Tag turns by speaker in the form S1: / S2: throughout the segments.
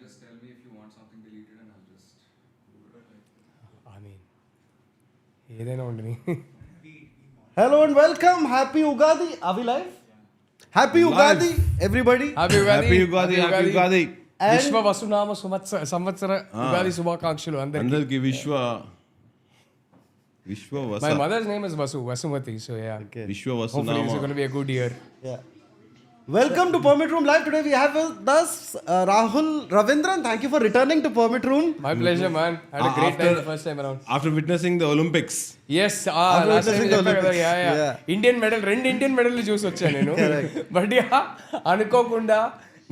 S1: just tell me if you want something deleted and I'll just do it.
S2: I mean, ఏదైనా ఉండని.
S3: Hello and welcome. Happy Ugadi. Are we live? Happy Ugadi, everybody.
S2: Happy Ugadi.
S4: Happy Ugadi.
S3: And
S2: విశ్వ వసునామ సంవత్సర ఉగాది శుభాకాంక్షలు అందరికీ.
S4: అందరికి విశ్వ
S2: My mother's name is Vasumati, so yeah.
S3: Okay.
S4: విశ్వ
S2: Hopefully it's going to be a good year.
S3: Yeah. Welcome to Permit Room Live. Today we have with us Rahul, Ravindran. Thank you for returning to Permit Room.
S2: My pleasure, man. Had a great time the first time around.
S4: After witnessing the Olympics.
S2: Yes,
S3: After
S2: last time
S3: witnessing the
S2: చెప్పా కదా,
S3: Olympics.
S2: yeah.
S3: Yeah.
S2: Indian medal, 2 Indian medal చూసి వచ్చాను నేను. But అనుకోకుండా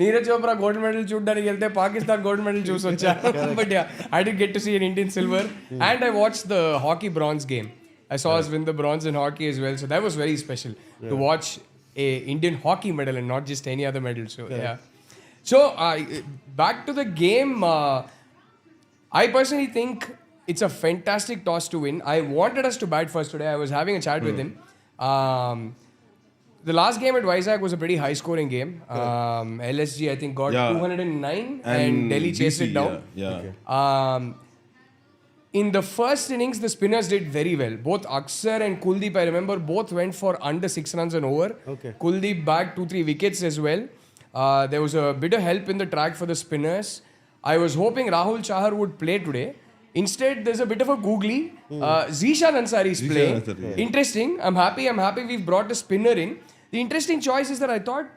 S2: Neeraj Chopra gold medal చూడడానికి వెళ్తే Pakistan gold medal చూసి వచ్చాను. But I'd get to see an Indian silver and I watched the hockey bronze game. I saw us win the bronze in hockey as well, so that was very special to watch a Indian hockey medal and not just any other medal. So yeah. So back to the game. I personally think it's a fantastic toss to win. I wanted us to bat first today. I was having a chat with him. The last game at Vizag was a pretty high-scoring game. LSG, I think, got 209 and Delhi chased it down. In the first innings, the spinners did very well. Both Aksar and Kuldeep, I remember, both went for under 6 runs and over.
S3: Okay.
S2: Kuldeep bagged 2-3 wickets as well. There was a bit of help in the track for the spinners. I was hoping Rahul Chahar would play today. Instead, there's a bit of a googly. Zishan Ansari is playing. Interesting. I'm happy we've brought a spinner in. The interesting choice is that I thought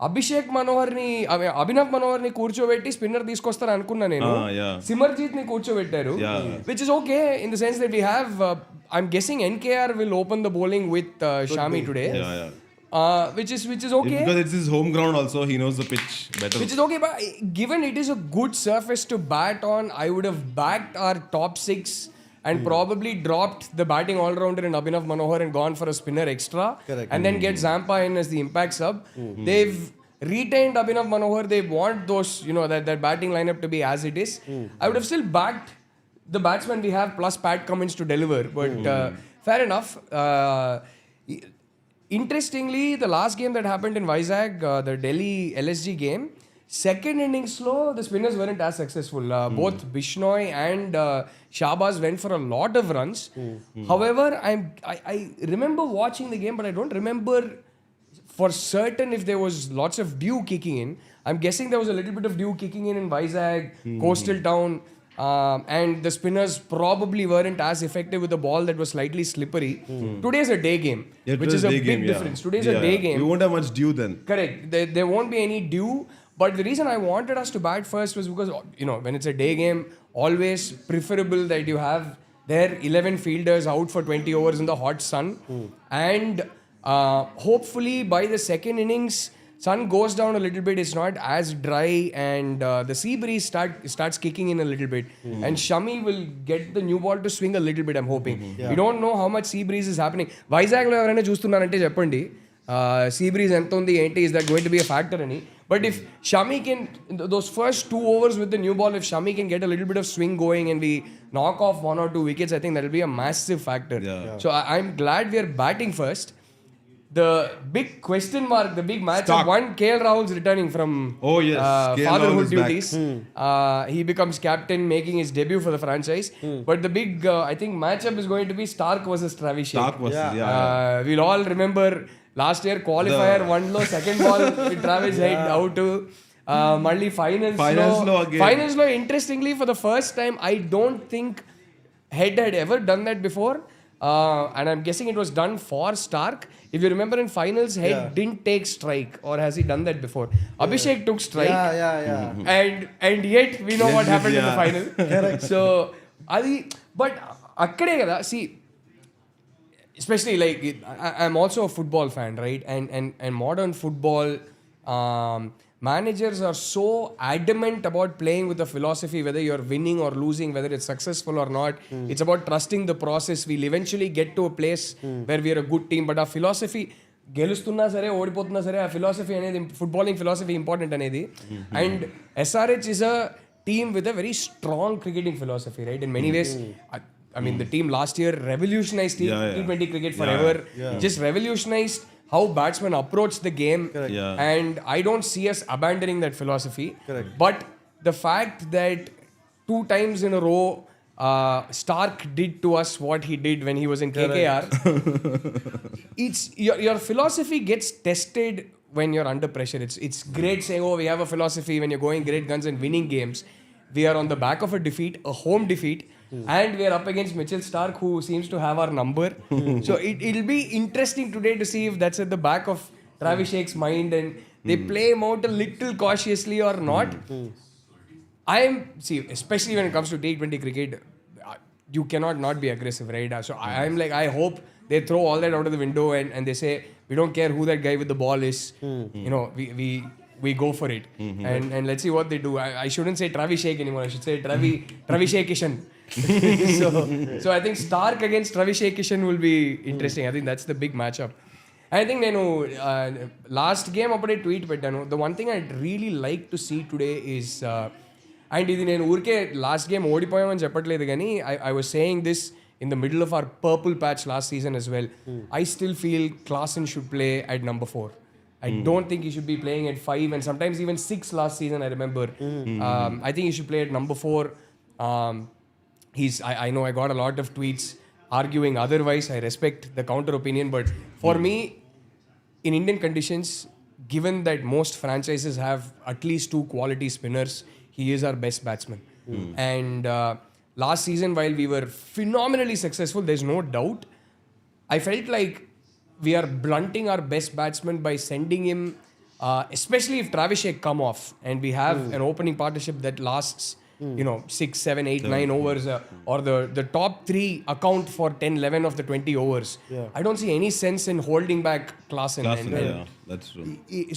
S2: Abhishek మనోహర్ని అభినవ్ మనోహర్ని కూర్చోబెట్టి spinner తీసుకొస్తారు అనుకున్నా నేను. సిమర్జీత్ ని కూర్చోబెట్టారు, which is okay in the sense that we have I'm guessing NKR will open the bowling with Shami today. Which is okay.
S4: Because it's his home ground also, he knows the pitch better.
S2: Which is okay, but given it is a good surface to bat on, I would have backed our top 6 and probably dropped the batting all-rounder in Abhinav Manohar and gone for a spinner extra.
S3: Correct.
S2: And then get Zampa in as the impact sub. They've retained Abhinav Manohar. They want those, that batting lineup to be as it is. I would have still backed the batsman we have plus Pat Cummins to deliver. But fair enough. Interestingly, the last game that happened in Vizag, the Delhi LSG game, second innings slow, the spinners weren't as successful. Both Bishnoi and Shahbaz went for a lot of runs. However, I remember watching the game, but I don't remember for certain if there was lots of dew kicking in. I'm guessing there was a little bit of dew kicking in Vizag, coastal town. And the spinners probably weren't as effective with the ball that was slightly slippery. Today's a day game, which is a big difference. Today's a day game.
S4: You won't have much dew then.
S2: Correct. There won't be any dew. But the reason I wanted us to bat first was because, when it's a day game, always preferable that you have their 11 fielders out for 20 overs in the hot sun. And hopefully by the second innings, sun goes down a little bit, it's not as dry, and the sea breeze starts kicking in a little bit. And Shami will get the new ball to swing a little bit, I'm hoping. We don't know how much sea breeze is happening. Vizag lo evaraina chustunnarante cheppandi. Sea breeze enta undi enti, is that going to be a factor ani? But if Shami can, those first 2 overs with the new ball, if Shami can get a little bit of swing going and we knock off 1 or 2 wickets, I think that will be a massive factor. So I'm glad we are batting first. The big question mark, the big match of one, KL Rahul's returning from fatherhood duties. He becomes captain, making his debut for the franchise. But the big, I think, matchup is going to be Stark versus Travis Shea.
S4: Stark versus,
S2: We'll all remember last year qualifier, one low, second ball with Travis head out to Malli finals lo. Interestingly, for the first time, I don't think Head had ever done that before. And I'm guessing it was done for Stark. If you remember in finals, Head didn't take strike, or has he done that before? Abhishek took strike. And yet we know what happened in the final. So, but akkade kada, see, especially like I'm also a football fan, right? And modern football, managers are so adamant about playing with the philosophy, whether you're winning or losing, whether it's successful or not. It's about trusting the process. We'll eventually get to a place where we're a good team, but our philosophy, గెలుస్తున్నా సరే ఓడిపోతున్నా సరే, ఆ philosophy అనేది, ఫుట్బాలింగ్ philosophy important అనేది. And SRH is a team with a very strong cricketing philosophy, right? In many ways, I mean, the team last year revolutionized T20 cricket forever. Just revolutionized how batsmen approach the game. And I don't see us abandoning that philosophy. But the fact that 2 times in a row, Stark did to us what he did when he was in KKR. It's your philosophy gets tested when you're under pressure. It's great saying, oh, we have a philosophy when you're going great guns and winning games. We are on the back of a defeat, a home defeat, and we are up against Mitchell Stark, who seems to have our number. So it'll be interesting today to see if that's at the back of Travis Shake's mind and they play him out a little cautiously or not. Especially when it comes to T20 cricket, you cannot not be aggressive, right? So I'm like, I hope they throw all that out of the window and they say, we don't care who that guy with the ball is. You know, we go for it. And let's see what they do. I shouldn't say Travis Shake anymore. I should say Travis Shake-ishan. So I think Stark against Travis Shake-ishan will be interesting. I think that's the big matchup. I think last game apade tweet pettanu. The one thing I'd really like to see today is and ఇది నేను ఊరికే last game ఓడిపోయామని చెప్పట్లేదు కానీ I was saying this in the middle of our purple patch last season as well. I still feel Klaasen should play at number 4. I don't think he should be playing at 5 and sometimes even 6 last season, I remember. I think he should play at number 4. I know I got a lot of tweets arguing otherwise. I respect the counter opinion, but for me, in Indian conditions, given that most franchises have at least 2 quality spinners, he is our best batsman. And last season, while we were phenomenally successful, there's no doubt, I felt like we are blunting our best batsman by sending him, especially if Travis Shaik come off and we have an opening partnership that lasts 6, 7, 8, 9 overs or the top 3 account for 10, 11 of the 20 overs. I don't see any sense in holding back Klaasen.
S4: That's true.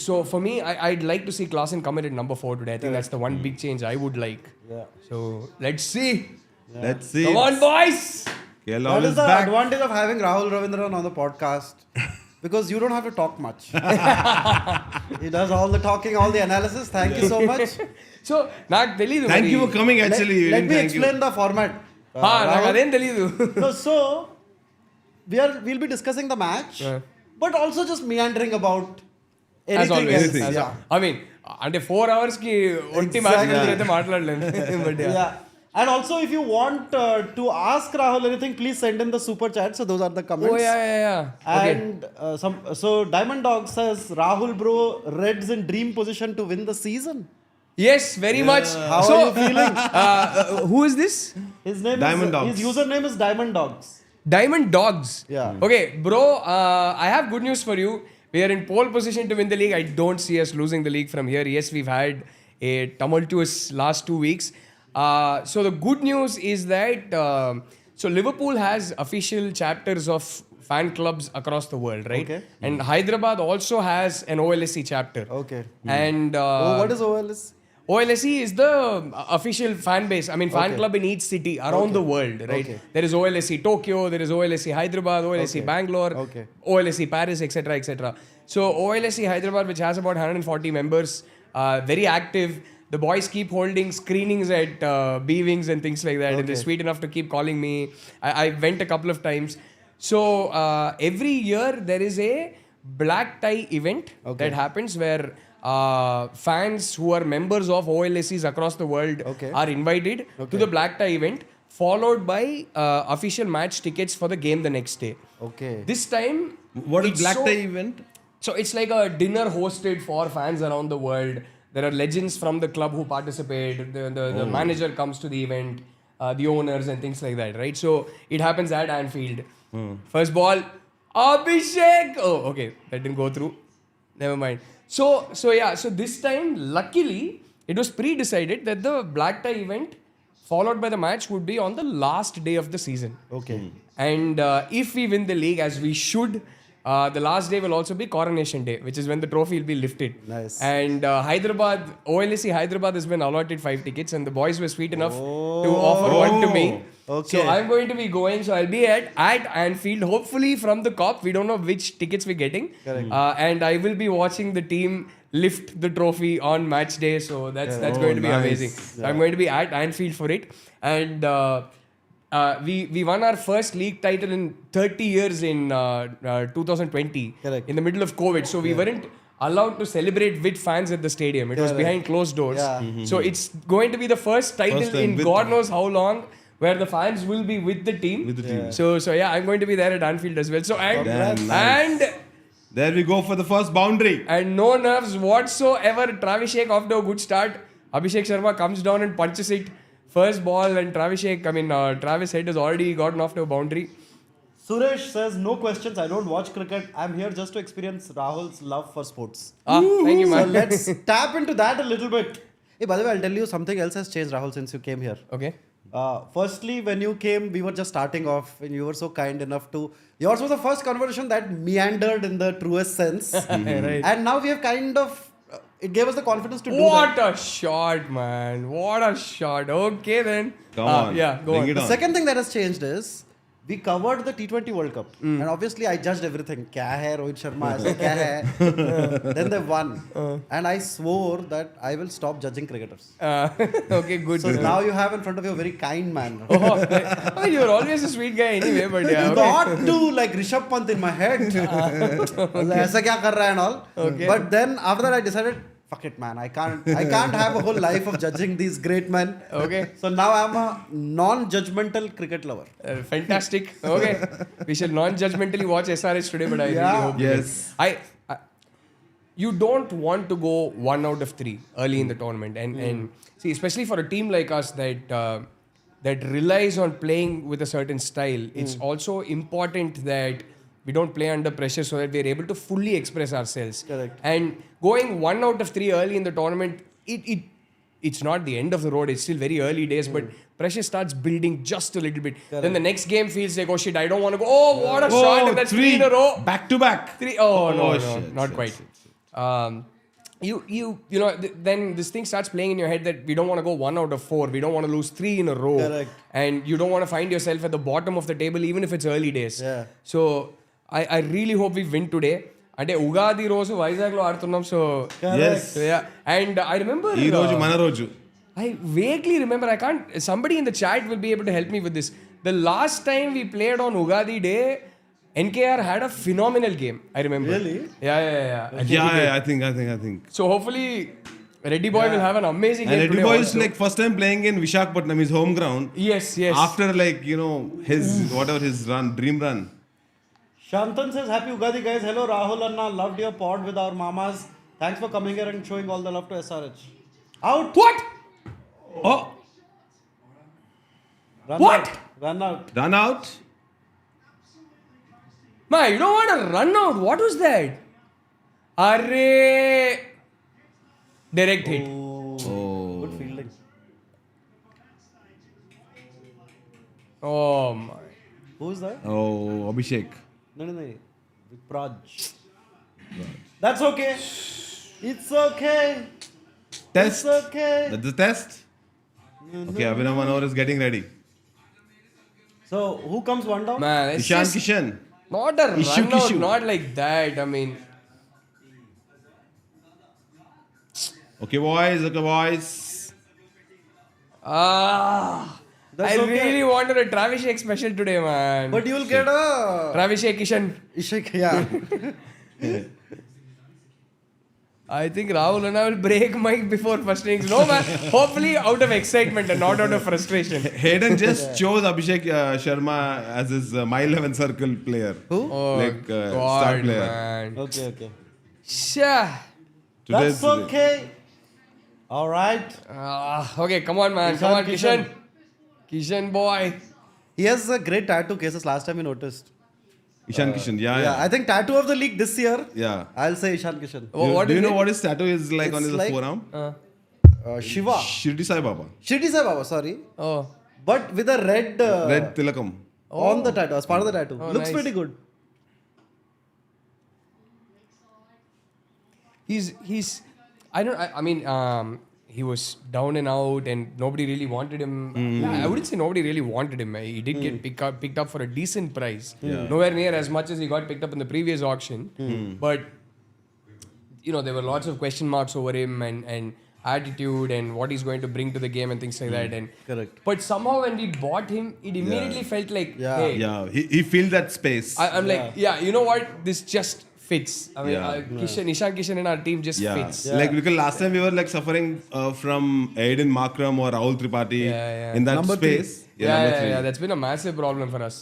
S2: So for me, I'd like to see Klaasen come in at number 4 today. I think that's the one big change I would like. So let's see.
S4: Let's see.
S2: Come on, boys!
S3: That is the advantage of having Rahul Ravindran on the podcast. Because you don't have to talk much. He does all the talking, all the analysis. Thank you so much.
S2: So, నాకు తెలీదు.
S4: Thank you for coming actually.
S3: Let me explain the format.
S2: నాకు అదేం తెలీదు.
S3: So, we'll be discussing the match, but also just meandering about anything else.
S2: I mean, అంటే 4 hours కి ఒంటి match గురించి అయితే మాట్లాడలేను. But
S3: yeah. And also, if you want to ask Rahul anything, please send in the super chat. So those are the comments.
S2: Oh yeah.
S3: And so Diamond Dog says, Rahul bro, Reds in dream position to win the season.
S2: Yes, very much.
S3: How are you feeling?
S2: Who is this?
S3: His name
S4: Diamond Dogs.
S3: His username is Diamond Dogs.
S2: Diamond Dogs.
S3: Yeah.
S2: Okay, bro. I have good news for you. We are in pole position to win the league. I don't see us losing the league from here. Yes, we've had a tumultuous last 2 weeks. So the good news is that so Liverpool has official chapters of fan clubs across the world, right?
S3: Okay.
S2: And Hyderabad also has an OLSE chapter.
S3: Okay.
S2: And
S3: What is OLS?
S2: OLSE is the official fan base. I mean, fan club in each city around the world, right?
S3: Okay.
S2: There is OLSE Tokyo, there is OLSE Hyderabad, OLSE Bangalore, OLSE Paris, etc., etc. So OLSE Hyderabad, which has about 140 members, very active. The boys keep holding screenings at B-Wings and things like that. And they're sweet enough to keep calling me. I went a couple of times. So every year there is a black tie event that happens where fans who are members of OLSEs across the world are invited to the black tie event, followed by official match tickets for the game the next day.
S3: Okay.
S2: This time...
S4: What is black tie event?
S2: So it's like a dinner hosted for fans around the world. There are legends from the club who participate. The manager comes to the event, the owners and things like that, right? So it happens at Anfield. First ball, Abhishek. Oh, okay, that didn't go through. Never mind. So this time, luckily, it was pre-decided that the black tie event followed by the match would be on the last day of the season.
S3: Okay.
S2: And if we win the league, as we should, the last day will also be Coronation Day, which is when the trophy will be lifted.
S3: Nice.
S2: And OLSE Hyderabad has been allotted 5 tickets, and the boys were sweet enough to offer one to me.
S3: Okay.
S2: So I'm going to be going. So I'll be at Anfield, hopefully from the Cop. We don't know which tickets we're getting.
S3: Correct.
S2: And I will be watching the team lift the trophy on match day. So that's going to be amazing. So I'm going to be at Anfield for it. And we won our first league title in 30 years in 2020.
S3: Correct.
S2: In the middle of COVID. So we weren't allowed to celebrate with fans at the stadium. It was behind closed doors.
S3: Yeah.
S2: So it's going to be the first title
S4: First time
S2: in
S4: with-
S2: God knows how long where the fans will be with the team.
S4: With the team.
S2: So yeah, I'm going to be there at Anfield as well. So
S4: Damn, nice.
S2: and
S4: There we go for the first boundary.
S2: and no nerves whatsoever. Travishek off to a good start. Abhishek Sharma comes down and punches it. First ball and Travis Head has already gotten off to a boundary.
S3: Suresh says, no questions. I don't watch cricket. I'm here just to experience Rahul's love for sports.
S2: Thank you,
S3: So
S2: man.
S3: let's tap into that a little bit. Hey, by the way, I'll tell you something else has changed, Rahul, since you came here.
S2: Okay.
S3: Firstly, when you came, we were just starting off and you were so kind enough to... Yours was the first conversation that meandered in the truest sense.
S2: Right.
S3: And now we have kind of... it gave us the confidence to do
S2: What
S3: that.
S2: a shot, man. What a shot. Okay, then.
S4: Come on.
S2: Yeah, go
S4: Bring
S2: on.
S4: it
S3: The
S4: on.
S3: second thing that has changed is we covered the T20 World Cup. And obviously I judged everything. Kya hai Rohit Sharma? Aise kya hai? Then they won. And I swore that I will stop judging cricketers.
S2: Okay, good.
S3: So now you have in front of you a very kind man.
S2: Oh, you're always a sweet guy anyway, but yeah. Okay.
S3: Not to like Rishabh Pant in my head. ऐसा क्या कर रहा है and all.
S2: Okay.
S3: But then after that I decided, fuck it, man. I can't have a whole life of judging these great men.
S2: Okay.
S3: So now I'm a non-judgmental cricket lover.
S2: Fantastic. Okay. We shall non-judgmentally watch SRH today, but I really hope.
S4: Yes.
S2: You don't want to go 1 out of 3 early in the tournament, and see, especially for a team like us that relies on playing with a certain style, it's also important that we don't play under pressure so that we're able to fully express ourselves.
S3: Correct.
S2: And going 1 out of 3 early in the tournament, it's not the end of the road. It's still very early days, but pressure starts building just a little bit. Then the next game feels like, oh shit, I don't want to go. Oh, what a shot! And that's 3 in a row.
S4: Back to back.
S2: 3. Oh, no,
S4: shit,
S2: not
S4: shit,
S2: quite.
S4: shit.
S2: You know, then this thing starts playing in your head that we don't want to go 1 out of 4. We don't want to lose 3 in a row.
S3: Correct.
S2: And you don't want to find yourself at the bottom of the table, even if it's early days.
S3: Yeah.
S2: So I really hope we win today. And Ugadi Rosu Vizaglo Arthunam. So
S4: Yes.
S2: yeah. And I remember.
S4: Ee roju mana roju.
S2: I vaguely remember. I can't. Somebody in the chat will be able to help me with this. The last time we played on Ugadi Day, NKR had a phenomenal game. I remember.
S3: Really?
S2: Yeah. I think he did.
S4: Yeah, I think.
S2: So hopefully, Reddy Boy will have an amazing
S4: And
S2: game
S4: Reddy
S2: today
S4: Boy is
S2: also.
S4: like first time playing in Vishakhapatnam, his home ground.
S2: Yes.
S4: After like, his whatever his dream run.
S3: Shantan says, happy Ugadi guys. Hello Rahul Anna. Loved your pod with our mamas. Thanks for coming here and showing all the love to SRH. Out.
S2: What?
S4: Oh,
S3: Run
S2: What?
S3: out. Run out.
S4: run out.
S2: Man, you don't want to run out. What was that? Arre. Direct hit.
S4: Oh.
S3: Good fielding.
S2: Oh my.
S3: Who's that?
S4: Oh, Abhishek.
S3: No. Praj. That's okay. It's okay.
S4: Test.
S3: It's okay.
S4: That's the test. Okay, Abhinav Manohar is getting ready.
S3: So, who comes one down?
S2: Man, it's
S4: Ishan
S2: just
S4: Kishan.
S2: not a
S4: Issue,
S2: run out.
S4: issue.
S2: Not like that. I mean,
S4: Okay, boys.
S3: That's
S2: I
S3: okay.
S2: really wanted a Travis Shake special today, man.
S3: But you'll get a...
S2: Travis Shake Kishan.
S3: Ishik, yeah.
S2: I think Rahul and I will break mic before first innings. No, man. Hopefully out of excitement and not out of frustration.
S4: Hayden just chose Abhishek Sharma as his My 11 Circle player.
S3: Who?
S2: Oh,
S4: Like,
S2: God,
S4: star player.
S2: man.
S3: Okay.
S2: Sure.
S3: That's okay. Alright.
S2: Okay, come on, man. Come on, Kishan. Kishan boy.
S3: He has a great tattoo cases last time you noticed.
S4: Ishan Kishan, yeah.
S3: I think tattoo of the league this year,
S4: Yeah.
S3: I'll say Ishan Kishan.
S4: Do you
S2: is
S4: know
S2: it?
S4: what his tattoo is like on
S3: It's
S4: his
S3: like-
S4: forearm?
S3: Shiva.
S4: Shirdi Sai Baba.
S3: Shirdi Sai Baba, sorry.
S2: Oh.
S3: But with a red...
S4: Red Tilakam.
S3: on the tattoo, as part of the tattoo.
S2: Oh,
S3: Looks
S2: nice.
S3: pretty good.
S2: I mean, he was down and out and nobody really wanted him. I wouldn't say nobody really wanted him. He did get picked up for a decent price. Nowhere near as much as he got picked up in the previous auction. But, there were lots of question marks over him and attitude and what he's going to bring to the game and things like that. And
S3: Correct.
S2: But somehow when we bought him, it immediately felt like,
S3: Yeah.
S2: hey,
S4: Yeah, he filled that space.
S2: I'm like, you know what? This just fits. I mean, Ishan Kishan in our team just fits.
S4: Like because last time we were like suffering from Aiden Makram or Rahul Tripathi in that
S3: Number
S4: space.
S2: Yeah. That's been a massive problem for us.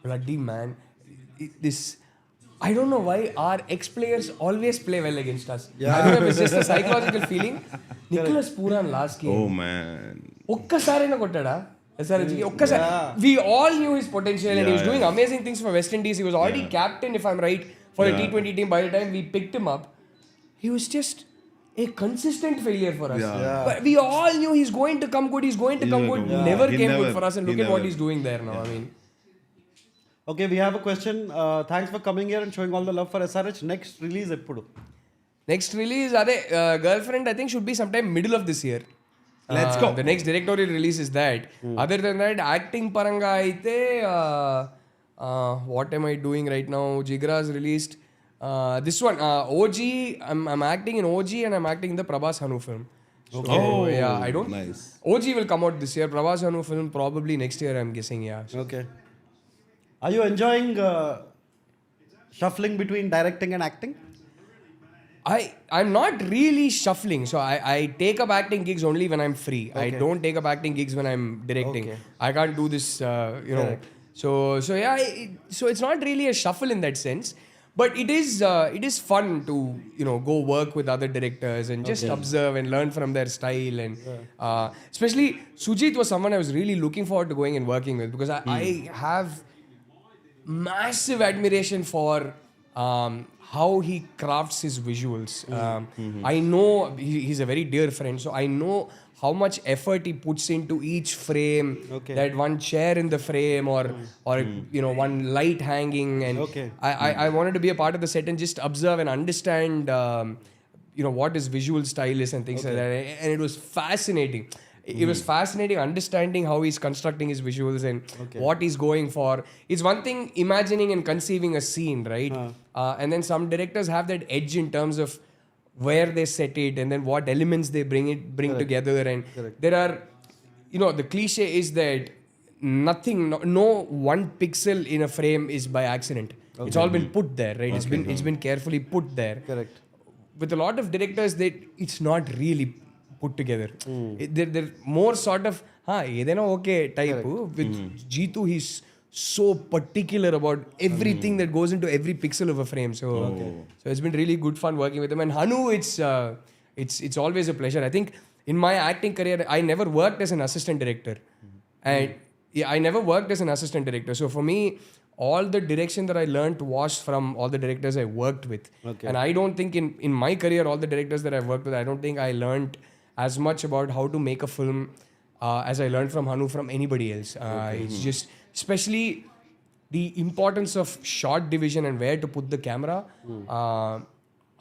S2: Bloody man. This. I don't know why our ex-players always play well against us. I don't know if it's just a psychological feeling. Nicholas Puran last game.
S4: Oh man.
S2: ఒక్కసారైనా కొట్టాడా SRHకి ఒక్కసారి. We all knew his potential and he was doing amazing things for West Indies. He was already captain, if I'm right, for the T20 team by the time we picked him up. He was just a consistent failure for us. But we all knew he's going to come good. Never came good for us, and look at what he's doing there now. I mean.
S3: Okay, we have a question. Thanks for coming here and showing all the love for SRH. Next release eppudu?
S2: Next release, Girlfriend, I think should be sometime middle of this year.
S4: Let's go.
S2: The next directorial release is that. Other than that, acting paranga aithe, what am I doing right now? Jigra's released. This one, OG, I'm acting in OG and I'm acting in the Prabhas Hanu film.
S4: Okay.
S2: Oh, yeah, I don't.
S4: Nice.
S2: OG will come out this year. Prabhas Hanu film probably next year, I'm guessing, yeah.
S3: Okay. Are you enjoying shuffling between directing and acting?
S2: I'm not really shuffling. So I take up acting gigs only when I'm free. I don't take up acting gigs when I'm directing.
S3: Okay.
S2: I can't do this, you know. So yeah, so it's not really a shuffle in that sense. But it is fun to, you know, go work with other directors and just observe and learn from their style. And especially Sujit was someone I was really looking forward to going and working with, because I have massive admiration for how he crafts his visuals. I know he's a very dear friend, so I know how much effort he puts into each frame. That one chair in the frame, or you know, one light hanging, and I wanted to be a part of the set and just observe and understand you know, what his visual style is and things like that. And it was fascinating. It was fascinating understanding how he's constructing his visuals and what he's going for. It's one thing imagining and conceiving a scene, right? And then some directors have that edge in terms of where they set it and then what elements they bring together. And there are, you know, the cliche is that no one pixel in a frame is by accident. It's all been put there, right? It's been carefully put there.
S3: Correct.
S2: With a lot of directors, it's not really put together. They're more sort of edena okay type. With Jeetu, he's so particular about everything that goes into every pixel of a frame. So it's been really good fun working with him. And Hanu, it's always a pleasure. I think in my acting career, I never worked as an assistant director. And I never worked as an assistant director. So for me, all the direction that I learned was from all the directors I worked with. And I don't think in my career, all the directors that I've worked with, I don't think I learned as much about how to make a film as I learned from Hanu from anybody else. It's just, especially the importance of shot division and where to put the camera.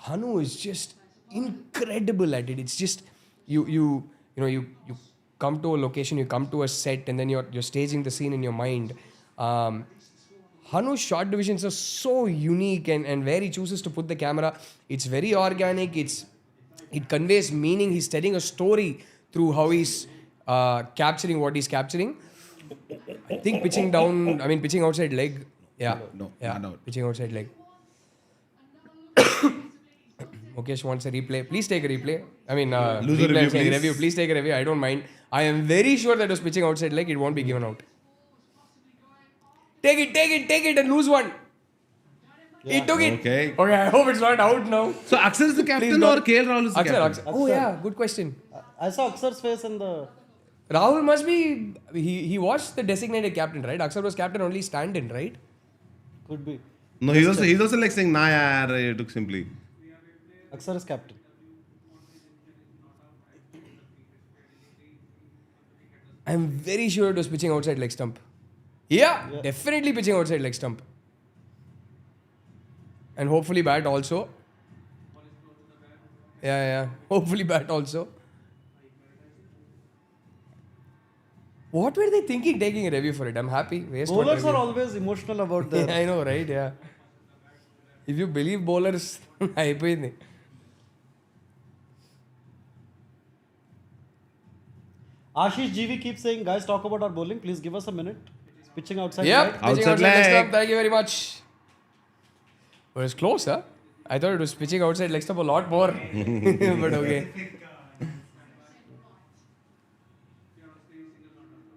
S2: Hanu is just incredible at it. It's just you come to a location, you come to a set, and then you're staging the scene in your mind. Hanu's shot divisions are so unique, and where he chooses to put the camera, it's very organic. It conveys meaning. He's telling a story through how he's capturing what he's capturing. I think pitching outside leg.
S4: No.
S2: Pitching outside leg. Mukesh wants a replay. Please take a replay. I mean, review. Please take a review. I don't mind. I am very sure that was pitching outside leg. It won't be given out. Take it and lose one. He took it. Okay, I hope it's not out now.
S4: So Aksar is the captain or KL Rahul is the captain?
S2: Aksar. Oh yeah, good question.
S3: I saw Aksar's face in the...
S2: Rahul must be... He was the designated captain, right? Aksar was captain only stand-in, right?
S3: Could be.
S4: No, he's also like saying, nah yaar, it took simply.
S3: Aksar is captain.
S2: I'm very sure it was pitching outside leg stump. Yeah, definitely pitching outside leg stump. And hopefully bat also. Yeah. Hopefully bat also. What were they thinking taking a review for it? I'm happy.
S3: Bowlers are always emotional about their...
S2: I know, right? Yeah. If you believe bowlers, అయిపోయింది.
S3: Ashish GV keeps saying, guys, talk about our bowling. Please give us a minute. Pitching outside.
S2: Yep,
S3: right?
S2: pitching outside leg stump. Thank you very much. But it's close, huh? I thought it was pitching outside leg stump a lot more. But okay.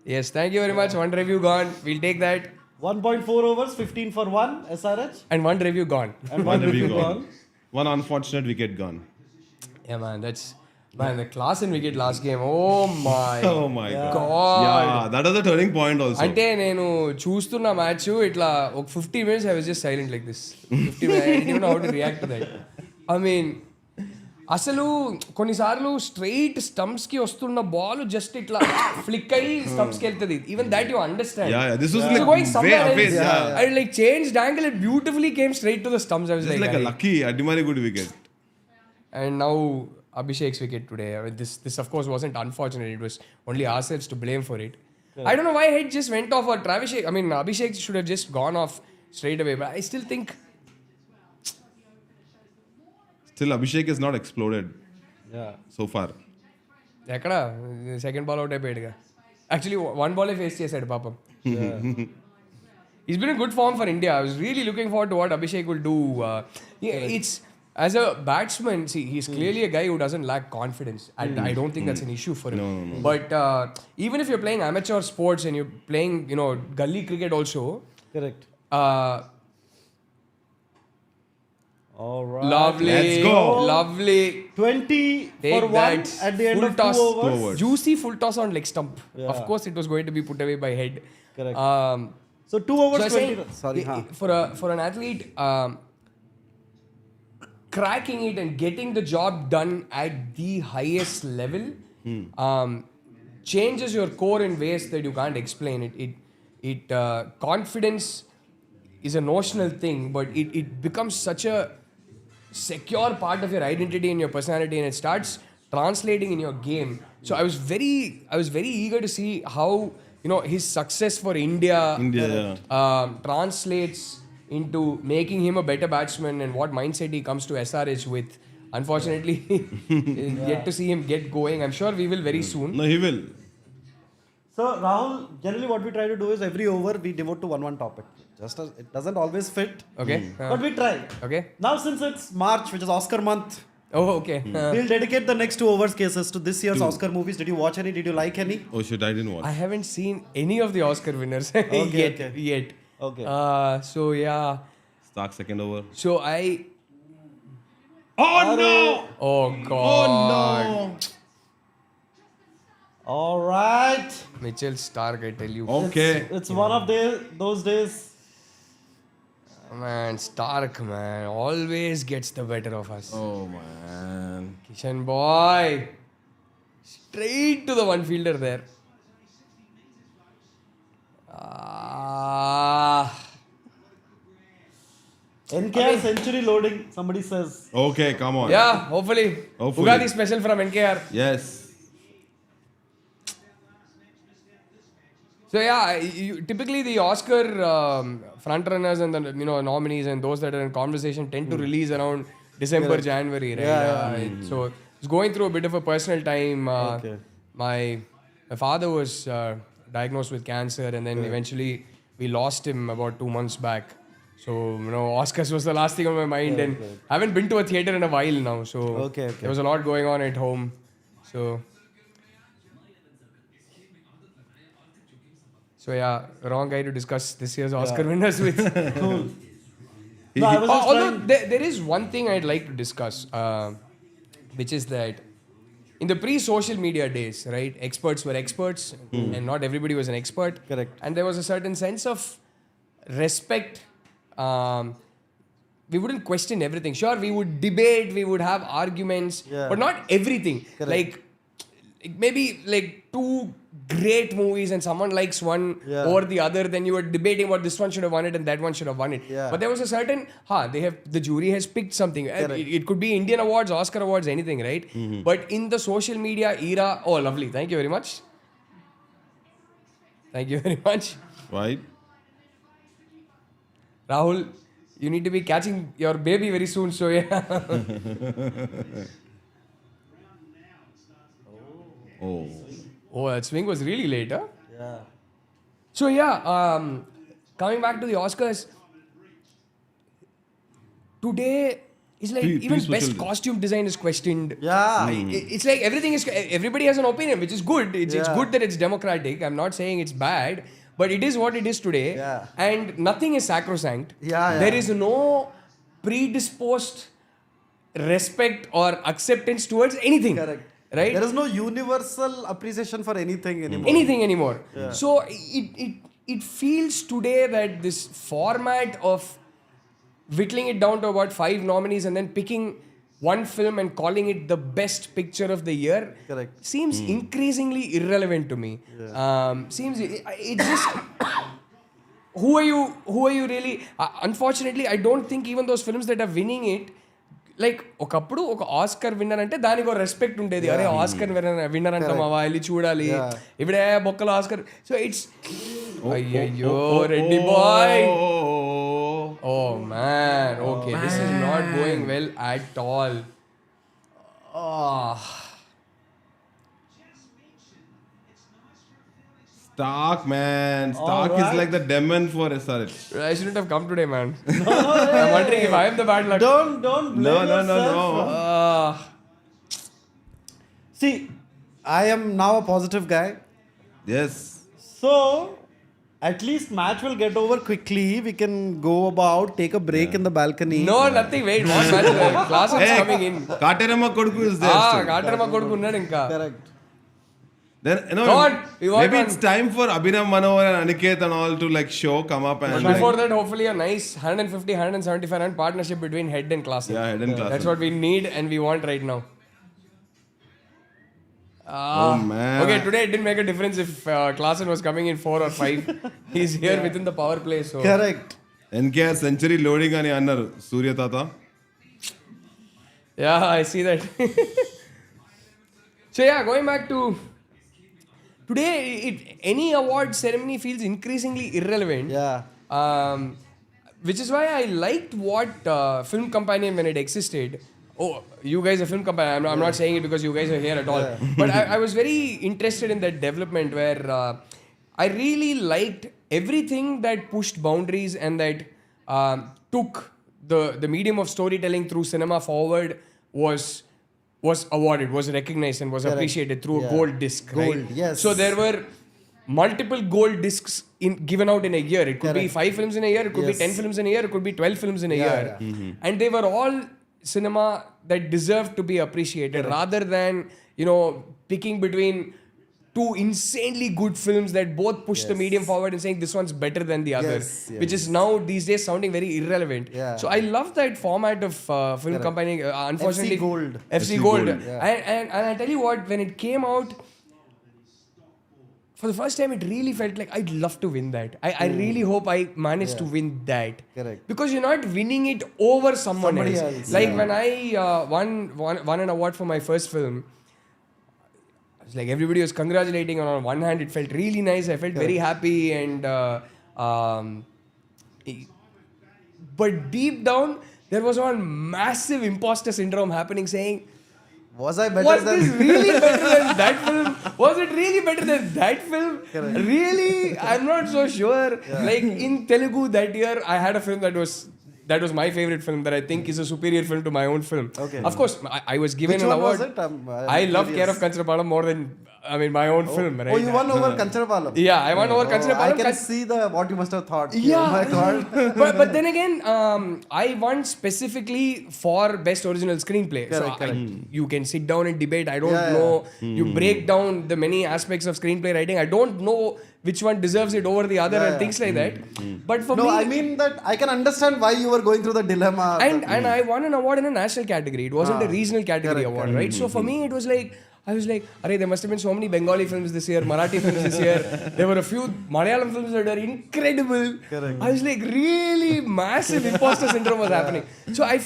S2: Yes, thank you very much. One review gone. We'll take that.
S3: 1.4 overs, 15 for 1, SRH.
S2: And one review gone.
S3: And
S4: One
S3: one
S4: review
S3: review
S4: gone.
S3: gone.
S4: One unfortunate wicket gone.
S2: Yeah, man, the class in wicket last game. Oh my
S4: Oh my god.
S2: God.
S4: Yeah, that was a turning point also.
S2: అంటే నేను చూస్తున్న match ఇట్లా ఒక 50 minutes I was just silent like this. 50 minutes, I didn't even know how to react to that. I mean, అసలు కొన్నిసార్లు straight stumps కి వస్తున్న ball just ఇట్లా ఫ్లిక్ అయ్యి స్టంప్స్ కి వెళ్తుంది. Even that you understand.
S4: Yeah, this was
S2: It's
S4: like
S2: going
S4: way
S2: somewhere
S4: away.
S2: else.
S4: Yeah.
S2: I like changed angle. It beautifully came straight to the stumps. I was
S4: It's like a
S2: "Aye."
S4: lucky, Adimari good wicket.
S2: And now Abhishek's wicket today. I mean, this of course wasn't unfortunate. It was only ourselves to blame for it. I don't know why it just went off. Or Abhishek should have just gone off straight away. But I still think
S4: Still, Abhishek is not exploded
S3: Yeah.
S4: so far.
S2: ఎక్కడ second ball out అయిపోయాడుగా. Actually one బాలే face చేశాడు పాపం. He's been in good form for India. I was really looking forward to what Abhishek will do. It's as a batsman, see, he's clearly a guy who doesn't lack confidence. I don't think that's an issue for him.
S4: No.
S2: But even if you're playing amateur sports and you're playing, gully cricket also,
S3: Correct.
S2: uh,
S3: All right.
S2: lovely,
S4: Let's go.
S2: lovely.
S3: 20
S2: Take
S3: for 1
S2: that.
S3: at the end
S2: Full
S3: of
S2: toss.
S3: 2 overs.
S4: 2 overs.
S2: Juicy full toss on leg stump.
S3: Yeah.
S2: Of course, it was going to be put away by head.
S3: Correct.
S2: Um,
S3: So 2 overs,
S2: so I
S3: 20
S2: say,
S3: runs. Sorry.
S2: for an athlete, cracking it and getting the job done at the highest level changes your core in ways that you can't explain. It confidence is a notional thing, but it becomes such a secure part of your identity and your personality, and it starts translating in your game. So I was very eager to see how his success for India translates into making him a better batsman and what mindset he comes to SRH with. Unfortunately, yet to see him get going. I'm sure we will very soon.
S4: No, he will.
S3: So Rahul, generally what we try to do is every over we devote to one topic. Just as it doesn't always fit,
S2: Okay.
S3: but we try.
S2: Okay.
S3: Now since it's March, which is Oscar month,
S2: Oh, okay.
S3: we'll dedicate the next 2 overs cases to this year's Oscar movies. Did you watch any? Did you like any?
S4: Oh shit, I didn't watch.
S2: I haven't seen any of the Oscar winners yet.
S3: Okay.
S2: So yeah.
S4: Stark second over.
S2: So
S4: Oh no!
S2: Oh God.
S3: All right.
S2: Mitchell Stark, I tell you.
S4: Okay.
S3: It's one of those days.
S2: Man, Stark, man, always gets the better of us.
S4: Oh man.
S2: Kishan boy, straight to the one fielder there.
S3: NKR century loading, somebody says.
S4: Okay, come on.
S2: Yeah, hopefully.
S4: Hopefully.
S2: Ugadi special from NKR.
S4: Yes.
S2: So yeah, typically the Oscar frontrunners and the nominees and those that are in conversation tend to release around December, January, right? So it's going through a bit of a personal time.
S3: Okay.
S2: My father was diagnosed with cancer, and then eventually we lost him about 2 months back. So Oscars was the last thing on my mind, and I haven't been to a theater in a while now. So
S3: Okay.
S2: there was a lot going on at home. So yeah, wrong guy to discuss this year's Oscar winners with.
S3: Cool. No, I was just
S2: Although
S3: trying.
S2: there is one thing I'd like to discuss, which is that in the pre-social media days, right, experts were experts, and not everybody was an expert.
S3: Correct.
S2: And there was a certain sense of respect. We wouldn't question everything. Sure, we would debate, we would have arguments,
S3: Yeah.
S2: but not everything.
S3: Correct.
S2: Like maybe like 2 great movies and someone likes one
S3: Yeah.
S2: over the other, then you were debating what this one should have won it and that one should have won it.
S3: Yeah.
S2: But there was a certain, the jury has picked something. It could be Indian awards, Oscar awards, anything, right? But in the social media era, oh lovely, thank you very much. Thank you very much.
S4: Right?
S2: Rahul, you need to be catching your baby very soon, so yeah.
S4: Oh.
S2: Oh, that swing was really late, huh?
S3: Yeah.
S2: So yeah, coming back to the Oscars, today is like even
S4: Please
S2: best
S4: social-
S2: costume design is questioned.
S3: Yeah.
S2: It's like everybody has an opinion, which is good. It's
S3: Yeah.
S2: good that it's democratic. I'm not saying it's bad, but it is what it is today.
S3: Yeah.
S2: And nothing is sacrosanct.
S3: Yeah,
S2: There
S3: yeah.
S2: is no predisposed respect or acceptance towards anything.
S3: Correct.
S2: Right?
S3: There is no universal appreciation for anything anymore.
S2: Anything anymore. So it feels today that this format of whittling it down to about 5 nominees and then picking one film and calling it the best picture of the year
S3: Correct.
S2: seems increasingly irrelevant to me. Seems it just who are you really? Unfortunately, I don't think even those films that are winning it. Like ఒకప్పుడు ఒక Oscar winner అంటే దానికి ఒక respect ఉండేది. అరే Oscar winner అంటామావా వెళ్ళి చూడాలి, ఇప్పుడే బొక్కలు ఆస్కర్. సో ఇట్స్ అయ్యయ్యో Reddy boy. Oh man, okay, this is not going well at all.
S4: Stark, man. Stark is like the demon for SRH.
S2: I shouldn't have come today, man. I'm wondering if I am the bad luck.
S3: Don't blame yourself. See, I am now a positive guy.
S4: Yes.
S3: So, at least match will get over quickly. We can go about, take a break in the balcony.
S2: No, nothing. Wait, what match? Class is coming in.
S4: Katerama Koduku is there. still.
S2: Katarama కొడుకు ఉన్నాడు ఇంకా.
S3: Correct.
S4: Then,
S2: Come on, we want
S4: maybe
S2: one.
S4: it's time for Abhinav Manohar and Aniket and all to like come up and
S2: But before that, hopefully a nice 150, 175 run partnership between Head and Klassen.
S4: Yeah, Head and Klassen.
S2: That's what we need and we want right now.
S4: Oh man.
S2: Okay, today it didn't make a difference if Klassen was coming in 4 or 5. He's here within the power play. So.
S3: Correct.
S4: NKR century loading ani annaru Surya Tata.
S2: Yeah, I see that. So yeah, going back to today, any award ceremony feels increasingly irrelevant.
S3: Yeah.
S2: Which is why I liked what Film Companion when it existed. Oh, you guys are Film Companion. I'm not saying it because you guys are here at all. But I was very interested in that development where I really liked everything that pushed boundaries and that took the medium of storytelling through cinema forward was awarded, was recognized and was appreciated through a gold disc.
S3: Gold,
S2: right?
S3: yes.
S2: So there were multiple gold discs given out in a year. It could be 5 films in a year, it could be 10 films in a year, it could be 12 films in a year. And they were all cinema that deserved to be appreciated rather than, picking between 2 insanely good films that both push the medium forward and saying this one's better than the other, which is now these days sounding very irrelevant.
S3: Yeah.
S2: So I love that format of film company. Unfortunately,
S3: FC Gold.
S2: FC Gold.
S3: Yeah.
S2: And I tell you what, when it came out, for the first time, it really felt like I'd love to win that. I really hope I managed to win that.
S3: Correct.
S2: Because you're not winning it over somebody else. Like when I won an award for my first film, it's like everybody was congratulating, and on one hand it felt really nice. I felt very happy and but deep down there was one massive imposter syndrome happening saying,
S3: Was I better
S2: was
S3: than
S2: this really better than that film? Was it really better than that film? Really? I'm not so sure. Like in Telugu that year I had a film that was my favorite film that I think is a superior film to my own film.
S3: Okay.
S2: Of course, I was given
S3: Which
S2: an
S3: one
S2: award.
S3: was it? I'm
S2: I love
S3: curious.
S2: Care of Kancharapalam more than my own film. Right?
S3: Oh, you won over Kancharapalam.
S2: Yeah, I won over
S3: I
S2: Kancharapalam.
S3: can see what you must have thought.
S2: Yeah.
S3: Oh my God.
S2: but then again, I won specifically for best original screenplay.
S3: Correct.
S2: You can sit down and debate. I don't
S3: Yeah,
S2: know. You break down the many aspects of screenplay writing. I don't know which one deserves it over the other and things like that. But for
S3: No,
S2: me,
S3: I mean that I can understand why you were going through the dilemma.
S2: and I won an award in a national category. It wasn't a regional category award, right? So for me, it was like, I was like, arey, there must have been so many Bengali films this year, Marathi films this year. There were a few Malayalam films that were incredible. I was like, really massive imposter syndrome was happening. So I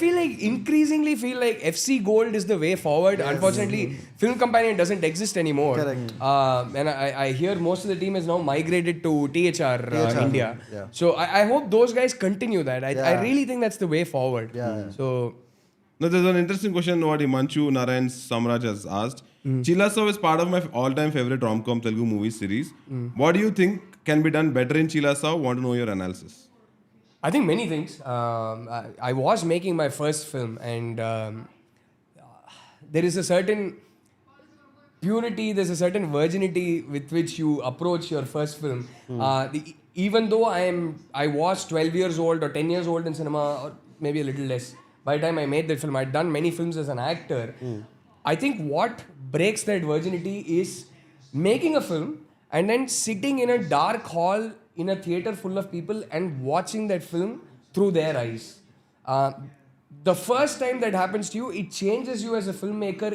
S2: increasingly feel like FC Gold is the way forward. Unfortunately, Film Companion doesn't exist anymore.
S3: Correct.
S2: And I hear most of the team is now migrated to THR. India.
S3: Yeah.
S2: So I hope those guys continue that. I really think that's the way forward. So
S4: No, there's an interesting question what Himanshu Narayan Samraj has asked. Chilasav is part of my all-time favorite rom-com Telugu movie series. What do you think can be done better in Chilasav? Want to know your analysis.
S2: I think many things. I was making my first film, and there is a certain purity, there's a certain virginity with which you approach your first film. Even though I was 12 years old or 10 years old in cinema, or maybe a little less, by the time I made that film, I'd done many films as an actor. I think what breaks that virginity is making a film and then sitting in a dark hall in a theater full of people and watching that film through their eyes. The first time that happens to you, it changes you as a filmmaker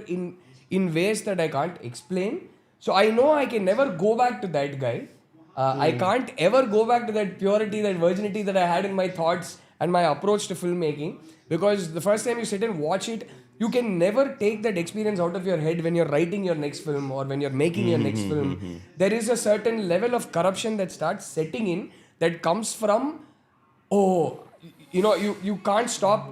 S2: in ways that I can't explain. So I know I can never go back to that guy. I can't ever go back to that purity, that virginity that I had in my thoughts and my approach to filmmaking. Because the first time you sit and watch it, you can never take that experience out of your head when you're writing your next film or when you're making your next film. There is a certain level of corruption that starts setting in that comes from, you can't stop.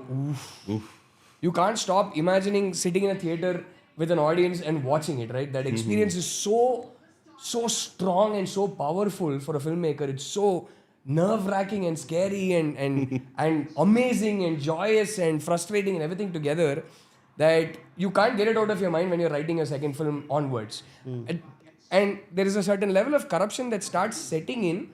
S2: You can't stop imagining sitting in a theater with an audience and watching it, right? That experience is so strong and so powerful for a filmmaker. It's so nerve-wracking and scary and amazing and joyous and frustrating and everything together that you can't get it out of your mind when you're writing a second film onwards. And there is a certain level of corruption that starts setting in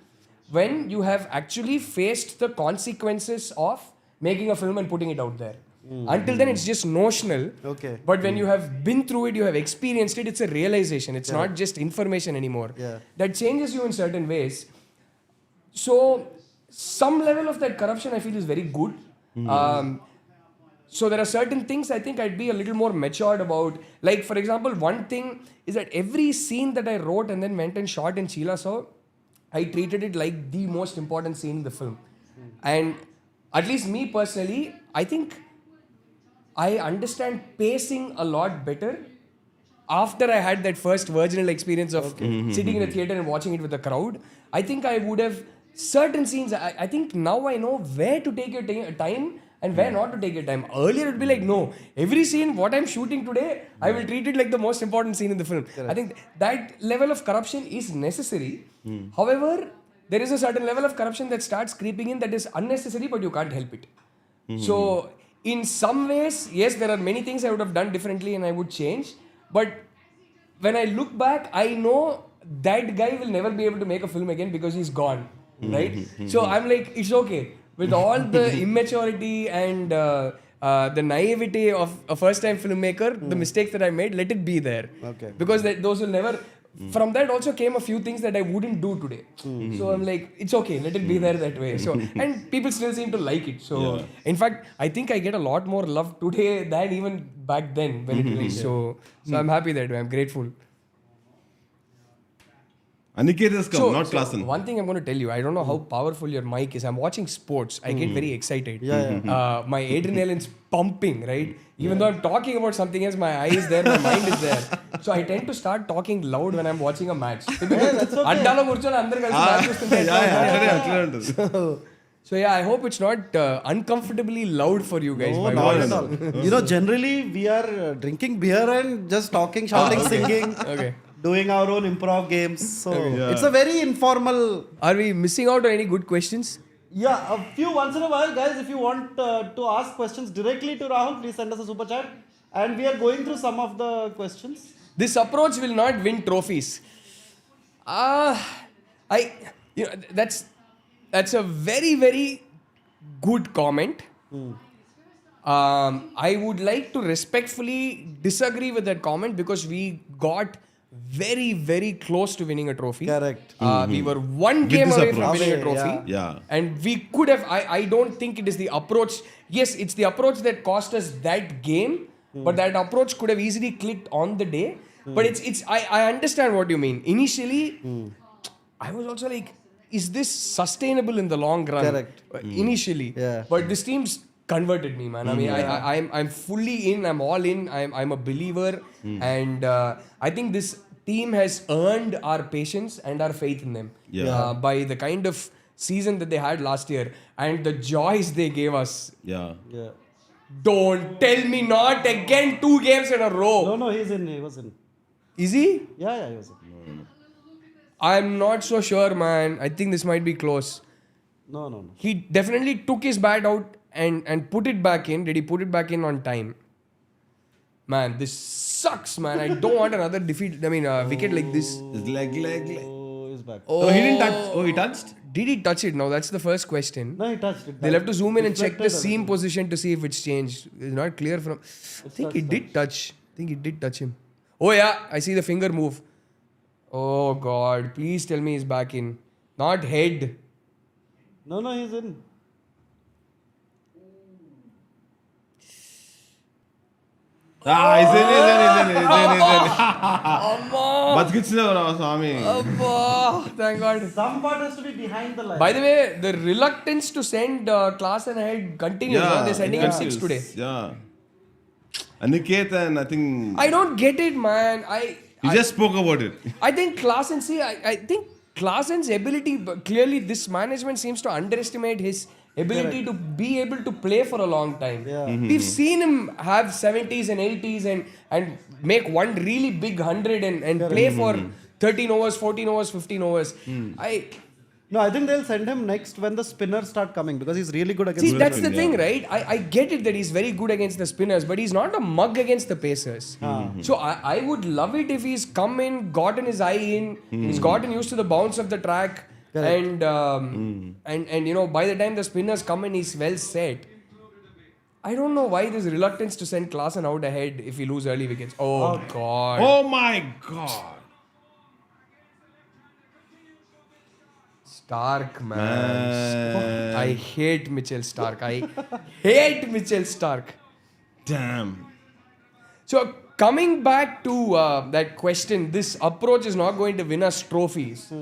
S2: when you have actually faced the consequences of making a film and putting it out there. Until then, it's just notional.
S3: Okay.
S2: But when you have been through it, you have experienced it, it's a realization. It's not just information anymore.
S3: Yeah.
S2: That changes you in certain ways. So, some level of that corruption I feel is very good. So, there are certain things I think I'd be a little more matured about. Like, for example, one thing is that every scene that I wrote and then went and shot in Chilasaw, I treated it like the most important scene in the film. And at least me personally, I think I understand pacing a lot better after I had that first virginal experience of sitting in a theater and watching it with a crowd. I think I would have certain scenes. I think now I know where to take your time and where not to take your time. Earlier it would be like, no, every scene, what I'm shooting today, I will treat it like the most important scene in the film. Correct. I think that level of corruption is necessary. However, there is a certain level of corruption that starts creeping in that is unnecessary, but you can't help it. So, in some ways, yes, there are many things I would have done differently and I would change. But when I look back, I know that guy will never be able to make a film again because he's gone. Right? So I'm like, it's okay. With all the immaturity and the naivety of a first-time filmmaker, the mistakes that I made, let it be there.
S3: Okay.
S2: Because those will never... From that also came a few things that I wouldn't do today. So I'm like, it's okay, let it be there that way. So and people still seem to like it. So in fact, I think I get a lot more love today than even back then when it released. So I'm happy that way. I'm grateful.
S4: Aniket has come, not Klassen.
S2: One thing I'm going to tell you, I don't know how powerful your mic is. I'm watching sports. I get very excited. My adrenaline's pumping, right? Even though I'm talking about something else, my eye is there, my mind is there. So I tend to start talking loud when I'm watching a match. So yeah, I hope it's not uncomfortably loud for you guys.
S3: No, not at all. Generally we are drinking beer and just talking, shouting, singing.
S2: Okay.
S3: Doing our own improv games. So it's a very informal...
S2: Are we missing out on any good questions?
S3: Yeah, a few once in a while, guys. If you want to ask questions directly to Rahul, please send us a super chat. And we are going through some of the questions.
S2: This approach will not win trophies. That's a very, very good comment. I would like to respectfully disagree with that comment because we got very, very close to winning a trophy.
S3: Correct.
S2: We were one game away from winning a trophy.
S4: Yeah.
S2: And we could have, I don't think it is the approach. Yes, it's the approach that cost us that game. But that approach could have easily clicked on the day. But I understand what you mean. Initially, I was also like, is this sustainable in the long run?
S3: Correct.
S2: Initially.
S3: Yeah.
S2: But this team's converted me, man. I mean, I'm fully in. I'm all in. I'm a believer. And I think this team has earned our patience and our faith in them. By the kind of season that they had last year and the joys they gave us.
S4: Yeah.
S2: Don't tell me not again 2 games in a row.
S3: No, he's in. He was in.
S2: Is he?
S3: Yeah, he was in.
S2: I'm not so sure, man. I think this might be close.
S3: No.
S2: He definitely took his bat out and put it back in. Did he put it back in on time? Man, this sucks, man. I don't want another defeat. I mean, wicket like this.
S4: His leg.
S3: Oh, he's back.
S4: Oh, he didn't touch. Oh, he touched?
S2: Did he touch it? No, that's the first question.
S3: No, he touched it.
S2: They'll have to zoom in and check the
S3: Deflected a
S2: seam
S3: little.
S2: position to see if it's changed. It's not clear from. I think he
S3: touch,
S2: did touch. I think he did touch him. Oh yeah, I see the finger move. Oh God, please tell me he's back in. Not head.
S3: No, he's in.
S4: He's in.
S2: Amma!
S4: Batikichina Swami.
S2: Abba! Thank God.
S3: Some part has to be behind the line.
S2: By the way, the reluctance to send class and head continues. They're sending him 6 today.
S4: Yeah. Aniket and I think...
S2: I don't get it, man.
S4: He just spoke about it.
S2: I think I think Klaasen's ability, clearly this management seems to underestimate his ability to be able to play for a long time.
S3: Yeah.
S2: We've seen him have 70s and 80s and make one really big 100 and play for 13 overs, 14 overs, 15 overs.
S3: No, I think they'll send him next when the spinners start coming because he's really good against
S2: See, that's the
S4: yeah.
S2: thing, right? I get it that he's very good against the spinners, but he's not a mug against the pacers. So I would love it if he's come in, gotten his eye in, he's gotten used to the bounce of the track, and you know, by the time the spinners come in, he's well set. I don't know why there's reluctance to send Klaasen out ahead if we lose early wickets. Oh God.
S4: Oh my God.
S2: Stark, man. I hate Mitchell Stark. I hate Mitchell Stark.
S4: Damn.
S2: So coming back to that question, this approach is not going to win us trophies.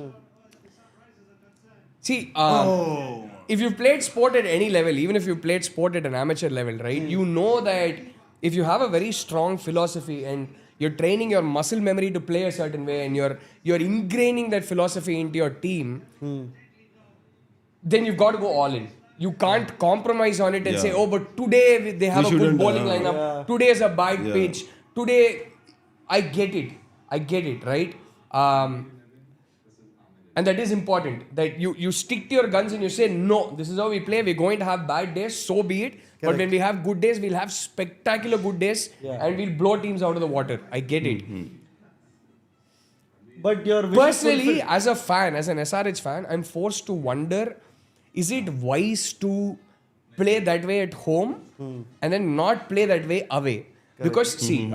S2: See, if you've played sport at any level, even if you've played sport at an amateur level, right, you know that if you have a very strong philosophy and you're training your muscle memory to play a certain way and you're ingraining that philosophy into your team, then you've got to go all in. You can't compromise on it and say, oh, but today they have a good bowling lineup. Today is a bad pitch. Today, I get it, right? And that is important, that you stick to your guns and you say, no, this is how we play. We're going to have bad days, so be it. But when we have good days, we'll have spectacular good days and we'll blow teams out of the water. I get it.
S3: But your
S2: Personally, as a fan, as an SRH fan, I'm forced to wonder, is it wise to play that way at home and then not play that way away? Because see,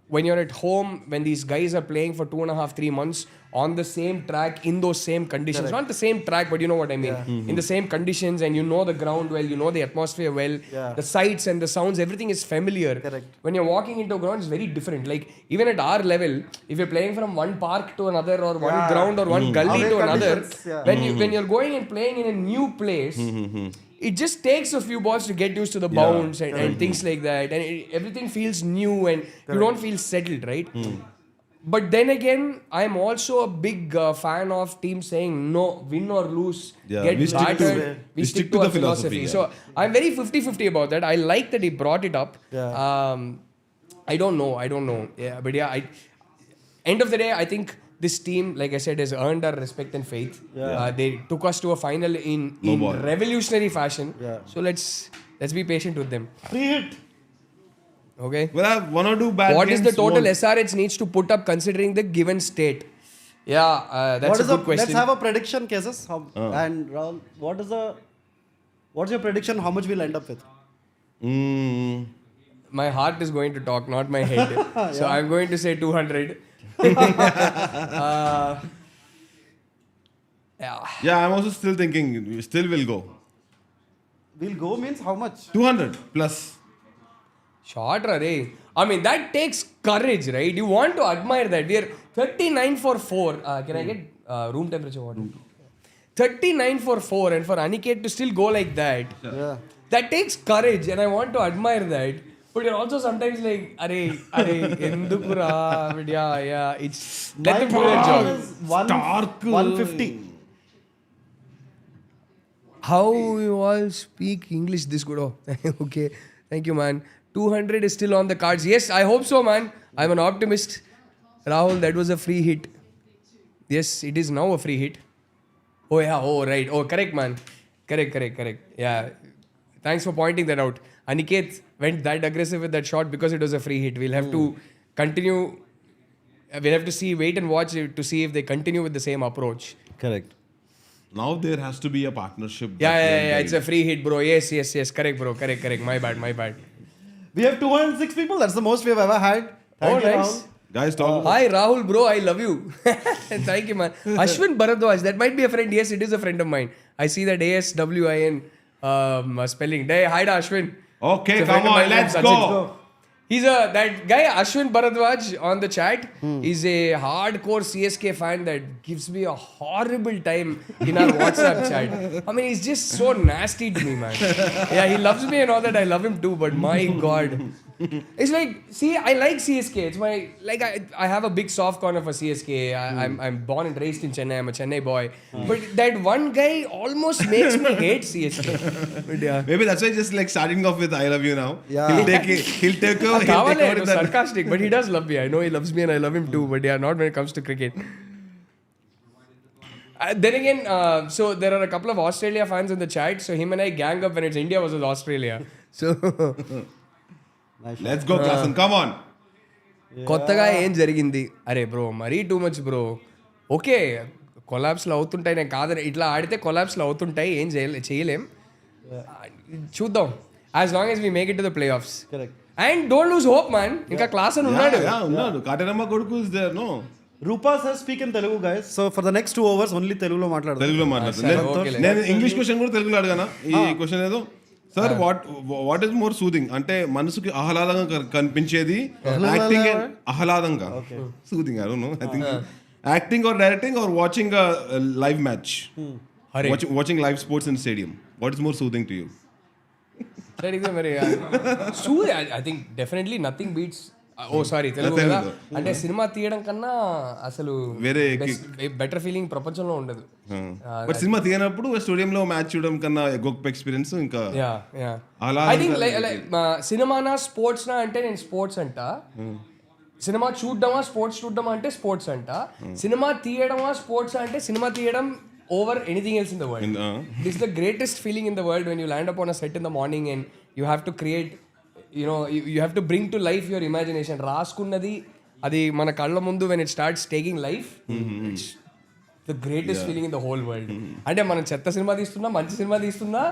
S2: when you're at home, when these guys are playing for 2.5-3 months on the same track, in those same conditions, not the same track, but you know what I mean, in the same conditions, and you know the ground well, you know the atmosphere well, the sights and the sounds, everything is familiar. When you're walking into a ground, it's very different. Like even at our level, if you're playing from one park to another or one ground or one gully to another, when you're going and playing in a new place, it just takes a few balls to get used to the bounce and things like that, and everything feels new and you don't feel settled, right? But then again, I'm also a big fan of teams saying no, win or lose, get
S4: we stick
S2: battered. We stick to
S4: the
S2: our philosophy. So I'm very 50-50 about that. I like that he brought it up. I don't know. Yeah, but end of the day, I think this team, like I said, has earned our respect and faith. They took us to a final in revolutionary fashion. So let's be patient with them.
S3: free hit.
S2: Okay.
S4: We'll have 1 or 2 bad
S2: What
S4: games.
S2: is the total SRH needs to put up considering the given state? Yeah, that's a good question.
S3: Let's have a prediction, cases. And Rahul, what's your prediction? How much we'll end up with?
S2: My heart is going to talk, not my head. So I'm going to say 200.
S4: Yeah, I'm also still thinking we still will go.
S3: We'll go means how much?
S4: 200 plus.
S2: Short, Ray. I mean, that takes courage, right? You want to admire that. We are 39 for 4. Can I get room temperature water? 39 for 4, and for Aniket to still go like that, that takes courage, and I want to admire that. But you're also sometimes like, endukura. But yeah, it's let them do their job.
S3: 150.
S2: How you all speak English this good? Oh, okay. Thank you, man. 200 is still on the cards. Yes, I hope so, man. I'm an optimist. Rahul, that was a free hit. Yes, it is now a free hit. Oh yeah, oh right. Oh correct man. Correct. Yeah. Thanks for pointing that out. Aniket went that aggressive with that shot because it was a free hit. We'll have to continue. We'll have to wait and watch to see if they continue with the same approach.
S3: Correct.
S4: Now there has to be a partnership.
S2: Yeah. It's a free hit, bro. Yes. Correct, bro. Correct. My bad.
S3: We have 206 people. That's the most we have ever had. Thank you,
S2: nice.
S3: Rahul.
S4: Guys, talk about
S2: Hi Rahul, bro. I love you. Thank you, man. Ashwin Bharadwaj. That might be a friend. Yes, it is a friend of mine. I see that ASWIN spelling. Hi, Ashwin.
S4: Okay,
S2: It's a friend
S4: come
S2: of
S4: on,
S2: mine
S4: let's
S2: from Sachin.
S4: go.
S2: He's that guy Ashwin Bharadwaj on the chat is a hardcore CSK fan that gives me a horrible time in our WhatsApp chat. I mean, he's just so nasty to me, man. Yeah, he loves me and all that. I love him too, but my God. It's like, see, I like CSK. It's my, like, I have a big soft corner for CSK. I'm born and raised in Chennai. I'm a Chennai boy. But that one guy almost makes me hate CSK. But yeah.
S4: Maybe that's why just like starting off with I love you now.
S3: Yeah.
S4: He'll take over.
S2: Kavale, it was sarcastic, but he does love me. I know he loves me and I love him too. But yeah, not when it comes to cricket. Then again, so there are a couple of Australia fans in the chat. So him and I gang up when it's India versus Australia. So
S4: Let's go, Klassen. Come on.
S2: కొత్తగా ఏం జరిగింది అరే bro మరీ too much bro okay కొలాబ్స్లో అవుతుంటాయి నేను కాదని ఇట్లా ఆడితే కొలాబ్స్లో అవుతుంటాయి ఏం చేయలేం చూద్దాం as long as we make it to the play offs
S3: Correct.
S2: And don't lose hope man ఇంకా క్లాస్ అని ఉన్నాడు
S4: ఉన్నాడు కాటరమ్మ కొడుకు is there, no?
S3: Rupa says speak in Telugu, guys. So for the next 2 hours, only Telugulo మాట్లాడదాం.
S4: తెలుగులో మాట్లాడుతుంది నేను English question కూడా తెలుగులో అడగానా ఈ క్వశ్చన్ ఏదో sir what is more soothing అంటే మనసుకి ఆహ్లాదంగా కనిపించేది యాక్టింగ్ ఆహ్లాదంగా soothing I don't know I think acting or directing or watching a live match watching live sports in stadium what is more soothing to you
S2: అడిగితే మరి I think definitely nothing beats oh sorry Telugu కదా అంటే cinema తీయడం కన్నా అసలు
S4: వేరే
S2: better feeling ప్రపంచంలో ఉండదు
S4: బట్ సినిమా తీయనప్పుడు స్టేడియంలో మ్యాచ్ చూడడం కన్నా గొప్ప ఎక్స్పీరియన్స్ ఇంకా
S2: ఐ థింక్ సినిమానా స్పోర్ట్స్ నా అంటే నేను స్పోర్ట్స్ అంట సినిమా చూడడమా స్పోర్ట్స్ చూడడమా అంటే స్పోర్ట్స్ అంట సినిమా తీయడమా స్పోర్ట్స్ అంటే సినిమా తీయడం over anything else in the world. This is the greatest feeling in the world when you land up on a set in the morning and you have to create, you know, you have to bring to life your imagination. రాసుకున్నది అది మన కళ్ళ ముందు when it starts taking life, it's the greatest feeling in the whole world. అంటే మనం చెత్త cinema తీస్తున్నా మంచి cinema తీస్తున్నా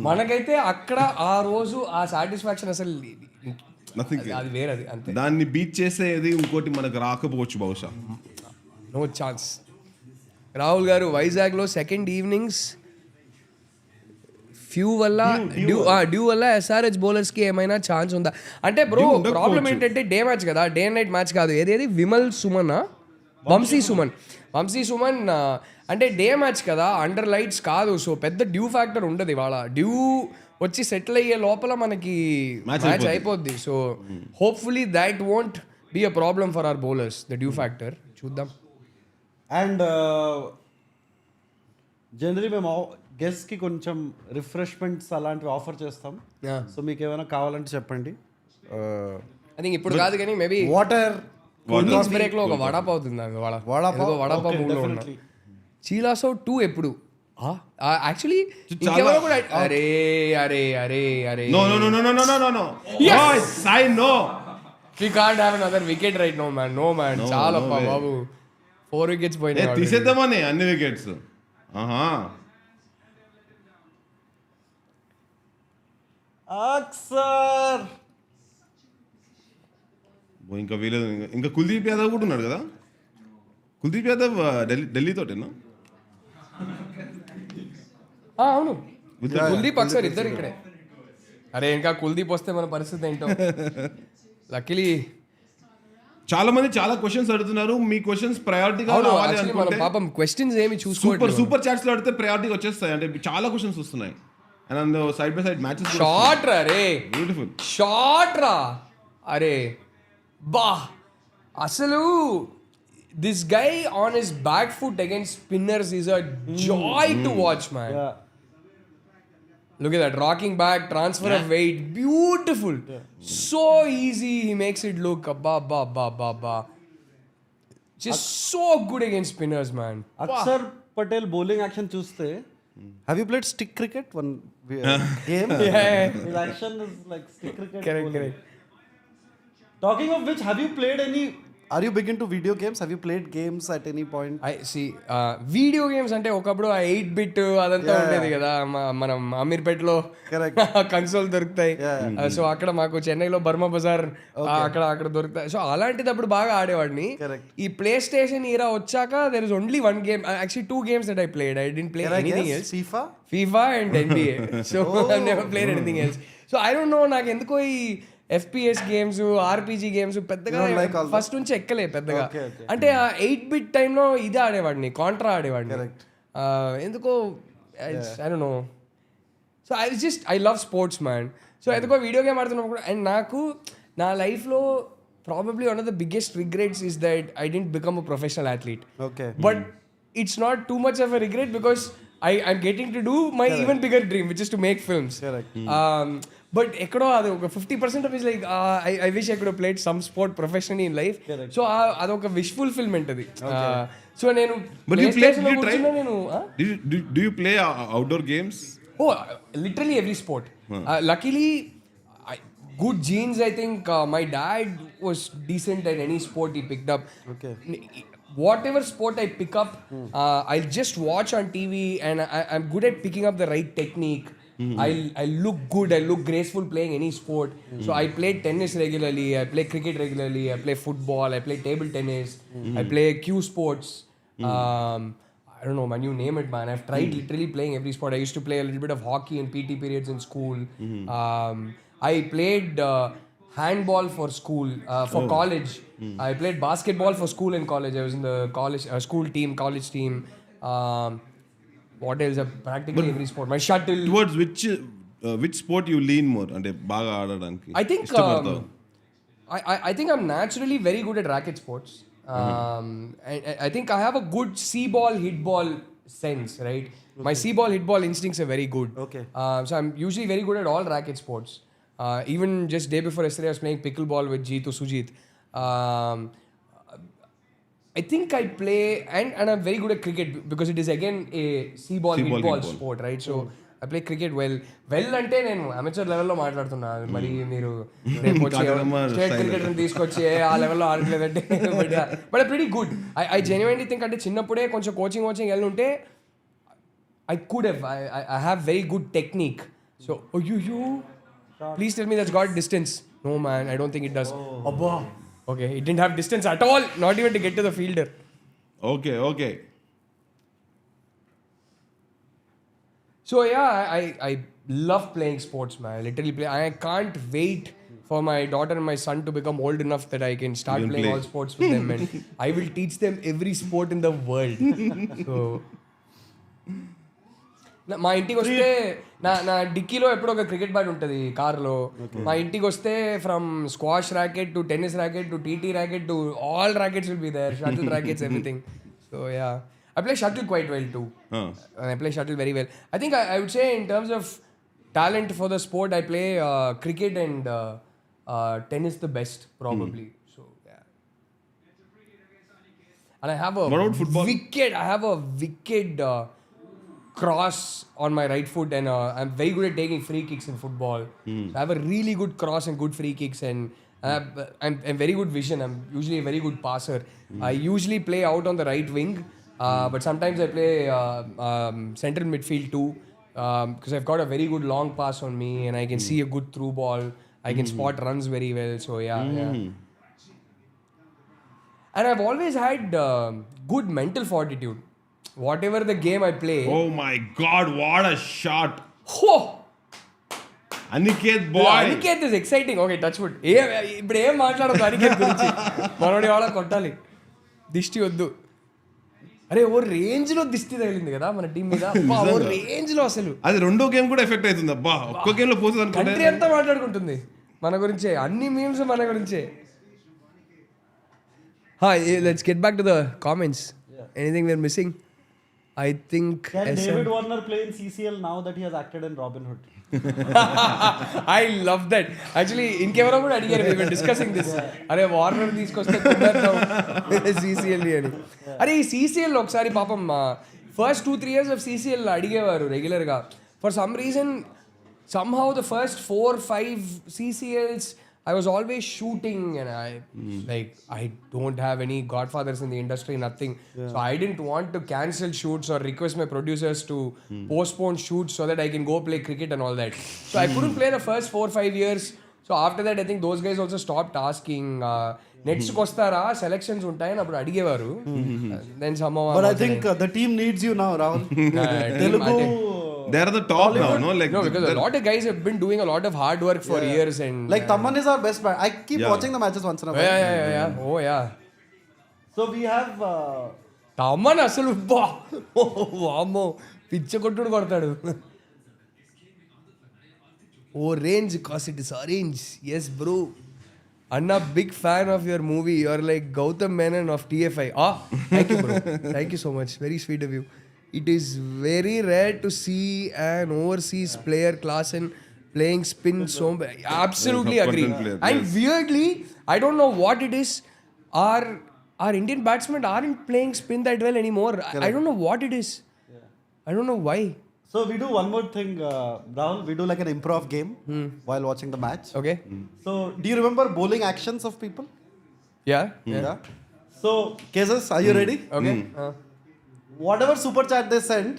S2: మనకైతే అక్కడ ఆ రోజు ఆ సాటిస్ఫాక్షన్ అసలు అది వేరది అంతే.
S4: దాన్ని బీట్ చేసేది ఇంకోటి మనకు రాకపోవచ్చు బహుశా.
S2: No chance. రాహుల్ గారు వైజాగ్లో సెకండ్ ఈవినింగ్స్ డ్యూ వల్ల ఎస్ఆర్హెచ్ బౌలర్స్కి ఏమైనా ఛాన్స్ ఉందా అంటే బ్రో ప్రాబ్లం ఏంటంటే డే మ్యాచ్ కదా డే అండ్ నైట్ మ్యాచ్ కాదు ఏదేది విమల్ సుమన్ వంశీ సుమన్ అంటే డే మ్యాచ్ కదా అండర్ లైట్స్ కాదు సో పెద్ద డ్యూ ఫ్యాక్టర్ ఉండదు ఇవాళ డ్యూ వచ్చి సెటిల్ అయ్యే లోపల మనకి మ్యాచ్ అయిపోద్ది so hopefully that won't be a problem for our bowlers the dew factor చూద్దాం.
S3: అండ్ జనరలీ మేము గెస్ట్కి కొంచెం రిఫ్రెష్మెంట్స్ అలాంటివి ఆఫర్ చేస్తాం సో మీకు ఏమైనా కావాలంటే చెప్పండి.
S2: ఐ థింక్ ఇప్పుడు కాదు కానీ మేబీ
S3: వాటర్
S2: బ్రేక్ లో ఒక వడాపావ్ అవుతుంది వడాపావ్ చీలాసో 2 ఎప్పుడు యాక్చువల్లీ ఇంకెవరో కూడా అరే అరే అరే అరే
S4: no no no no no no no no boys I know
S2: we can't have another wicket right now man చాలా బాబు 4 wickets పోయినాయి
S4: తీసేద్దామని అన్ని వికెట్స్
S3: అక్సర్
S4: ఇంకా వీలేదు ఇంకా కుల్దీప్ యాదవ్ కూడా ఉన్నాడు కదా కుల్దీప్ యాదవ్ ఢిల్లీతోటేనా
S2: అవును కుల్దీప్ అక్సర్ ఇద్దరు ఇక్కడే అరే ఇంకా కుల్దీప్ వస్తే మన పరిస్థితి ఏంటో లక్కీలీ
S4: చాలా మంది చాలా క్వశ్చన్స్ అడుగుతున్నారు మీ క్వశ్చన్స్ ప్రయారిటీగా రావాలి అనుకుంటే
S2: పాపం క్వశ్చన్స్ ఏమి చూసుకోవట్లేదు
S4: సూపర్ చాట్స్ లో అడిగితే ప్రయారిటీగా వచ్చేస్తాయి అంటే చాలా క్వశ్చన్స్ వస్తున్నాయి and side by side matches
S2: shot రా రే
S4: బ్యూటిఫుల్
S2: షాట్ రా అరే బా అసలు this guy on his back foot against spinners is a Joy to watch man. Look at that, rocking back, transfer of weight, beautiful. So easy, he makes it look, ba. just so good against spinners, man.
S3: Akshar Patel bowling action చూస్తే have you played stick cricket one game?
S2: Yeah.
S3: His action is like stick cricket.
S2: Correct,
S3: bowling.
S2: correct.
S3: Talking of which, have you played any? Are you big into video games? Have you played games at any point?
S2: I see. Video games అంటే ఒకప్పుడు ఆ 8-bit అదంతా ఉండేది కదా మనం అమీర్పేటలో console దొరుకుతాయి. So అక్కడ మాకు చెన్నైలో బర్మా బజార్ అక్కడ దొరుకుతాయి. సో అలాంటిదప్పుడు బాగా ఆడేవాడిని. ఈ ప్లే స్టేషన్ ఈరా వచ్చాక there is only one game, actually 2 games that I played. I didn't play anything else. FIFA and NBA. So I've never played anything else. So I don't know, నాకు ఎందుకో ఈ FPS games, RPG games పెద్దగా first నుంచి ఎక్కలే పెద్దగా. అంటే ఆ 8-bit టైంలో ఇదే ఆడేవాడిని, కాంట్రా ఆడేవాడిని. ఎందుకో I don't no. So I love sports man. So ఎందుకో వీడియో గేమ్ ఆడుతున్నప్పుడు అండ్ నాకు నా లైఫ్లో probably one of the biggest regrets is that I didn't become a professional athlete. But it's not too much of a regret because I'm getting to do my even bigger dream, which is to make films. But ekkado adu oka 50% of is like I wish I could have played some sport professionally in life. So adu oka wish fulfillment adi. So nenu
S4: but you play, do you play outdoor games?
S2: Oh, literally every sport. Luckily good genes, I think. My dad was decent at any sport he picked up. Whatever sport I pick up, I'll just watch on TV and I'm good at picking up the right technique. I look good, I look graceful playing any sport. So I play tennis regularly, I play cricket regularly, I play football, I play table tennis, I play cue sports. I don't know, man, you name it, man. I've tried literally playing every sport. I used to play a little bit of hockey in PT periods in school. I played handball for school, for college. I played basketball for school and college. I was in the college school team, college team. What else? Practically every sport. My shuttle.
S4: Towards which sport you lean more? Ante baga aadadaniki.
S2: I think I think I'm naturally very good at racket sports. I think I have a good see ball, hit ball sense, right? My see ball, hit ball instincts are very good. So I'm usually very good at all racket sports. Even just day before yesterday, I was playing pickleball with Jeetu Sujit. I think I play and I'm very good at cricket because it is again a see ball, hit ball sport, right? So I play cricket well అంటే నేను armature లెవెల్లో మాట్లాడుతున్నా. మరి మీరు రేపు వచ్చి state క్రికెటర్ని తీసుకొచ్చి ఆ లెవెల్లో ఆడలేదంటే but pretty good. I genuinely think అంటే చిన్నప్పుడే కొంచెం కోచింగ్ వెళ్ళి ఉంటే I could have. I have very good technique. So you please tell me that's got distance. No man, I don't think it does. Abba. Okay, it didn't have distance at all, not even to get to the fielder.
S4: Okay.
S2: So yeah, I love playing sports, man. I literally play. I can't wait for my daughter and my son to become old enough that I can start playing all sports with them and I will teach them every sport in the world. So మా ఇంటికి వస్తే నా డిక్కీలో ఎప్పుడో ఒక cricket bat ఉంటుంది కార్లో. మా ఇంటికి వస్తే from squash racket to tennis racket to TT racket to all rackets will be there, shuttle rackets, everything. So yeah, I play shuttle quite well too. I play shuttle very well. I think I would say in terms of talent for the sport, I play cricket and tennis the best probably. So yeah. And I have a wicked cross on my right foot and I'm very good at taking free kicks in football. So I have a really good cross and good free kicks and I'm very good vision. I'm usually a very good passer. I usually play out on the right wing, but sometimes I play central midfield too because I've got a very good long pass on me and I can see a good through ball. I can spot runs very well. So yeah. And I've always had good mental fortitude. Whatever the game I play.
S4: Oh my God, what a shot.
S2: Oh!
S4: Aniket boy.
S2: Aniket is exciting. Okay, touch wood. ఇప్పుడు ఏం మాట్లాడదు అనికేత్ గురించి. మనోడి వాళ్ళ కొట్టాలి. దిష్టి వద్దు. అరే ఓ range లో దిష్టి తగిలింది కదా మన టీం మీద. ఓ రేంజ్ లో అసలు.
S4: అది రెండో గేమ్ కూడా ఎఫెక్ట్ అవుతుంది. అబ్బా ఒక్క గేమ్ లో పోతుంది అనుకుంటే
S2: కంట్రీ అంతా మాట్లాడుకుంటుంది మన గురించే, అన్ని మీమ్స్ మన గురించే. Let's get back to the comments. Anything we're missing? I think
S3: Can David Warner play in CCL now that he has acted in Robin Hood?
S2: I love that. Actually, ఇంకెవరో కూడా అడిగారు, we were discussing this. అరే Warner తీసుకొస్తే కుదరదు CCL అని. అరే ఈ CCL ఒకసారి పాపం ఫస్ట్ 2-3 years ఆఫ్ CCL అడిగేవారు రెగ్యులర్గా. For some reason somehow the first 4-5 CCLs I was always shooting, and I don't have any godfathers in the industry, nothing. So I didn't want to cancel shoots or request my producers to postpone shoots so that I can go play cricket and all that. So I couldn't play the first 4-5 years. So after that, I think those guys also stopped asking. Next kostara selections untayani appudu adigevaru. Then somehow.
S3: But I think the team needs you now, Rahul. Telugu.
S4: They are the top now, no? Like
S2: no, because a lot of guys have been doing a lot of hard work for years, and
S3: like Tamman is our best man. I keep watching the matches once in a while.
S2: Yeah. Oh yeah.
S3: So we have
S2: Tamman asalu వామ్మో పిచ్చ కొట్టుడు కొడతాడు. Oh range, cause it is orange. Yes bro. Anna, big fan of your movie. You're like Gautam Menon of TFI. Thank you bro. Thank you so much. Very sweet of you. It is very rare to see an overseas player class in playing spin so. Absolutely agree.
S4: Player,
S2: and weirdly, I don't know what it is. Our Indian batsmen aren't playing spin that well anymore. I don't know what it is. I don't know why.
S3: So we do one more thing, Rahul. We do like an improv game while watching the match.
S2: Okay.
S3: So do you remember bowling actions of people?
S2: Yeah.
S3: So cases, are you ready?
S2: Okay.
S3: Whatever super chat they send,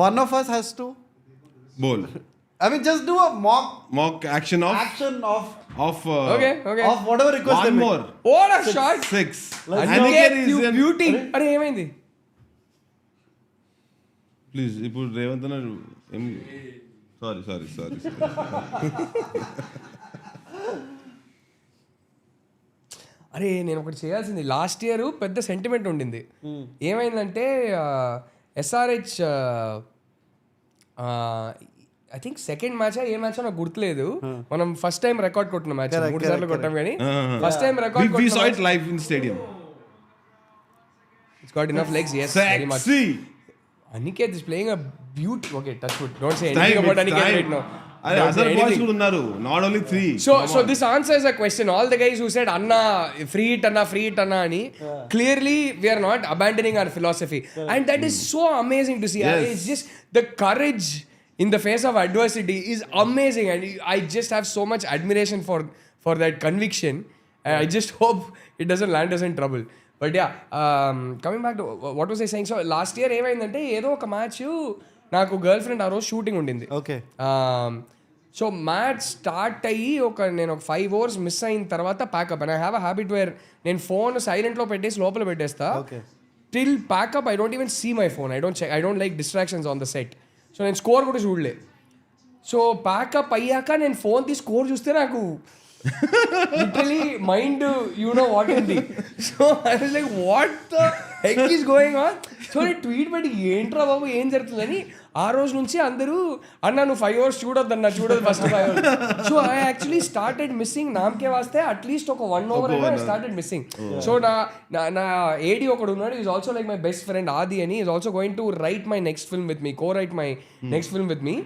S3: one of us has to
S4: bowl.
S3: I mean, just do a
S4: Mock action of
S2: Okay.
S3: of whatever request they
S4: one
S3: make.
S4: more.
S2: What a shot!
S4: 6.
S2: Aniket, you beauty. అరే ఏమైంది?
S4: Please ఇప్పుడు Revanth sorry
S2: అరే నేను ఒకటి చేయాల్సింది. Last year పెద్ద sentiment ఉండింది. ఏమైందంటే SRH I think second match A match నాకు గుర్తులేదు. మనం ఫస్ట్ టైం రికార్డ్ కొట్టిన మ్యాచ్ 3 సార్లు కొట్టాం కానీ first time record
S4: we saw it live in stadium.
S2: It's got enough legs, yes, very much. Aniket is playing a beauty. Okay, touch wood. Don't say anything about Aniket right now.
S4: Other boys కూడా ఉన్నారు, not only 3.
S2: So this answers a question. All the guys who said Anna free it Anna ani, clearly we are not abandoning our philosophy, and that is so amazing to see.
S4: Yes.
S2: It's just the courage in the face of adversity is amazing, and I just have so much admiration for that conviction. And I just hope it doesn't land us in trouble. But yeah, coming back to what was I saying? So last year ఏమైందంటే ఏదో ఒక match నాకు girl friend ఆ రోజు shooting ఉండింది.
S3: Okay.
S2: So match start అయ్యి నేను ఒక 5 hours మిస్ అయిన తర్వాత pack up. And I have a habit where నేను ఫోన్ సైలెంట్లో పెట్టేసి లోపల పెట్టేస్తా. Till pack up I don't even see my phone. I don't like distractions on the set. So నేను స్కోర్ కూడా చూడలే. సో ప్యాకప్ అయ్యాక నేను ఫోన్ తీసి స్కోర్ చూస్తే నాకు literally mind, you know what in the. So I was like, what the heck is going on? So I tweet పెట్టి ఏంట్రా బాబు ఏం జరుగుతుందని ఆ రోజు నుంచి అందరూ అన్నా నువ్వు 5 hours చూడొద్దన్నా చూడదు first 5 hours. So I actually started missing నామకే వాస్తే అట్లీస్ట్ ఒక 1 hour అయినా స్టార్టెడ్ మిస్సింగ్. సో నా ఏడి ఒకడు ఉన్నాడు, is also like my best friend Aadi అని, is also going to write my next film with me, co-write my next film with me.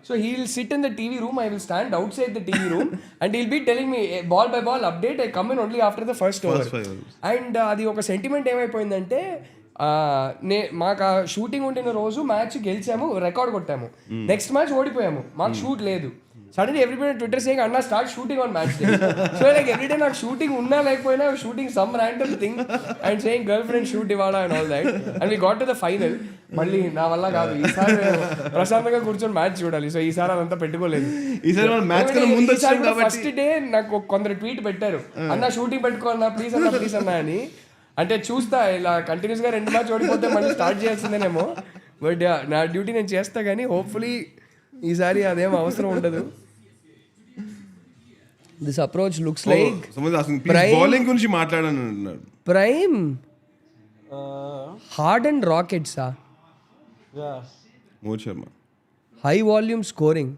S2: So he'll sit in the TV room, I will stand outside the TV room and he'll be telling me ball by ball update. I come in only after the first over. And అది ఒక sentiment ఏమైపోయిందంటే మాకు shooting ఉండిన రోజు match గెలిచాము, record కొట్టాము. Next match ఓడిపోయాము, మాకు షూట్ లేదు. సడన్లీ ఎవ్రీబడి ట్విట్టర్ సేయింగ్ అన్నా start shooting on match day. So like everyday నాకు షూటింగ్ ఉన్నా లేకపోయినా shooting some random thing and saying Girlfriend shoot ఇవాళ and all that. And we got to the final. మళ్ళీ నా వల్ల కాదు, ఈసారి ప్రశాంతంగా కూర్చొని మ్యాచ్ చూడాలి. సో ఈసారి అదంతా పెట్టుకోలేదు. ఫస్ట్ డే నాకు కొందరు ట్వీట్ పెట్టారు, అన్న షూటింగ్ పెట్టుకోవాలన్నా ప్లీజ్ అన్నా అని. అంటే చూస్తా ఇలా కంటిన్యూస్గా 2 మ్యాచ్ ఓడిపోతే మళ్ళీ స్టార్ట్ చేయాల్సిందేనేమో. బట్ నా డ్యూటీ నేను చేస్తా కానీ హోప్ఫుల్లీ ఈసారి అదేం అవసరం ఉండదు. This approach looks like
S4: bowling గురించి మాట్లాడాను అంటున్నాడు.
S2: ప్రైమ్ హార్డ్ అండ్ రాకెట్సా?
S4: Mohit Sharma
S2: high volume scoring.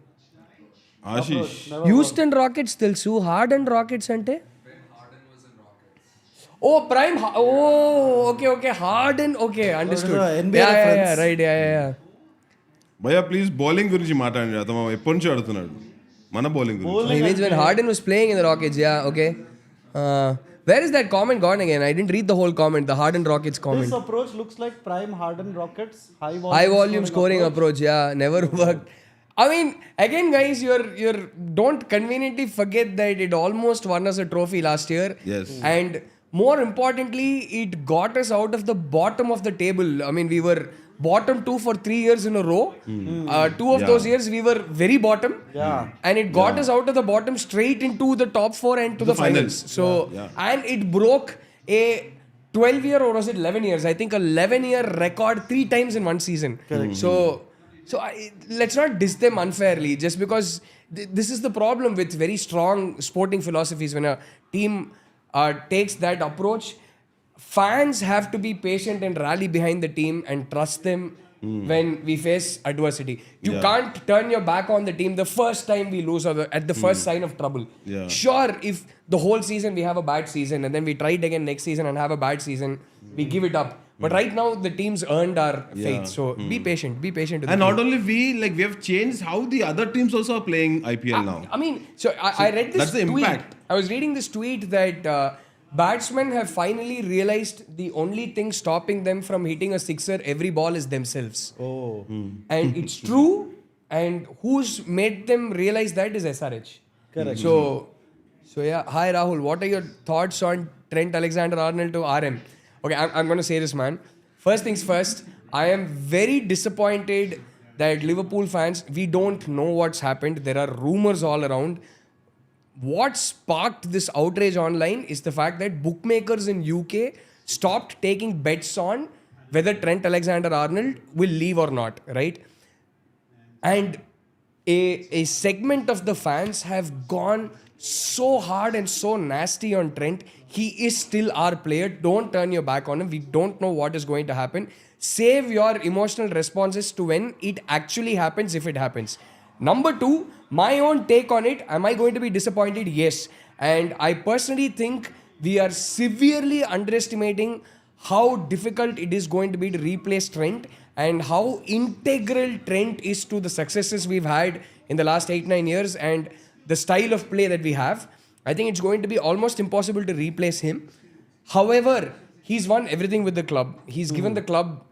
S4: Ashish
S2: Houston Rockets తెలుసు, హార్డ్ అండ్ రాకెట్స్ అంటే Oh, Prime. Oh, okay. Harden. Okay, understood.
S3: the NBA
S2: yeah,
S3: reference.
S2: right. Yeah.
S4: భయ్యా ప్లీజ్ బౌలింగ్ గురించి మాట్లాడండి అతను ఎప్పటి నుంచి అడుగుతున్నాడు మన బౌలింగ్ గురించి
S2: He means when Harden was playing in the Rockets. Yeah, okay. Where is that comment gone again? I didn't read the whole comment. The Harden Rockets comment.
S3: This approach looks like prime Harden Rockets.
S2: High volume scoring approach. Yeah, never worked. I mean, again, guys, you're don't conveniently forget that it almost won us a trophy last year.
S4: Yes.
S2: And more importantly, it got us out of the bottom of the table. I mean, we were bottom 2 for 3 years in a row. 2 of those years we were very bottom.
S3: Yeah.
S2: And it got us out of the bottom straight into the top 4 and to the finals. So, and it broke a 12-year or was it 11 years? I think a 11-year record 3 times in one season.
S3: Correct.
S2: So let's not diss them unfairly just because this is the problem with very strong sporting philosophies. When a team takes that approach, fans have to be patient and rally behind the team and trust them when we face adversity. You can't turn your back on the team the first time we lose or at the first sign of trouble.
S4: Yeah.
S2: Sure, if the whole season we have a bad season and then we try it again next season and have a bad season, we give it up. But right now the team's earned our faith. So be patient. Be patient. To
S4: And
S2: the
S4: not
S2: team.
S4: only we have changed how the other teams also are playing IPL now.
S2: I mean, so I read this
S4: that's the
S2: tweet.
S4: impact.
S2: I was reading this tweet that batsmen have finally realized the only thing stopping them from hitting a sixer every ball is themselves.
S3: Oh.
S2: And it's true. And who's made them realize that is SRH.
S3: Correct.
S2: So yeah. Hi Rahul, what are your thoughts on Trent Alexander-Arnold to RM? Okay, I'm going to say this, man. First things first, I am very disappointed that Liverpool fans, we don't know what's happened. There are rumors all around. What sparked this outrage online is the fact that bookmakers in UK stopped taking bets on whether Trent Alexander-Arnold will leave or not, right? And a segment of the fans have gone so hard and so nasty on Trent. He is still our player. Don't turn your back on him. We don't know what is going to happen. Save your emotional responses to when it actually happens, if it happens. Number 2, my own take on it. Am I going to be disappointed? Yes. And I personally think we are severely underestimating how difficult it is going to be to replace Trent and how integral Trent is to the successes we've had in the last 8-9 years and the style of play that we have. I think it's going to be almost impossible to replace him. However, he's won everything with the club. He's given the club,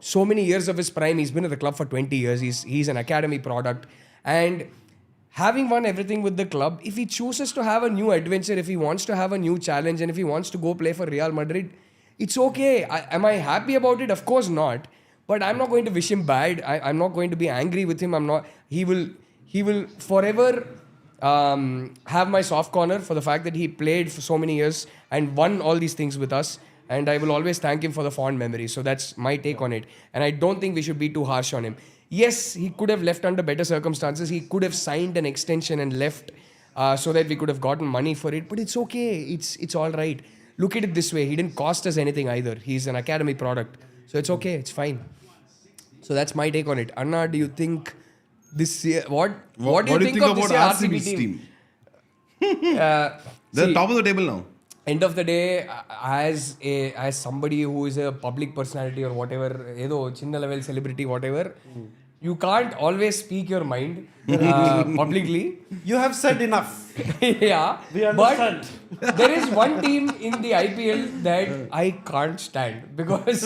S2: so many years of his prime. He's been at the club for 20 years. He's an academy product. And having won everything with the club, if he chooses to have a new adventure, if he wants to have a new challenge, and if he wants to go play for Real Madrid, it's okay. Am I happy about it? Of course not. But I'm not going to wish him bad. I'm not going to be angry with him. He will forever have my soft corner for the fact that he played for so many years and won all these things with us. And I will always thank him for the fond memories. So that's my take on it. And I don't think we should be too harsh on him. Yes, he could have left under better circumstances. He could have signed an extension and left so that we could have gotten money for it. But it's okay. It's all right. Look at it this way. He didn't cost us anything either. He's an academy product. So it's okay. It's fine. So that's my take on it. Anna, do you think this year... What do you think of
S4: about
S2: this year
S4: RCB's
S2: RCB
S4: team?
S2: See,
S4: They're top of the table now.
S2: end of the day, as somebody who is a public personality or whatever, edo chinna level celebrity, whatever, you can't always speak your mind publicly.
S3: You have said enough.
S2: Yeah,
S3: We understand.
S2: but there is one team in the IPL that I can't stand because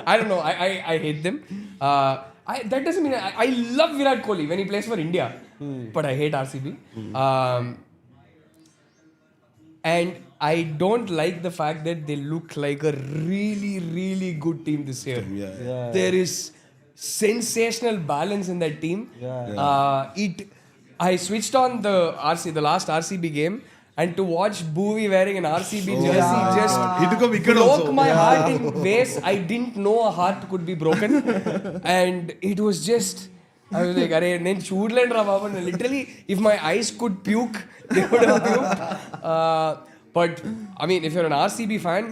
S2: I don't know, I hate them. That doesn't mean I love Virat Kohli when he plays for India, but I hate RCB. And I don't like the fact that they look like a really, really good team this year.
S3: Yeah.
S2: There is sensational balance in that team. I switched on the last RCB game, and to watch Bowie wearing an RCB jersey just
S4: He took a wicket
S2: broke
S4: also.
S2: my heart in ways I didn't know a heart could be broken. And it was just, I was like, "Arey, nen chudlen ra baba." Literally, if my eyes could puke, they would have puked. But I mean, if you're an RCB fan,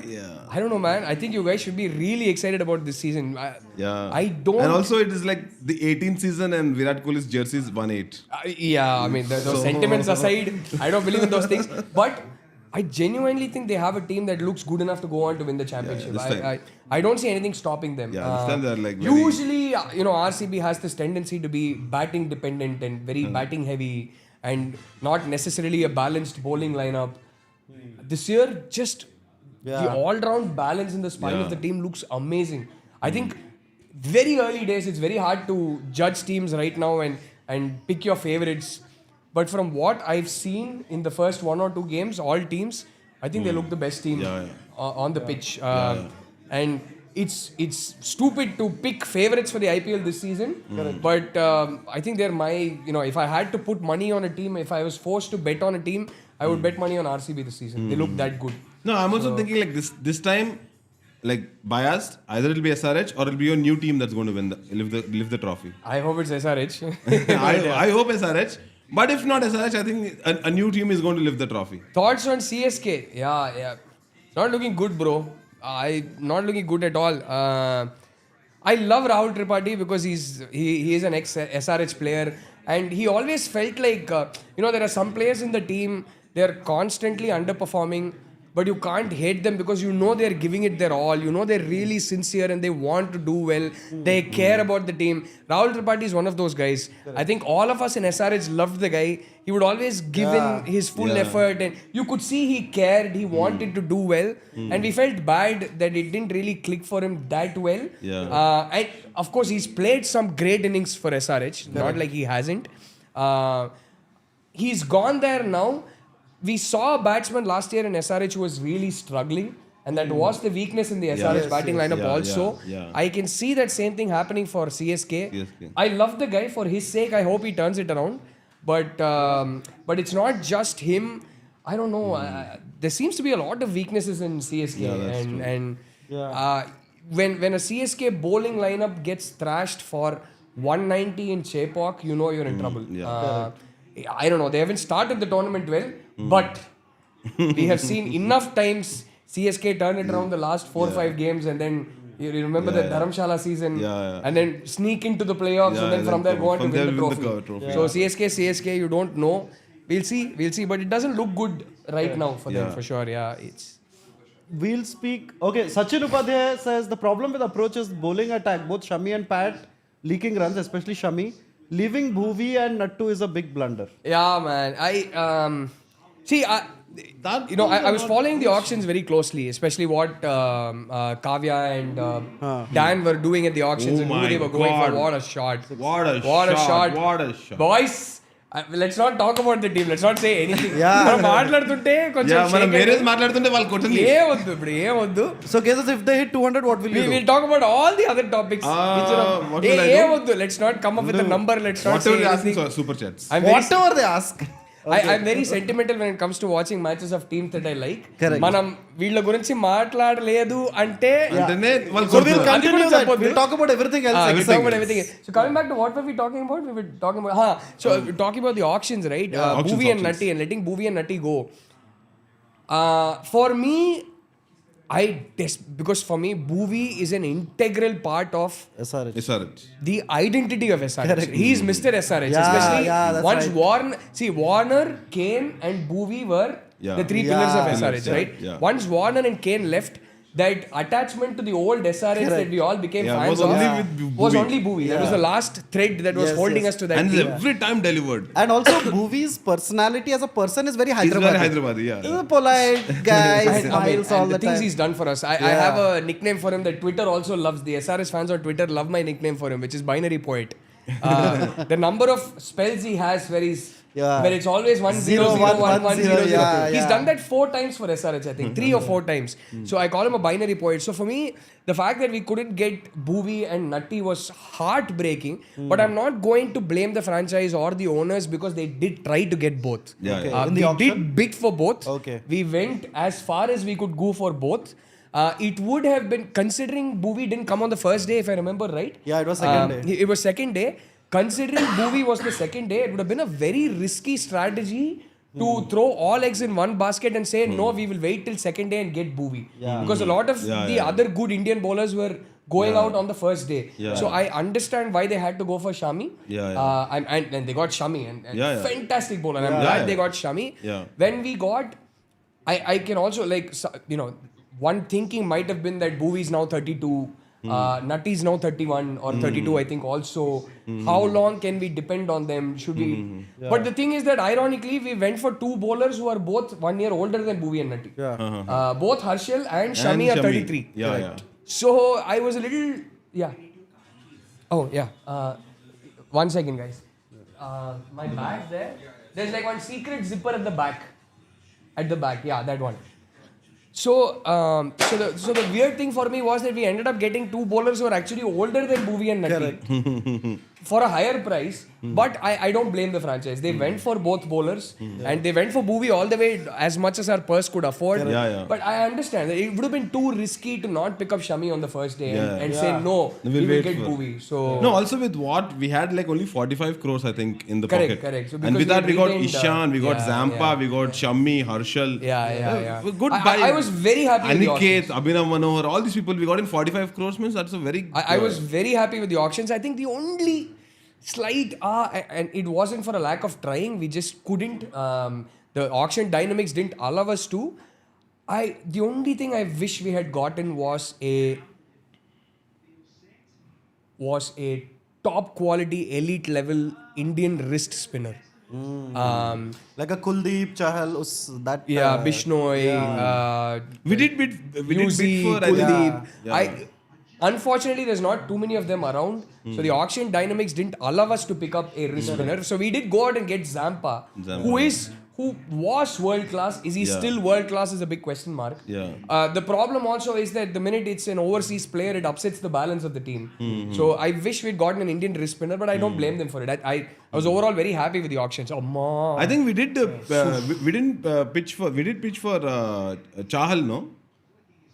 S2: I don't know, man. I think you guys should be really excited about this season. I don't.
S4: And also, it is like the 18th season, and Virat Kohli's jersey is 1-8.
S2: Yeah, I mean, those sentiments aside, I don't believe in those things. But I genuinely think they have a team that looks good enough to go on to win the championship.
S4: this time.
S2: I don't see anything stopping them.
S4: Yeah, this time they're like very-
S2: usually, RCB has this tendency to be batting dependent and very batting heavy and not necessarily a balanced bowling lineup. This year, just the all-round balance in the spine of the team looks amazing. I think very early days, it's very hard to judge teams right now and pick your favorites. But from what I've seen in the first 1 or 2 games, all teams, I think they look the best team on the pitch. And it's stupid to pick favorites for the IPL this season. But I think they're my, if I had to put money on a team, if I was forced to bet on a team, I would bet money on RCB this season. They look that good.
S4: No, I'm also thinking like this time, like biased, either it'll be SRH or it'll be your new team that's going to win lift the trophy.
S2: I hope it's SRH.
S4: I hope SRH. But if not SRH, I think a new team is going to lift the trophy.
S2: Thoughts on CSK? Yeah. Not looking good, bro. Not looking good at all. I love Rahul Tripathi because he is an ex-SRH player. And he always felt like, there are some players in the team, they're constantly underperforming. But you can't hate them because they're giving it their all. They're really sincere and they want to do well. They care about the team. Rahul Tripathi is one of those guys. I think all of us in SRH loved the guy. He would always give in his full effort and you could see he cared. He wanted to do well. And we felt bad that it didn't really click for him that well. And of course, he's played some great innings for SRH. Not like he hasn't. He's gone there now. We saw a batsman last year in SRH who was really struggling, and that was the weakness in the SRH batting lineup also. I can see that same thing happening for CSK. I love the guy. For his sake, I hope he turns it around. But it's not just him. I don't know. There seems to be a lot of weaknesses in CSK, when a CSK bowling lineup gets thrashed for 190 in Chepauk, you're in trouble. I don't know. They haven't started the tournament well, but we have seen enough times CSK turn it around the last 4 or 5 games, and then you remember the Dharamshala season, and then sneak into the playoffs, and then from there go on to win the trophy. So CSK, you don't know. We'll see. But it doesn't look good right now for them for sure.
S3: We'll speak. Okay, Sachin Upadhyay says the problem with approach is bowling attack. Both Shami and Pat leaking runs, especially Shami. Leaving Bhuvi and Nattu is a big blunder.
S2: Yeah, man. I was following the auctions very closely, especially what Kavya and Dan were doing at the auctions and who they were going for. What a shot. What a shot. Boys, let's not talk about the team. Let's not say anything. మనం మాట్లాడుతుంటే కొంచెం
S4: మాట్లాడుతుంటే వాళ్ళు కొట్టండి.
S2: ఏమొద్దు.
S3: So cases if they hit 200, what will you do?
S2: We'll talk about all the other topics. Let's not come up with a number. Let's not say anything.
S4: Super chats.
S3: Whatever they ask.
S2: I'm very sentimental when it comes to watching matches of teams that I like. మనం వీళ్ళ గురించి మాట్లాడలేదు అంటే
S3: So we'll continue that. We'll talk about everything else.
S2: Everything. So coming back to what were we talking about? We were talking about talking about the auctions, right? Bhuvi and Natti, and letting Bhuvi and Natti go. For me, because for me, Bhuvi is an integral part of
S4: SRH.
S2: The identity of SRH. He is Mr. SRH. Especially once Warner, Kane and Bhuvi were the 3 pillars of SRH, right? Once Warner and Kane left, that attachment to the old SRH that we all became fans of was only Bhuvi. That was the last thread that was holding us to that
S4: and
S2: team.
S4: every time delivered.
S3: And also Bhuvi's personality as a person is very Hyderabad.
S4: He's very Hyderabadi,
S3: He's a polite guy, smiles all the
S2: things
S3: time.
S2: he's done for us. I have a nickname for him that Twitter also loves. The SRS fans on Twitter love my nickname for him, which is Binary Poet. The number of spells he has where it's always 1 0 0 1 1 0 0. He's done that 4 times for SRH, I think. 3 or 4 times. So I call him a binary poet. So for me, the fact that we couldn't get Bhuvi and Natti was heartbreaking. But I'm not going to blame the franchise or the owners because they did try to get both. We did bid for both. We went as far as we could go for both. It would have been, considering Bhuvi didn't come on the first day, if I remember right.
S3: Yeah, it was second day.
S2: It was second day. Considering Bhuvi was the second day, it would have been a very risky strategy to throw all eggs in one basket and say, no, we will wait till second day and get Bhuvi. Because a lot of the other good Indian bowlers were going out on the first day. So I understand why they had to go for Shami. And they got Shami. And fantastic bowler. I'm glad they got Shami. When we got I can also one thinking might have been that Bhuvi is now 32, Nutty is now 31 or 32, I think also. How long can we depend on them? Should we? But the thing is that ironically, we went for two bowlers who are both 1 year older than Bhuvi and Nutty. Both Harshal and Shami are 33.
S4: Yeah.
S2: So I was a little, yeah. Oh, yeah. 1 second, guys. My bag there. There's like one secret zipper at the back. Yeah, that one. So, so the weird thing for me was that we ended up getting two bowlers who are actually older than Bhuvi and Nutty for a higher price. But I don't blame the franchise. They went for both bowlers and they went for Bhuvi all the way as much as our purse could afford. But I understand that it would have been too risky to not pick up Shami on the first day and say no, we will get Bhuvi. So
S4: no, also with what we had like only 45 crores I think in the pocket.
S2: Correct. So
S4: and with that we got
S2: retained,
S4: Ishan, we got Zampa, we got Shami, Harshal. Good buy.
S2: I was very happy with the
S4: Aniket,
S2: auctions.
S4: Abhinav Manohar, all these people we got in 45 crores means that's a very...
S2: I was very happy with the auctions. I think the only slight and it wasn't for a lack of trying, we just couldn't. The auction dynamics didn't allow us to. The only thing I wish we had gotten was a top quality elite level Indian wrist spinner.
S3: Like a Kuldeep, Chahal,
S2: Bishnoi,
S4: we did bid for
S2: Kuldeep. Unfortunately, there's not too many of them around. So the auction dynamics didn't allow us to pick up a wrist spinner. So we did go out and get Zampa. Who was world class. Is he still world class is a big question mark. The problem also is that the minute it's an overseas player, it upsets the balance of the team. So I wish we'd gotten an Indian wrist spinner, but I don't blame them for it. I was overall very happy with the auctions.
S4: I think we did we didn't pitch for Chahal, no?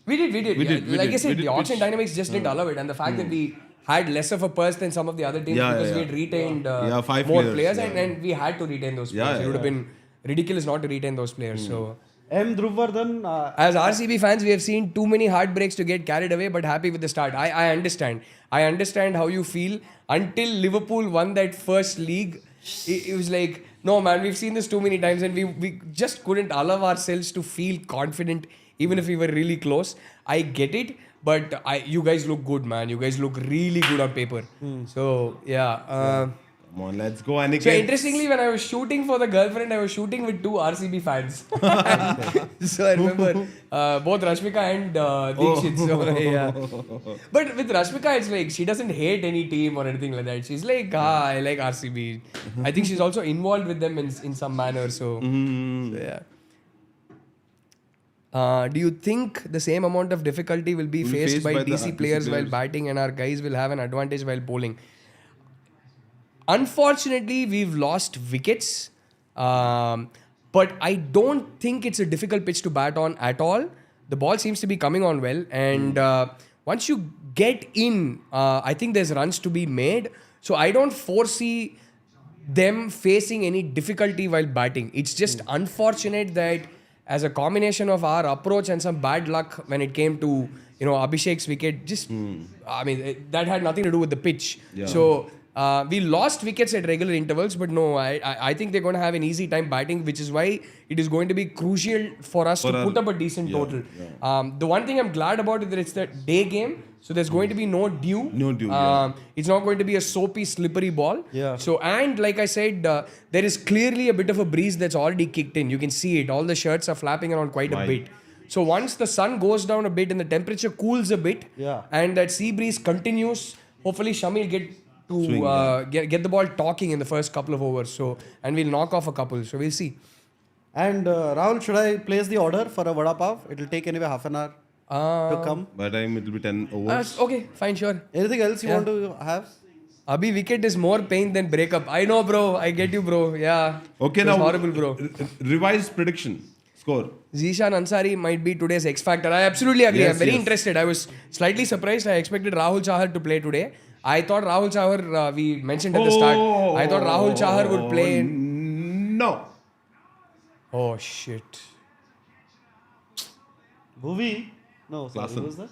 S2: We did. Like I said, the auction
S4: pitch.
S2: dynamics just didn't allow it, and the fact that we had less of a purse than some of the other teams because we had retained
S4: 5
S2: more
S4: players,
S2: and we had to retain those players. It would have been ridiculous not to retain those players. So,
S3: M. Dhruvardhan.
S2: as RCB fans, we have seen too many heartbreaks to get carried away, but happy with the start. I understand. I understand how you feel. Until Liverpool won that first league, it was like, no man, we've seen this too many times, and we just couldn't allow ourselves to feel confident. Even if we were really close, I get it, but you guys look good, man. You guys look really good on paper. So, yeah.
S4: Come on, let's go, Aniket.
S2: So, interestingly, when I was shooting for the girlfriend, I was shooting with two RCB fans. So, I remember both Rashmika and Deekshit. So, yeah. But with Rashmika, it's like she doesn't hate any team or anything like that. She's like, I like RCB. I think she's also involved with them in some manner. So yeah. Do you think the same amount of difficulty will be faced by DC players while batting and our guys will have an advantage while bowling? Unfortunately, we've lost wickets. But I don't think it's a difficult pitch to bat on at all. The ball seems to be coming on well. And once you get in, I think there's runs to be made. So I don't foresee them facing any difficulty while batting. It's just unfortunate that as a combination of our approach and some bad luck when it came to, Abhishek's wicket, that had nothing to do with the pitch. Yeah. So we lost wickets at regular intervals, but no, I think they're going to have an easy time batting, which is why it is going to be crucial for us to put up a decent total. Yeah. The one thing I'm glad about is that it's the day game, so there's going to be no dew. It's not going to be a soapy, slippery ball. Yeah. So, and like I said, there is clearly a bit of a breeze that's already kicked in. You can see it. All the shirts are flapping around quite a bit. So once the sun goes down a bit and the temperature cools a bit, and that sea breeze continues, hopefully Shami will get to get the ball talking in the first couple of overs. So, and we'll knock off a couple. So we'll see.
S3: And Rahul, should I place the order for a vada pav? It will take anyway half an hour to come.
S4: By the time it will be 10 overs.
S2: Okay, fine, sure.
S3: Anything else you want to have?
S2: Abhi, wicket is more pain than breakup. I know, bro. I get you, bro. Yeah.
S4: Okay,
S2: now
S4: horrible,
S2: bro.
S4: Revised prediction. Score.
S2: Zishan Ansari might be today's X Factor. I absolutely agree.
S4: Yes,
S2: I'm very interested. I was slightly surprised. I expected Rahul Chahar to play today. I thought Rahul Chahar, we mentioned at the start, I thought Rahul Chahar would play.
S4: No.
S2: Oh, shit.
S3: Bhuvi? No, sorry, who was that?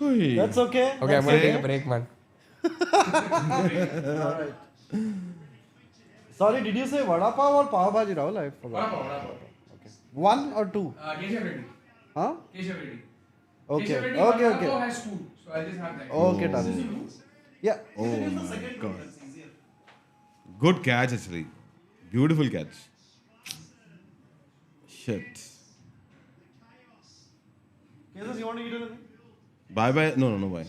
S3: That's okay.
S2: Okay, I'm going to take a break, man.
S3: Alright. Sorry, did you say vada pav or pav bhaji, Rahul? I forgot.
S2: Vada pav.
S3: One or two?
S2: Keshav Reddy.
S3: Huh?
S2: Keshav Reddy.
S3: Okay.
S2: Keshav Reddy,
S3: Okay.
S2: vada
S3: Okay.
S2: pav has 2. So I'll just have that.
S3: Okay, done. Yeah.
S4: Oh my god. Good catch actually. Beautiful catch. Shit.
S3: Cases, you want to eat anything?
S4: Bye bye. No bye.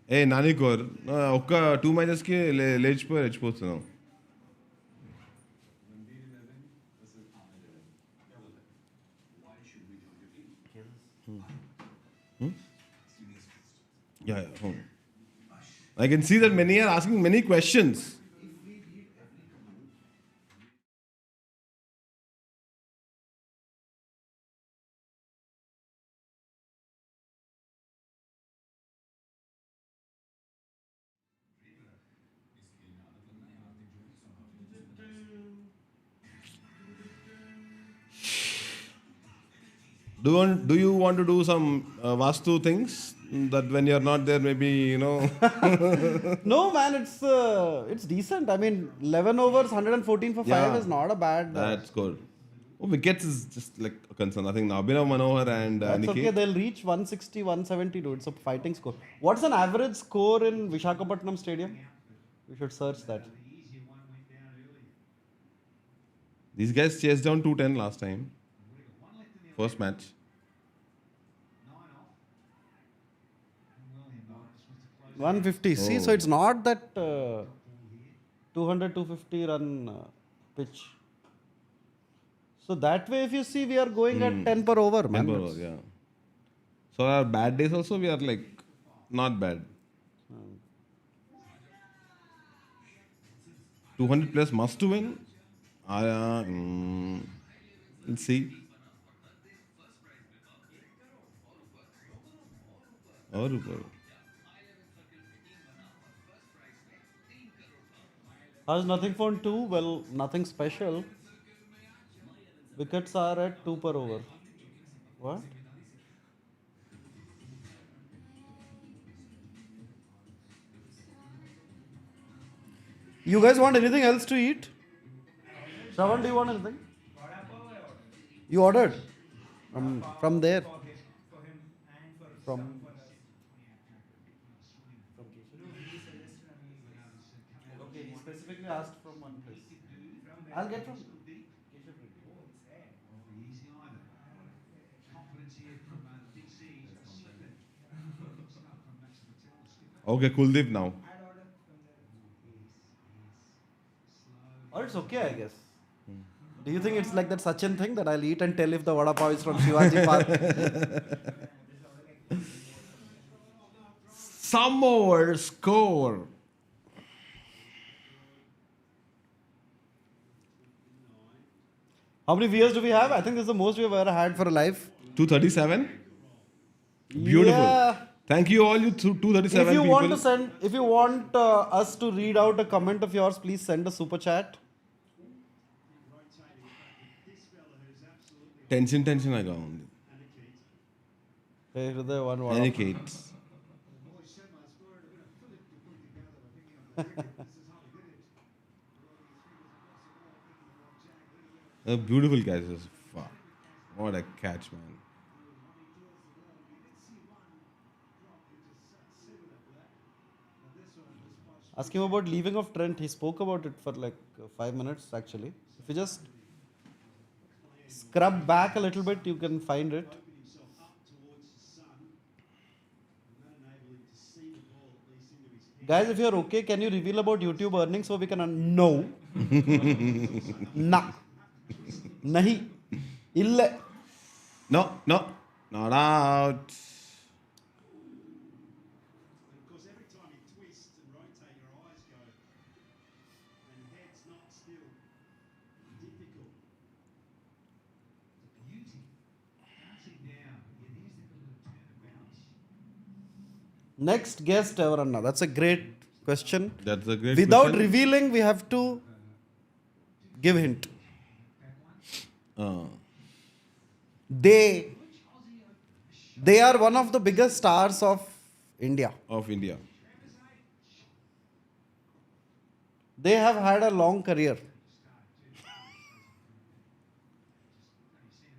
S4: Hey, Nani Kor. ఒక్క 2 matches కి లేచిపోతున్నాం. Yeah. I can see that many are asking many questions. Do you want to do some Vastu things that when you're not there, maybe
S3: No, man, it's decent. I mean, 11 overs, 114 for 5
S4: Yeah.
S3: is not a bad.
S4: That's good. Oh, wickets is just like a concern. I think Abhinav Manohar and
S3: That's
S4: Nikhil.
S3: okay. They'll reach 160, 170, dude. It's a fighting score. What's an average score in Visakhapatnam Stadium? We should search that.
S4: These guys chased down 210 last time. First match.
S3: Oh. 150. See, so it's not that 200, 250 run pitch. So that way, if you see, we are going at 10 per over, man.
S4: 10 per over, yeah. So our bad days also, we are like not bad. 200 plus must to win. Let's see.
S3: How's nothing for 2? Well, nothing special. Wickets are at 2 per over. What? You guys want anything else to eat? Shravan, do you want anything? You ordered? From there? From Okay, he specifically asked from one place. I'll get from
S4: Okay, Kuldeep now.
S3: Or it's okay, I guess. Do you think it's like that Sachin thing that I'll eat and tell if the vada pav is from Shivaji Park?
S4: Some more score.
S3: How many viewers do we have? I think this is the most we've ever had for a live.
S4: 237. Beautiful.
S3: Yeah.
S4: Thank you all, you 237
S3: If you
S4: people.
S3: want to send, if you want us to read out a comment of yours, please send a super chat.
S4: Tension I got on.
S3: Hey, Hriday, one vada
S4: Any
S3: pav.
S4: Kates. A beautiful catch. Fuck. What a catch, man.
S3: Ask him about leaving of Trent. He spoke about it for like 5 minutes actually. If you just scrub back a little bit, you can find it. Guys, if you're okay, can you reveal about YouTube earnings so we can no. Nah. Nahi. Ille.
S4: No, not out.
S3: Next guest ever, Anna. That's a great question.
S4: That's a great
S3: Without
S4: question.
S3: revealing, we have to give hint. They are one of the biggest stars of India.
S4: Of India.
S3: They have had a long career.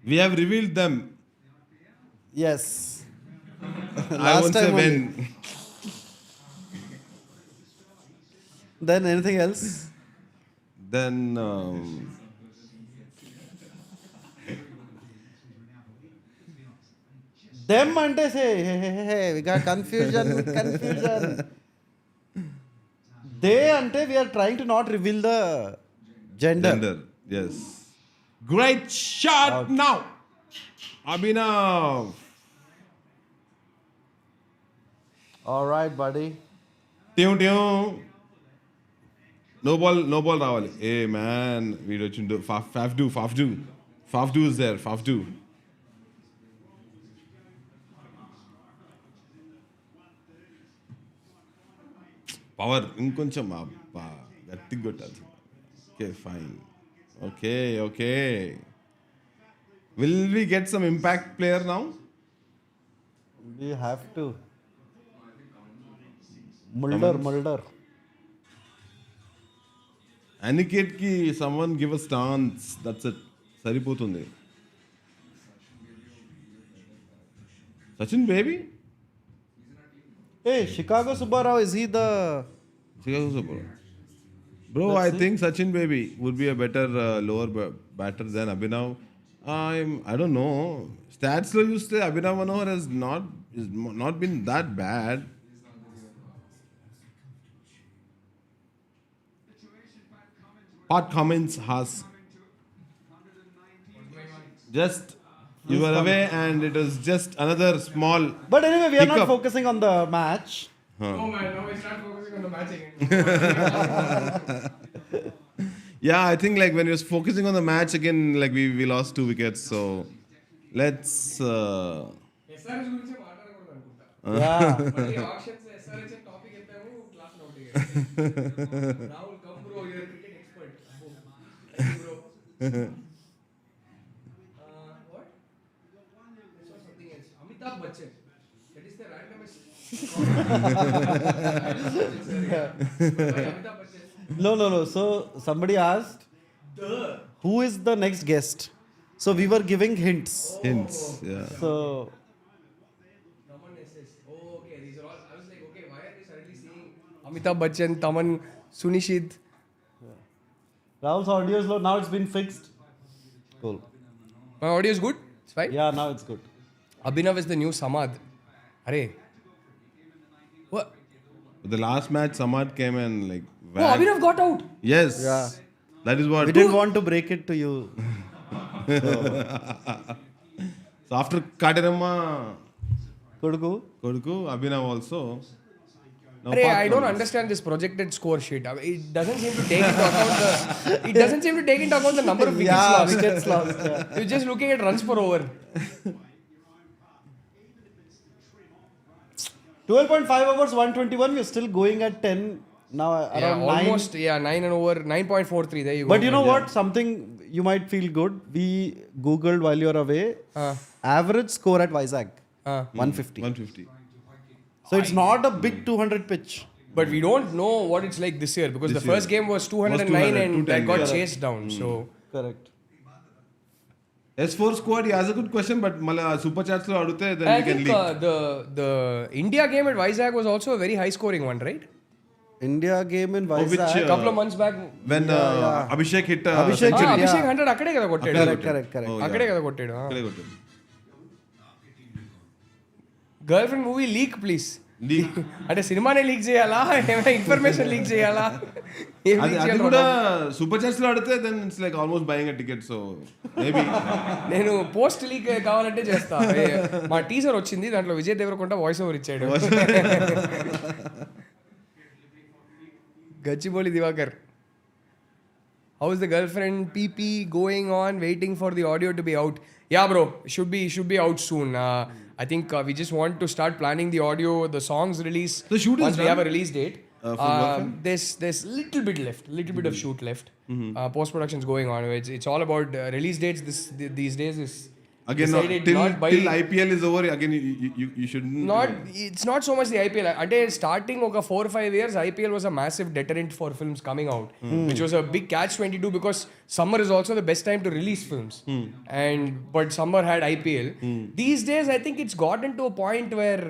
S4: We have revealed them.
S3: Yes.
S4: I won't say
S3: time
S4: when.
S3: only. Then anything else?
S4: Then
S3: Them ante say, hey, we got confusion. They ante we are trying to not reveal the gender.
S4: Yes. Great shot now. Abhinav.
S3: All right, buddy.
S4: Tune. No ball రావాలి. Hey man, వీడు వచ్చిండు. Faf do is there. Faf do. Power ఇంకొంచెం గట్టిగా కొట్టాలి. Okay fine. Okay. Will we get some impact player now?
S3: We have to. Mulder.
S4: Aniket ki someone give a stance. That's it. సరిపోతుంది. Sachin baby?
S3: Hey, Chicago Subbarao, is he the...
S4: Chicago Super. Bro, I think Sachin baby would be a better lower batter than Abhinav. I don't know. Stats lo chuste Abhinav Manohar has not been that bad. Pat comments has just you were away and it was just another small
S3: But anyway, we are not
S4: hiccup.
S3: focusing on the match.
S2: No man, now we start focusing on the match again.
S4: Yeah, I think like when he was focusing on the match again, like we lost 2 wickets. So let's.
S2: SRH గురించి మాట్లాడకూడదు అనుకుంటా.
S3: Yeah.
S2: మళ్ళీ options SRH topic ఎత్తాము class out Rahul come bro you are cricket expert bro what this was something else Amitabh Bachchan that is the randomest Amitabh Bachchan
S3: No. So somebody asked, who is the next guest? So we were giving hints.
S4: Yeah.
S3: So
S2: Taman SS. Oh, okay. These are all. I was like, okay, why are we suddenly seeing Amitabh Bachchan, Taman, Sunishid?
S3: Rahul's audio is low. Now it's been fixed. Cool.
S2: My audio is good. It's fine.
S3: Yeah, now it's good.
S2: Abhinav is the new Samad. Arey. What?
S4: The last match, Samad came and like.
S2: Oh, Abhinav got out.
S4: Yes.
S3: Yeah.
S4: That is what.
S3: We didn't want to break it to you.
S4: So after Kadirama
S3: Koduku.
S4: Abhinav also. Now
S2: Arey,
S4: Pat
S2: I don't
S4: comments.
S2: understand this projected score sheet. It doesn't seem to take into account the. It doesn't seem to take into account the number of wickets
S3: Yeah,
S2: lost.
S3: wickets lost. Yeah.
S2: You're just looking at runs per over.
S3: 12.5 overs, 121. We're still going at 10 now. Around 9.
S2: Almost 9 and over 9.43. There you go.
S3: But you know what? Something you might feel good. We googled while you were away. Average score at Vizag 150.
S4: 150.
S3: So it's not a big 200 pitch.
S2: But we don't know what it's like this year because the first game was 209
S4: 200,
S2: and
S4: 210,
S2: that got
S4: yeah.
S2: chased down. So
S3: Correct.
S4: S4 squad, he has a good question, but mala super chats lo adute then
S2: I
S4: we can
S2: think
S4: leak.
S2: the India game at Vizag was also a very high scoring one, right?
S3: India game in
S4: which,
S3: Vizag.
S2: A couple of months back.
S4: When Abhishek hit
S3: Abhishek
S4: century.
S3: hit,
S2: Abhishek 100 అక్కడే కదా కొట్టాడు.
S3: Correct.
S4: Oh,
S2: అక్కడే కదా కొట్టాడు.
S4: ఇక్కడే కొట్టాడు.
S2: Girlfriend movie leak please.
S4: Leak.
S2: అంటే సినిమానే లీక్ చేయాలా ఏమైనా ఇన్ఫర్మేషన్ లీక్ చేయాలా ఏం leak
S4: అది
S2: చేయాలో
S4: కూడా సూపర్ చాట్స్ లో ఆడితే then it's like almost buying a ticket so maybe
S2: నేను పోస్ట్ లీక్ కావాలంటే చేస్తా. మా టీజర్ వచ్చింది దాంట్లో విజయ్ దేవరకొండ వాయిస్ ఓవర్ ఇచ్చాడు. Gachibowli Diwakar. How is the girlfriend PP going on? Waiting for the audio to be out. Yeah, bro. Should be out soon. I think we just want to start planning the audio, the songs release.
S4: The shoot is
S2: once we
S4: done?
S2: have a release date. There's little bit of shoot left. Post production's going on. It's all about release dates. These days is
S4: Again,
S2: decided
S4: till
S2: not by...
S4: IPL is over, again you shouldn't...
S2: It's not so much the IPL. అంటే starting ఒక 4 or 5 years, IPL was a massive deterrent for films coming out, which was a big catch-22 because summer is also the best time to release films. But summer had IPL. These days, I think it's gotten to a point where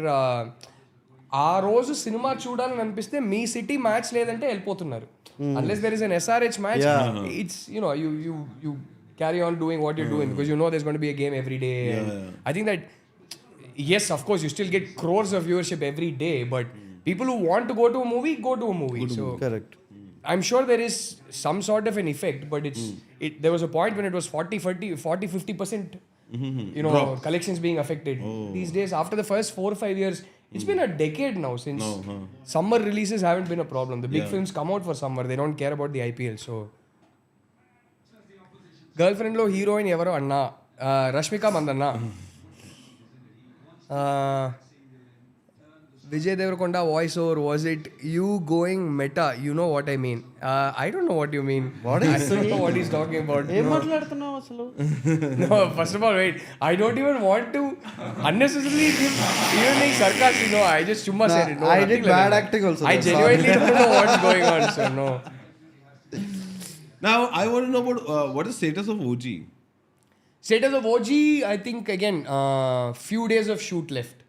S2: ఆ రోజు cinema చూడాలని అనిపిస్తే మీ city match లేదంటే వెళ్ళిపోతున్నారు. Unless there is an SRH match, it's, you carry on doing what you're doing because you know there's going to be a game every day. I think that, yes, of course, you still get crores of viewership every day, but people who want to go to a movie, go to a movie. So
S3: Correct.
S2: I'm sure there is some sort of an effect, but there was a point when it was 40-50%, collections being affected. These days, after the first 4 or 5 years, it's been a decade now since summer releases haven't been a problem. The big films come out for summer. They don't care about the IPL. So, girlfriend lo heroine evaro anna, Rashmika Mandanna. Vijay Deverakonda voice over, was it you going meta? You know what I mean. I don't know what you mean.
S3: What is
S2: I don't know what he's talking about.
S3: ఏం మాట్లాడుతున్నావు అసలు?
S2: No, first of all, wait. I don't even want to unnecessarily give even like sarcastic. No, I just chumma said it. No,
S3: I did
S2: nothing like
S3: bad
S2: that.
S3: acting also.
S2: I genuinely don't know what's going on. So no.
S4: Now, I want to know about what is the status of OG?
S2: Status of OG, I think again, few days of shoot left.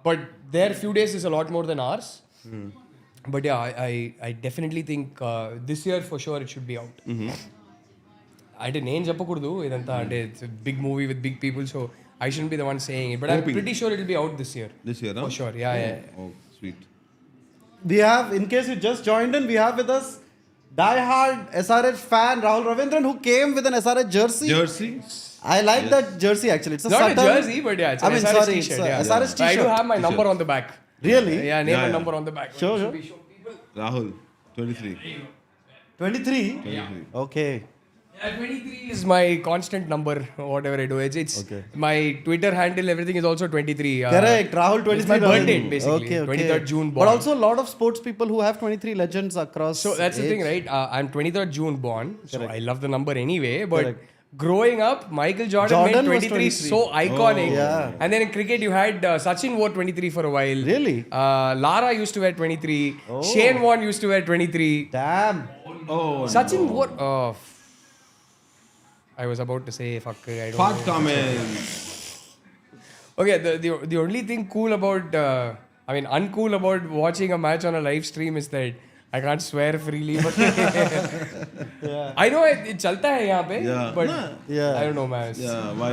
S2: But their few days is a lot more than ours. But yeah, I definitely think this year for sure it should be out. అంటే నేను చెప్పకూడదు ఇదంతా, అంటే it's a big movie with big people, so I shouldn't be the one saying it. But I'm pretty sure it will be out this year.
S4: This year,
S2: For sure, yeah.
S4: Oh, sweet.
S3: We have, in case you just joined in, we have with us die-hard SRH fan Rahul Ravindran, who came with an SRH jersey. I like that jersey actually. It's a
S2: Not
S3: subtle...
S2: a jersey, but yeah, it's an SRH
S3: sorry,
S2: t-shirt.
S3: it's a
S2: Yeah.
S3: SRH
S2: I do
S3: t-shirt.
S2: have my number on the back.
S3: Really?
S2: Yeah, name and number on the back.
S3: Sure.
S4: Rahul, 23.
S3: 23? Okay.
S2: Yeah, 23 is my constant number, whatever I do. It's
S3: Okay.
S2: my Twitter handle, everything is also 23.
S3: Correct. Rahul 23.
S2: It's my birth date, basically.
S3: Okay.
S2: 23rd June born.
S3: But also a lot of sports people who have 23 legends across.
S2: So that's the
S3: age.
S2: thing, right? I'm 23rd June born, so I love the number anyway. But
S3: Correct.
S2: growing up, Michael Jordan made
S3: was
S2: 23 so iconic.
S3: yeah.
S2: And then in cricket, you had Sachin wore 23 for a while.
S3: Really?
S2: Lara used to wear 23. Shane Warne used to wear 23.
S3: Damn.
S4: Oh,
S2: Sachin wore... I was about to say fuck. I don't
S4: fat
S2: know.
S4: comment.
S2: Okay, the only thing cool about, uncool about watching a match on a live stream is that I can't swear freely. But I know it chalta hai yahan pe, but I don't know, man.
S4: Yeah, why?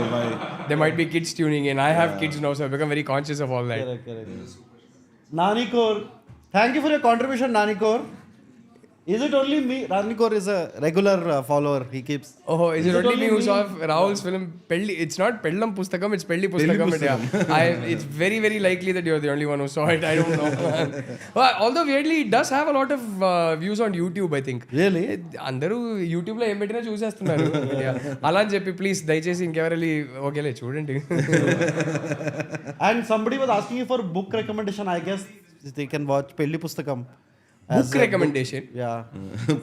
S2: There might be kids tuning in. I have kids now, so I've become very conscious of all that.
S3: Correct. Nanikor, thank you for your contribution, Nanikor. Is it only me? Nanikor is a regular follower. He keeps.
S2: Oh, is it only me who saw Rahul's film Pelli? It's not Pellam Pustakam, it's Pelli Pustakam. It's very, very likely that you're the only one who saw it. I don't know. Well, although weirdly, it does have a lot of views on YouTube, I think.
S3: Really?
S2: అందరూ YouTube లో ఏం పెట్టినా చూసేస్తున్నారు. అలా అని చెప్పి please దయచేసి ఇంకెవరెళ్ళి ఓకేలే చూడండి.
S3: And somebody was asking you for book recommendation. I guess they can watch Pelli Pustakam.
S2: Book recommendation.
S3: Yeah.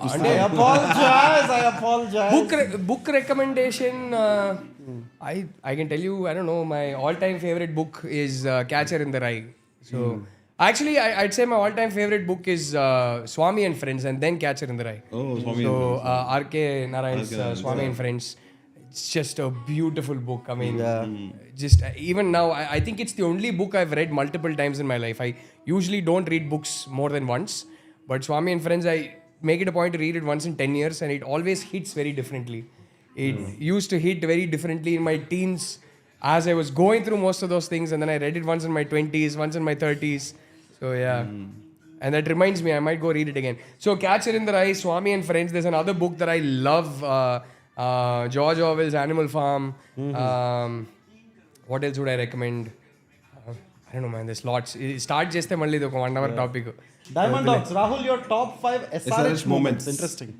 S3: I apologize.
S2: Book recommendation. I can tell you, I don't know, my all-time favorite book is Catcher in the Rye. So actually, I'd say my all-time favorite book is Swami and Friends, and then Catcher in the Rye.
S4: Oh, Swami
S2: so,
S4: and Friends.
S2: R.K. Narayan's Swami and Friends. It's just a beautiful book. I mean, just even now, I think it's the only book I've read multiple times in my life. I usually don't read books more than once. But Swami and Friends, I make it a point to read it once in 10 years and it always hits very differently. It used to hit very differently in my teens as I was going through most of those things, and then I read it once in my 20s, once in my 30s. So yeah. And that reminds me, I might go read it again. So Catcher in the Rye, Swami and Friends. There's another book that I love, George Orwell's Animal Farm. What else would I recommend? I don't know, man. There's lots. Start just malli the 1 hour topic.
S3: Diamond Dogs. Rahul, your top 5 SRH moments. Interesting.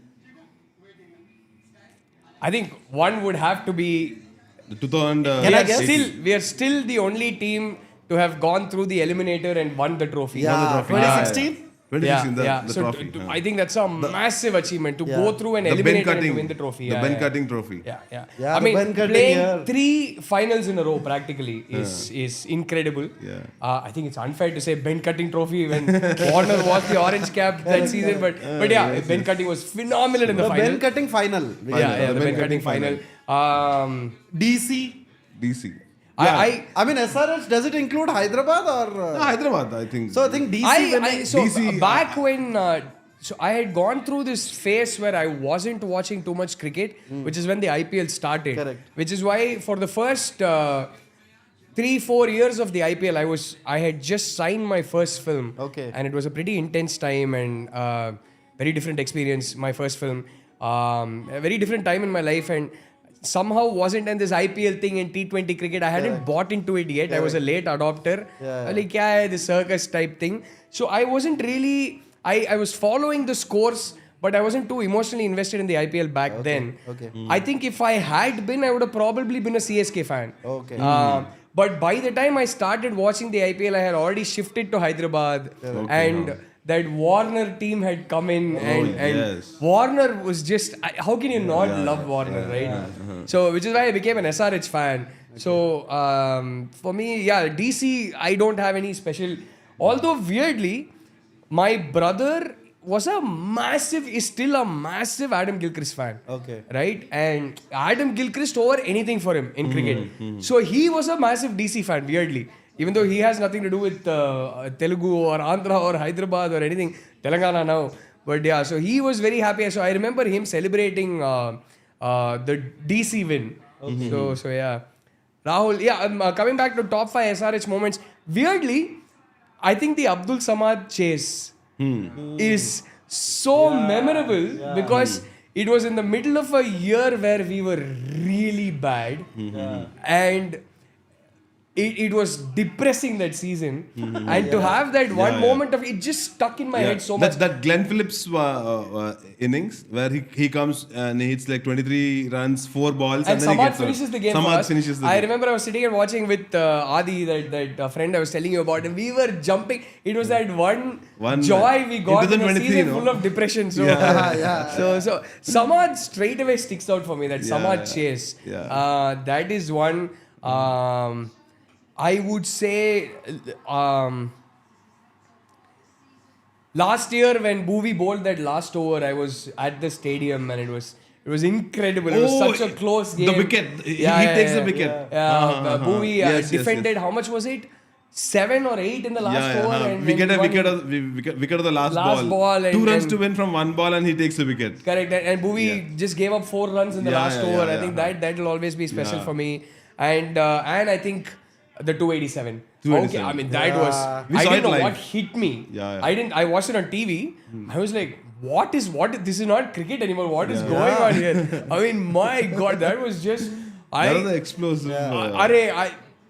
S2: I think one would have to be...
S4: The 2000...
S3: Can I guess?
S2: We are still the only team to have gone through the eliminator and won the trophy.
S3: Yeah,
S2: Won the trophy.
S3: 2016?
S4: 26 in the
S2: So
S4: trophy.
S2: I think that's a massive achievement to go through and
S4: The Ben
S2: eliminate and
S4: cutting,
S2: to win the trophy.
S4: the Ben cutting trophy.
S2: Yeah.
S3: Yeah,
S2: I
S3: the
S2: mean,
S3: Ben cutting
S2: playing
S3: here.
S2: 3 finals in a row practically is incredible.
S4: Yeah.
S2: I think it's unfair to say Ben cutting trophy when Warner was the orange cap that season, but Ben cutting was phenomenal in the
S3: The
S2: final.
S3: Ben cutting final.
S2: The Ben cutting final.
S3: DC.
S4: DC.
S3: I mean, SRH, does it include Hyderabad or?
S4: Hyderabad, I think.
S3: So I think DC.
S2: Back when so I had gone through this phase where I wasn't watching too much cricket, which is when the IPL started.
S3: Correct.
S2: Which is why for the first 3-4 years of the IPL, I had just signed my first film.
S3: Okay.
S2: And it was a pretty intense time and very different experience. My first film, a very different time in my life, and somehow wasn't in this IPL thing in T20 cricket. I hadn't bought into it yet. I was a late adopter. Like, kya hai, this circus type thing. So I wasn't really. I was following the scores, but I wasn't too emotionally invested in the IPL back then.
S3: Okay.
S2: I think if I had been, I would have probably been a CSK fan.
S3: Okay.
S2: But by the time I started watching the IPL, I had already shifted to Hyderabad, and that Warner team had come in, and
S4: yes.
S2: Warner was just. How can you not love Warner, right? So, which is why I became an SRH fan. So, for me, DC, I don't have any special. Although weirdly, my brother is still a massive Adam Gilchrist fan.
S3: Okay.
S2: Right? And Adam Gilchrist over anything for him in cricket. So he was a massive DC fan, weirdly. Even though he has nothing to do with Telugu or Andhra or Hyderabad or anything. Telangana now. But so he was very happy. So I remember him celebrating the DC win. So yeah. Rahul, coming back to top 5 SRH moments. Weirdly, I think the Abdul Samad chase is so memorable because it was in the middle of a year where we were really bad and it was depressing that season. And to have that one moment of it just stuck in my head so much.
S4: That Glenn Phillips innings where he comes and he hits like 23 runs, 4 balls, and then he
S2: Samad
S4: gets
S2: finishes the game for us. I remember I was sitting and watching with Adi, that friend I was telling you about, and we were jumping. It was that one joy we got in a season full of depression. So, so Samad straight away sticks out for me. That Samad chase. That is one. I would say last year when Bhuvi bowled that last over, I was at the stadium and it was incredible. It was such a close game.
S4: The wicket. He takes the wicket.
S2: Bhuvi defended, how much was it? 7 or 8 in the last over. And
S4: we get a wicket of the last ball. 2 runs to win from 1 ball and he takes the wicket.
S2: Correct. And Bhuvi just gave up 4 runs in the last over. I think that will always be special for me. And I think the 287. Okay, I mean that was. I didn't know what hit me. I watched it on TV. I was like, what is this is not cricket anymore. What is going on here? I mean, my God, that was just.
S4: That was the explosive.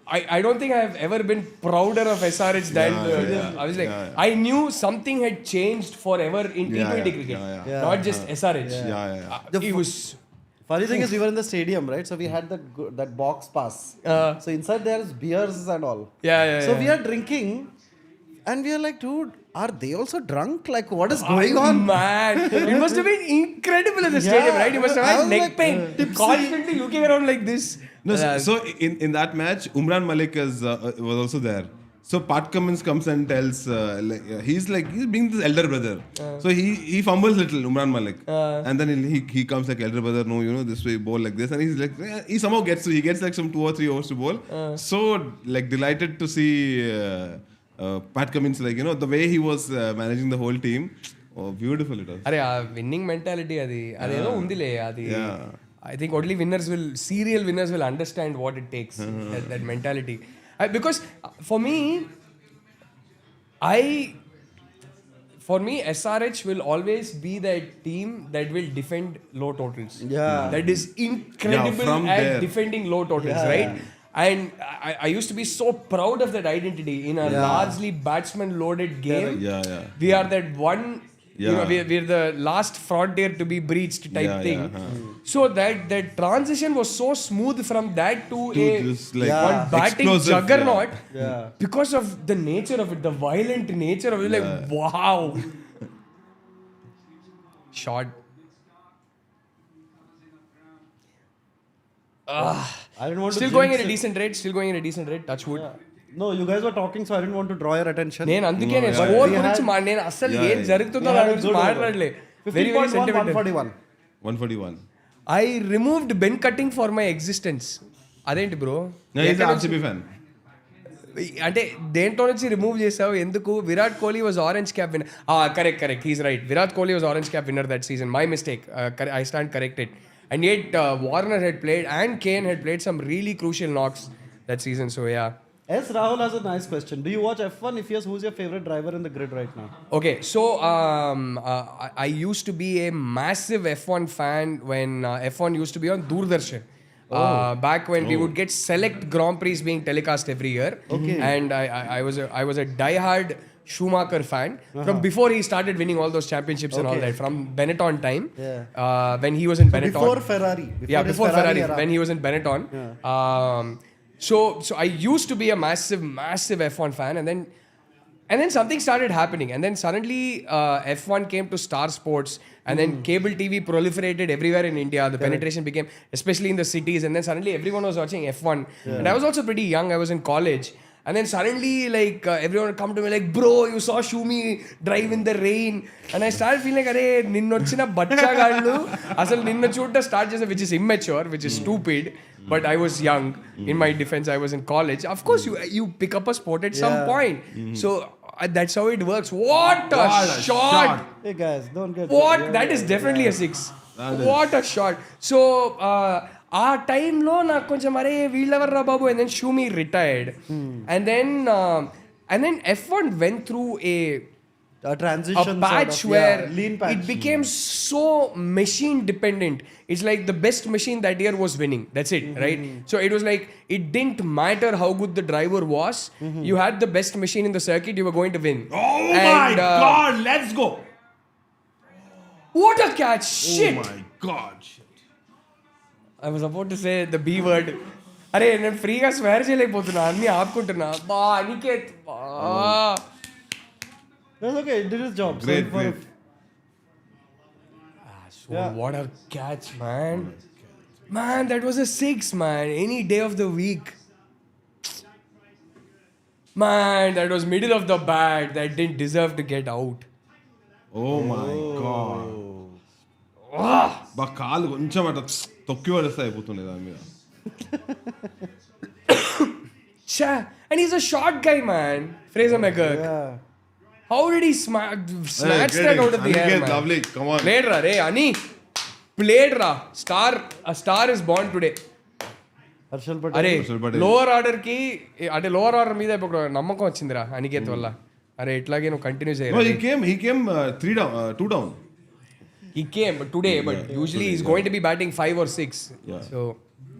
S2: I don't think I have ever been prouder of SRH than I was like, I knew something had changed forever in T20 cricket, not just SRH. It was.
S3: Funny thing is, we were in the stadium, right? So we had that box pass. So inside there's beers and all. So we are drinking, and we are like, dude, are they also drunk? Like, what is going on?
S2: Man, it must have been incredible in the stadium, right? You must have had neck pain, constantly looking around like this.
S4: No, so in that match, Umran Malik was also there. So Pat Cummins comes and tells, he's being this elder brother. So he fumbles little, Umran Malik. And then he comes like, elder brother, no, this way, bowl like this. And he's like, he somehow gets like some 2 or 3 overs to bowl. So like delighted to see Pat Cummins, the way he was managing the whole team. Oh, beautiful it was.
S2: Winning mentality, adedo undile adi. I think only serial winners will understand what it takes, that mentality. Because for me, SRH will always be that team that will defend low totals. That is incredible at defending low totals, right? And I used to be so proud of that identity in a largely batsman-loaded game. We are that one You know,
S4: Yeah.
S2: we're the last frontier to be breached type
S4: Yeah,
S2: thing.
S4: yeah,
S2: So that transition was so smooth from that to a
S4: this, like,
S2: one batting
S4: explosive,
S2: juggernaut
S3: Yeah.
S2: because of the nature of it, the violent nature of it. Like, wow. Shot.
S3: I didn't want
S2: Still
S3: to
S2: going
S3: jinx
S2: at a
S3: it.
S2: decent rate. Still going at a decent rate. Touch wood.
S3: Yeah. No, you guys were talking, so I didn't want to draw your attention.
S2: నేను అందుకే నేను
S4: yeah,
S2: score
S3: we
S2: గురించి
S3: had-
S2: నేను అసలు
S4: yeah,
S2: ఏం
S4: yeah.
S2: జరుగుతుందో
S3: We
S2: దాని
S3: had a
S2: గురించి
S3: good over.
S2: మాట్లాడలే. Very
S3: 15.1,
S2: sentimental.
S3: 141.
S4: 141.
S2: I removed Ben cutting for my existence. అదేంటి bro?
S4: Yeah, he's an RCB fan.
S2: అంటే దేంట్లో నుంచి రిమూవ్ చేసావు ఎందుకు? Virat Kohli was orange cap winner. Correct he's right. Virat Kohli was orange cap winner that season. My mistake. I stand corrected. And yet Warner had played and Kane had played some really crucial knocks that season. So yeah.
S3: Yes, Rahul has a nice question. Do you watch F1? If yes, who's your favorite driver in the grid right now?
S2: Okay, so I used to be a massive F1 fan when F1 used to be on Doordarshan. Back when we would get select Grand Prix being telecast every year.
S3: Okay.
S2: And I was a diehard Schumacher fan from before he started winning all those championships and all
S3: Okay.
S2: that, from Benetton time.
S3: Yeah.
S2: When he was in Benetton.
S3: Before Ferrari.
S2: Before
S3: his
S2: Ferrari,
S3: era.
S2: when he was in Benetton. So I used to be a massive F1 fan, and then something started happening, and then suddenly F1 came to Star Sports, and then cable TV proliferated everywhere in India. The penetration became, especially in the cities, and then suddenly everyone was watching F1, and I was also pretty young. I was in college. And then suddenly, like, everyone would come to me like, bro, you saw Shumi drive in the rain. And I started feeling like, arey, ninnochina bachcha gallu. Asal ninno chutta start chesa, which is immature, which is stupid. But I was young. In my defense, I was in college. Of course, you pick up a sport at some point. So that's how it works. What a shot!
S3: Hey guys, don't get
S2: What?
S3: yeah,
S2: That is
S3: yeah,
S2: definitely a six. What a shot. So, ఆ టైంలో నాకు కొంచెం అరే వీళ్ళెవర్రా బాబు, and then Shumi retired. And then F1 went through a
S3: transition
S2: patch
S3: sort of,
S2: where
S3: lean patch.
S2: it became so machine dependent. It's like the best machine that year was winning. That's it, right? So it was like it didn't matter how good the driver was. You had the best machine in the circuit, you were going to win.
S4: Oh
S2: And,
S4: my God, let's go.
S2: What a catch! Shit!
S4: Oh my God. Shit.
S2: I was about to say the B word. అరే నేను ఫ్రీగా square చేయలేకపోతున్నా, అన్ని ఆపుకుంటున్నా. బా Aniket,
S3: That's okay, it did his job.
S4: Great,
S3: So
S4: great.
S2: what a catch, man. Man, that was a six, man. Any day of the week. Man, that was middle of the bat. That didn't deserve to get out.
S4: Oh my God. బా కాలు కొంచెం అట్లా తొక్కి పడేస్తే అయిపోతుండే దాని మీద.
S2: Cha. And he's a short guy, man. Fraser McGurk.
S3: yeah.
S2: How did he snatch that out of the air, man?
S4: Lovely, come on.
S2: Played ra, re, Ani. Played ra. A star is born today.
S3: Harshal Patel.
S2: అరే
S4: Harshal Patel.
S2: Lower order కి, అంటే lower order మీద ఇప్పుడు నమ్మకం వచ్చిందిరా అనికేత్ వల్ల. అరే ఇట్లాగే నువ్వు కంటిన్యూ
S4: No,
S2: చేయాలి.
S4: he came 3 down, 2 down.
S2: He came today, but usually he's going to be batting 5 or 6.
S4: Yeah.
S2: So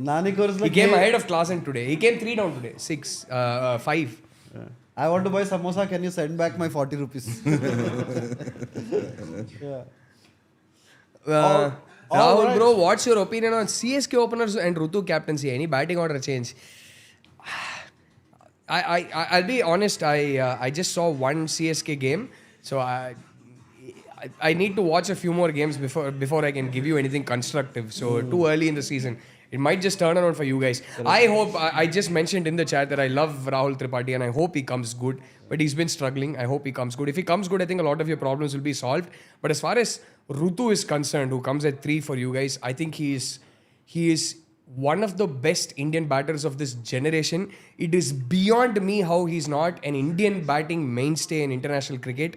S3: Nani is
S2: he
S3: like,
S2: came
S3: hey,
S2: ahead of Klaasen today. He came 3 down today. 5.
S3: I want to buy samosa, can you send back my 40 rupees? Yeah.
S2: Rahul,
S3: right.
S2: bro, what's your opinion on CSK openers and Rutu captaincy? Any batting order change? I'll be honest. I just saw one CSK game, so I need to watch a few more games before I can give you anything constructive. So too early in the season. It might just turn around for you guys. I hope, I just mentioned in the chat that I love Rahul Tripathi and I hope he comes good. But he's been struggling. I hope he comes good. If he comes good, I think a lot of your problems will be solved. But as far as Rutu is concerned, who comes at 3 for you guys, I think he is one of the best Indian batters of this generation. It is beyond me how he's not an Indian batting mainstay in international cricket.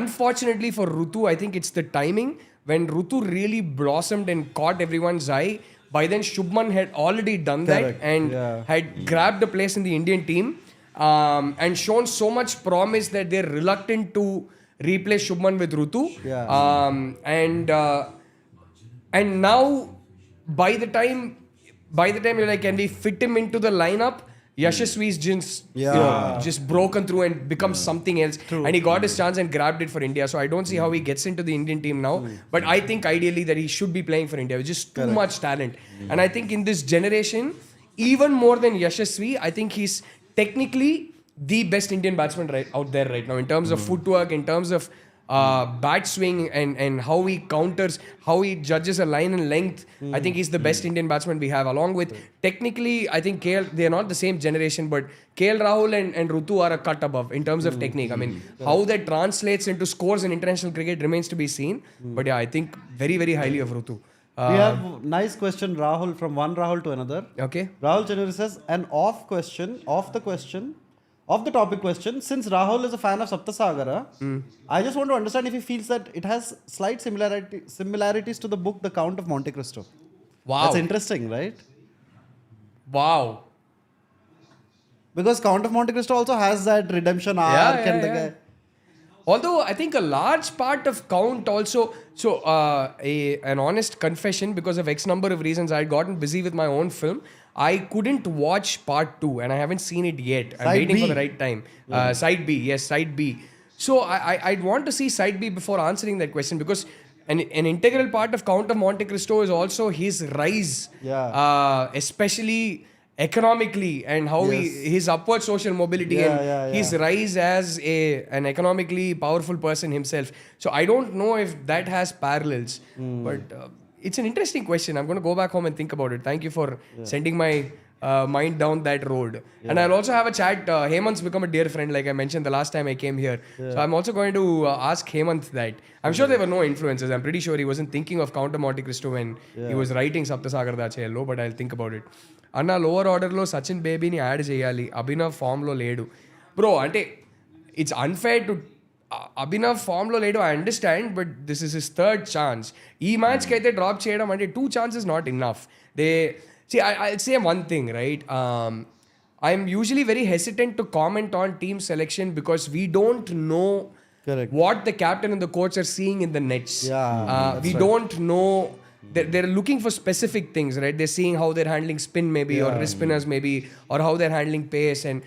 S2: Unfortunately for Rutu, I think it's the timing. When Rutu really blossomed and caught everyone's eye, by then Shubman had already done
S3: Correct.
S2: that and had grabbed a place in the Indian team and shown so much promise that they're reluctant to replace Shubman with Rutu.
S3: Yeah.
S2: And now by the time you're like, can we fit him into the lineup? Yashasvi's just broken through and become something else. And he got his chance and grabbed it for India. So I don't see how he gets into the Indian team now. But I think ideally that he should be playing for India with just too much talent. And I think in this generation, even more than Yashasvi, I think he's technically the best Indian batsman out there right now in terms of footwork, in terms of bat swing and how he counters, how he judges a line and length. I think he's the best Indian batsman we have. Along with technically, I think they're not the same generation, but KL Rahul and Rutu are a cut above in terms of technique. I mean, how that translates into scores in international cricket remains to be seen. But yeah, I think very, very highly of Rutu.
S3: We have nice question, Rahul, from one Rahul to another.
S2: Okay.
S3: Rahul Chanuri says, an off the topic question, since Rahul is a fan of Saptasagara, I just want to understand if he feels that it has slight similarities to the book The Count of Monte Cristo.
S2: Wow.
S3: That's interesting, right?
S2: Wow.
S3: Because Count of Monte Cristo also has that redemption arc and the guy.
S2: Although I think a large part of Count also, an honest confession, because of X number of reasons, I had gotten busy with my own film. I couldn't watch part 2 and I haven't seen it yet. I'm waiting for the right time. Side B, yes, side B. So I'd want to see side B before answering that question, because an integral part of Count of Monte Cristo is also his rise, especially economically, and how his upward social mobility and his rise as an economically powerful person himself. So I don't know if that has parallels, but it's an interesting question. I'm going to go back home and think about it. Thank you for sending my mind down that road. And I'll also have a chat. Hemant's become a dear friend, like I mentioned the last time I came here. So I'm also going to ask Hemant that. I'm sure there were no influences. I'm pretty sure he wasn't thinking of Count of Monte Cristo when he was writing Saptasagar Dachayallo, but I'll think about it. Anna, lower order lo Sachin baby ni add cheyali. Abhinav form lo ledu. Bro, ante it's unfair to Abhinav form lo ledu, I understand, but this is his third chance. Ee match ki aithe drop cheyadam ante 2 chances not enough. I'll say one thing, right? I'm usually very hesitant to comment on team selection because we don't know what the captain and the coach are seeing in the nets. We don't know. They're looking for specific things, right? They're seeing how they're handling spin maybe, or wrist spinners maybe, or how they're handling pace, and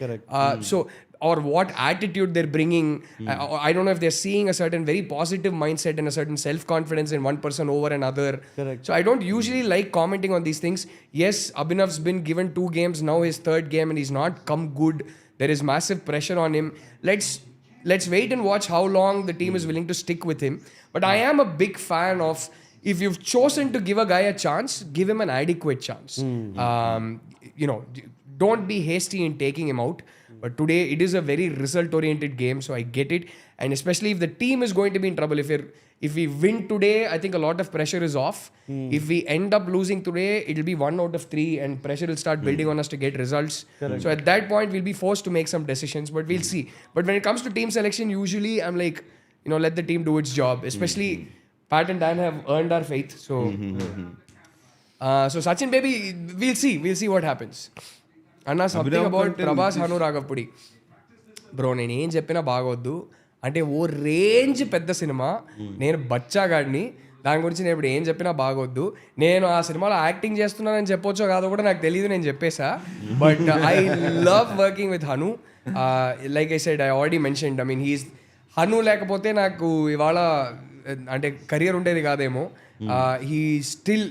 S2: or what attitude they're bringing. I don't know if they're seeing a certain very positive mindset and a certain self-confidence in one person over another. So I don't usually like commenting on these things. Yes, Abhinav's been given 2 games, now his 3rd game, and he's not come good. There is massive pressure on him. Let's wait and watch how long the team is willing to stick with him. But I am a big fan of, if you've chosen to give a guy a chance, give him an adequate chance. Don't be hasty in taking him out. But today it is a very result-oriented game, so I get it. And especially if the team is going to be in trouble, if we win today, I think a lot of pressure is off. If we end up losing today, it'll be 1 out of 3, and pressure will start building on us to get results. So at that point, we'll be forced to make some decisions, but we'll see. But when it comes to team selection, usually I'm like, let the team do its job. Especially Pat and Dan have earned our faith. So Sachin baby, we'll see what happens. అన్న something about Prabhas Hanu Raghavapudi. Bro నేను ఏం చెప్పినా బాగొద్దు, అంటే ఓ range పెద్ద cinema. నేను బచ్చాగాడిని, దాని గురించి నేను ఇప్పుడు ఏం చెప్పినా బాగొద్దు. నేను ఆ సినిమాలో యాక్టింగ్ చేస్తున్నానని చెప్పొచ్చో కాదో కూడా నాకు తెలియదు, నేను చెప్పేసా. But I love working with Hanu. Like I said, I already mentioned, I mean Hanu లేకపోతే నాకు ఇవాళ అంటే కెరియర్ ఉండేది కాదేమో. He still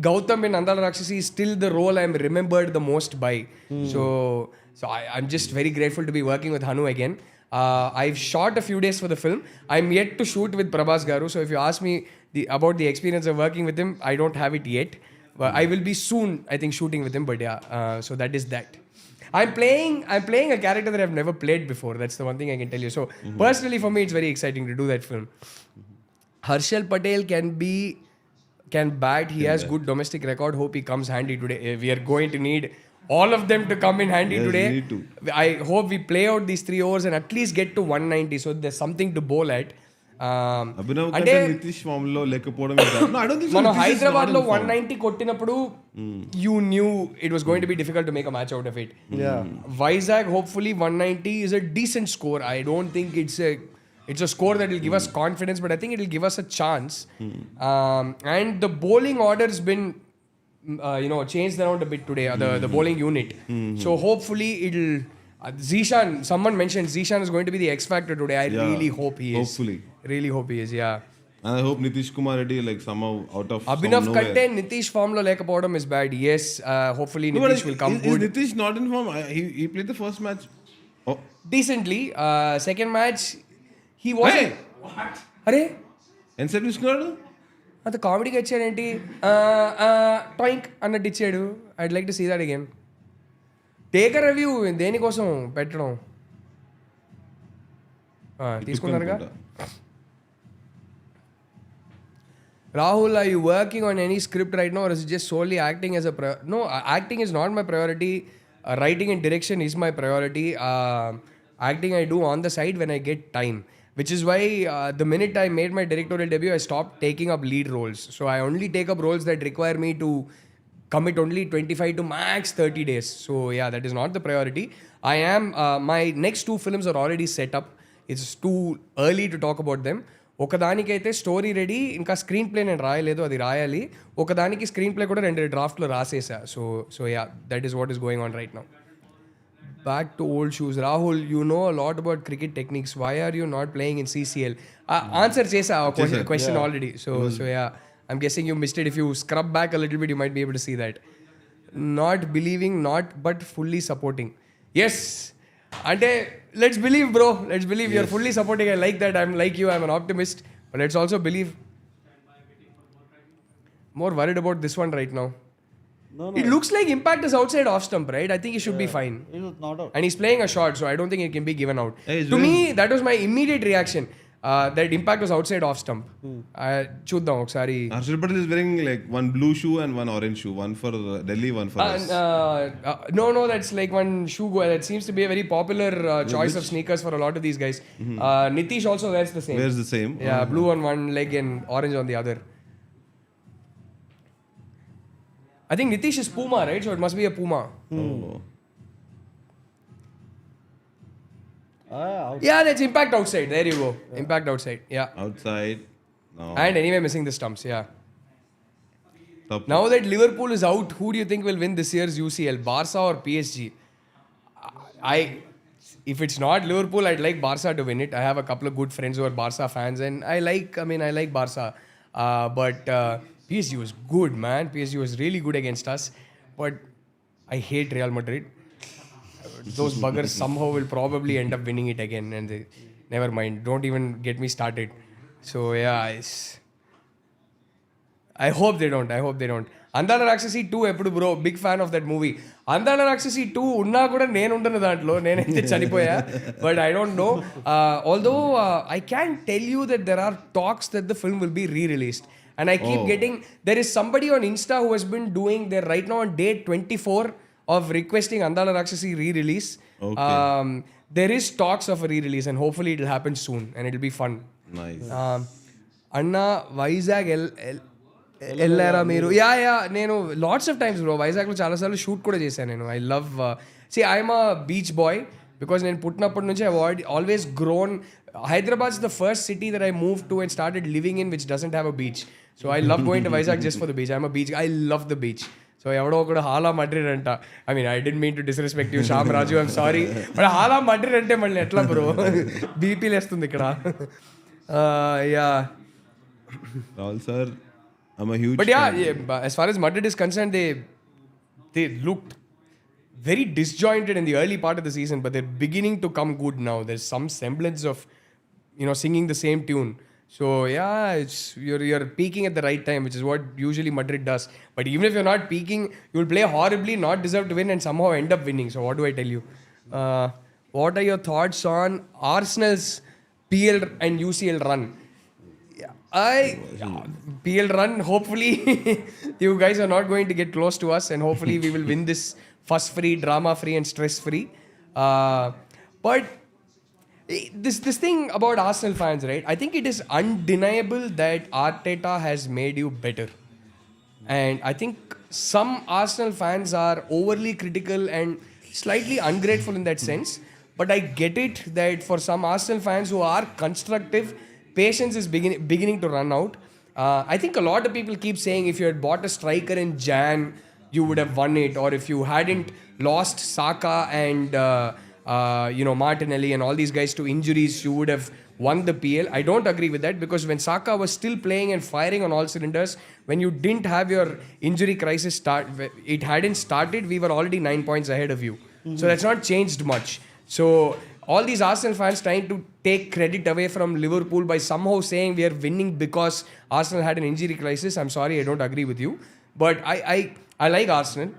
S2: Gautam in Andala Rakshasi is still the role I'm remembered the most by. So I'm just very grateful to be working with Hanu again. I've shot a few days for the film. I'm yet to shoot with Prabhas Garu. So if you ask me about the experience of working with him, I don't have it yet. But I will be soon, I think, shooting with him. But so that is that. I'm playing a character that I've never played before. That's the one thing I can tell you. So personally for me, it's very exciting to do that film. Harshal Patel can bat. He has good domestic record. Hope he comes handy today. We are going to need all of them to come in handy today. I hope we play out these 3 overs and at least get to 190, so there's something to bowl at.
S4: అంటే Nitish form లో లేకపోవడం
S2: మనం హైదరాబాద్ లో 190 కొట్టినప్పుడు you knew it was going to be difficult to make a match out of it. Vizag, hopefully 190 is a decent score. I don't think it's a score that will give us confidence, but I think it will give us a chance. And the bowling order has been changed around a bit today, the bowling unit. So hopefully it'll. Zishan, someone mentioned Zishan is going to be the X factor today. I really hope he is.
S4: Hopefully.
S2: Really hope he is, yeah.
S4: And I hope Nitish Kumar Reddy like somehow out of
S2: Abhinav
S4: nowhere.
S2: Kante, Nitish form lo lekapovam is bad. Yes, hopefully
S4: No, but
S2: Nitish will come good.
S4: Is Nitish not in form? He played the first match. Oh,
S2: Decently. Second match, he wasn't.
S4: hey!
S2: అరే
S4: ఎంత సేపు తీసుకున్నాడు?
S2: అంత కామెడీగా ఇచ్చాడేంటి టాయింక్ అన్నట్టు ఇచ్చాడు. I'd like to see that again. Take a review దేనికోసం పెట్టడం తీసుకున్నారుగా. Rahul, are you working on any script right now or is it just solely acting as a No, acting is not my priority. Writing and direction is my priority. Acting I do on the side when I get time. Which is why the minute I made my directorial debut, I stopped taking up lead roles. So I only take up roles that require me to commit only 25 to max 30 days. So yeah, that is not the priority. I am, my next 2 films are already set up. It's too early to talk about them. ఒకదానికైతే story ready, ఇంకా screenplay నేను రాయలేదు, అది రాయాలి. ఒకదానికి screenplay కూడా 2 డ్రాఫ్ట్లో రాసేసా. So ya, that is what is going on right now. Back to old shoes. Rahul, you know a lot about cricket techniques. Why are you not playing in CCL? Answer chesa question already. So yeah, I'm guessing you missed it. If you scrub back a little bit, you might be able to see that. Not believing, but fully supporting. Yes. Ante, let's believe, bro. Let's believe. You're fully supporting. I like that. I'm like you. I'm an optimist. But let's also believe. More worried about this one right now.
S3: No.
S2: It looks like Impact is outside off stump, right? I think he should be fine.
S3: It was not out.
S2: And he's playing a shot, so I don't think it can be given out.
S4: Hey,
S2: To me, that was my immediate reaction. That Impact was outside off stump. Chuddam oksari.
S4: Harshal Patel is wearing like one blue shoe and one orange shoe. One for Delhi, one for us.
S2: No, that's like one shoe. That seems to be a very popular choice of sneakers for a lot of these guys. Nitish also wears the same.
S4: Wears the same?
S2: Yeah, blue on one leg and orange on the other. I think Nitish is Puma, right? So it must be a Puma.
S4: Oh.
S2: Yeah, that's Impact outside. There you go. Impact outside. Yeah.
S4: Outside. No.
S2: And anyway, missing the stumps. Yeah.
S4: Top.
S2: Now that Liverpool is out, who do you think will win this year's UCL? Barca or PSG? If it's not Liverpool, I'd like Barca to win it. I have a couple of good friends who are Barca fans, and I like Barca. But PSG was good, man. PSG was really good against us. But I hate Real Madrid. Those buggers somehow will probably end up winning it again. And never mind. Don't even get me started. So yeah, I hope they don't. Andala Rakshasi 2 ఎప్పుడు bro big fan of that movie. Andala Rakshasi 2 ఉన్నా కూడా నేను ఉండను దాంట్లో, నేనైతే చనిపోయా. But I don't know. Although I can tell you that there are talks that the film will be re-released. And I keep getting, there is somebody on Insta who has been doing, they're right now on day 24 of requesting Andala Rakshasi re-release.
S4: Okay.
S2: There is talks of a re-release and hopefully it will happen soon and it will be fun.
S4: Nice.
S2: Anna, Vizag ఎల్లారా మీరు? Yeah నేను lots of times bro వైజాగ్లో చాలాసార్లు shoot కూడా చేశాను నేను. I love I'm a beach boy because నేను పుట్టినప్పటి నుంచి I always grown. Hyderabad is the first city that I moved to and started living in which doesn't have a beach. So I love going to Vizag just for the beach. I'm a beach. I love the beach. So ఎవడో ఒకడు హాలా Madrid అంట. I mean, I didn't mean to disrespect you, Sham Raju. I'm sorry. But Hala Madrid అంటే మళ్ళీ ఎట్లా bro? BP లేస్తుంది ఇక్కడ. Yeah.
S4: Rahul sir, I'm a huge
S2: But yeah, as far as Madrid is concerned, they looked very disjointed in the early part of the season, but they're beginning to come good now. There's some semblance of, singing the same tune. So yeah, you're peaking at the right time, which is what usually Madrid does. But even if you're not peaking, you'll play horribly, not deserve to win, and somehow end up winning. So what do I tell you? What are your thoughts on Arsenal's PL and UCL run? PL run, hopefully you guys are not going to get close to us and hopefully we will win this fuss-free, drama-free and stress-free. But this thing about Arsenal fans, right? I think it is undeniable that Arteta has made you better. And I think some Arsenal fans are overly critical and slightly ungrateful in that sense. But I get it that for some Arsenal fans who are constructive, patience is beginning to run out. I think a lot of people keep saying if you had bought a striker in Jan, you would have won it, or if you hadn't lost Saka and Martinelli and all these guys to injuries, you would have won the PL. I don't agree with that because when Saka was still playing and firing on all cylinders, when you didn't have your injury crisis it hadn't started, we were already 9 points ahead of you. So that's not changed much. So all these Arsenal fans trying to take credit away from Liverpool by somehow saying we are winning because Arsenal had an injury crisis. I'm sorry, I don't agree with you. But I like Arsenal.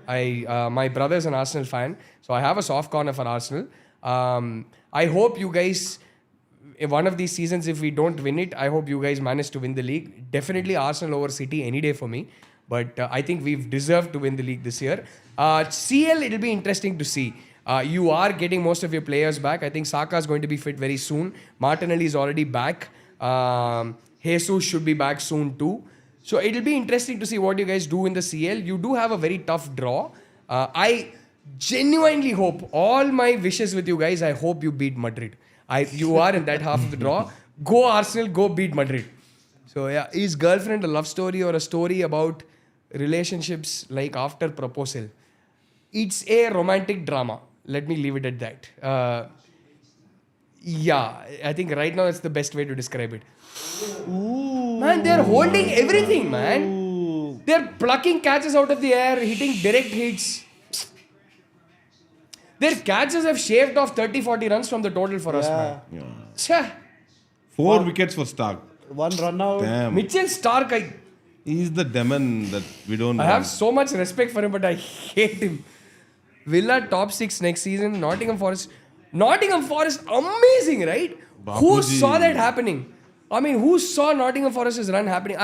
S2: My brother's an Arsenal fan, so I have a soft corner for Arsenal. I hope you guys, one of these seasons, if we don't win it, I hope you guys manage to win the league. Definitely Arsenal over City any day for me. But I think we've deserved to win the league this year. CL, it'll be interesting to see. You are getting most of your players back. I think Saka is going to be fit very soon. Martinelli is already back. Jesus should be back soon too. So it'll be interesting to see what you guys do in the CL. You do have a very tough draw. I genuinely hope, all my wishes with you guys, I hope you beat Madrid. You are in that half of the draw. Go Arsenal, go beat Madrid. So yeah, is Girlfriend a love story or a story about relationships like after proposal? It's a romantic drama. Let me leave it at that. Yeah, I think right now it's the best way to describe it. Ooh. Man, they're holding everything, man. Ooh. They're plucking catches out of the air, hitting direct hits. Their catches have shaved off 30-40 runs from the total for us, man.
S4: Yeah. 4 wickets for Stark.
S3: 1 run out.
S4: Damn.
S2: Mitchell Stark,
S4: He's the demon that we don't
S2: I have so much respect for him, but I hate him. Villa top 6 next season. Nottingham Forest, amazing, right?
S4: Bapuji.
S2: Who saw that happening? I mean, who saw Nottingham Forest's run happening?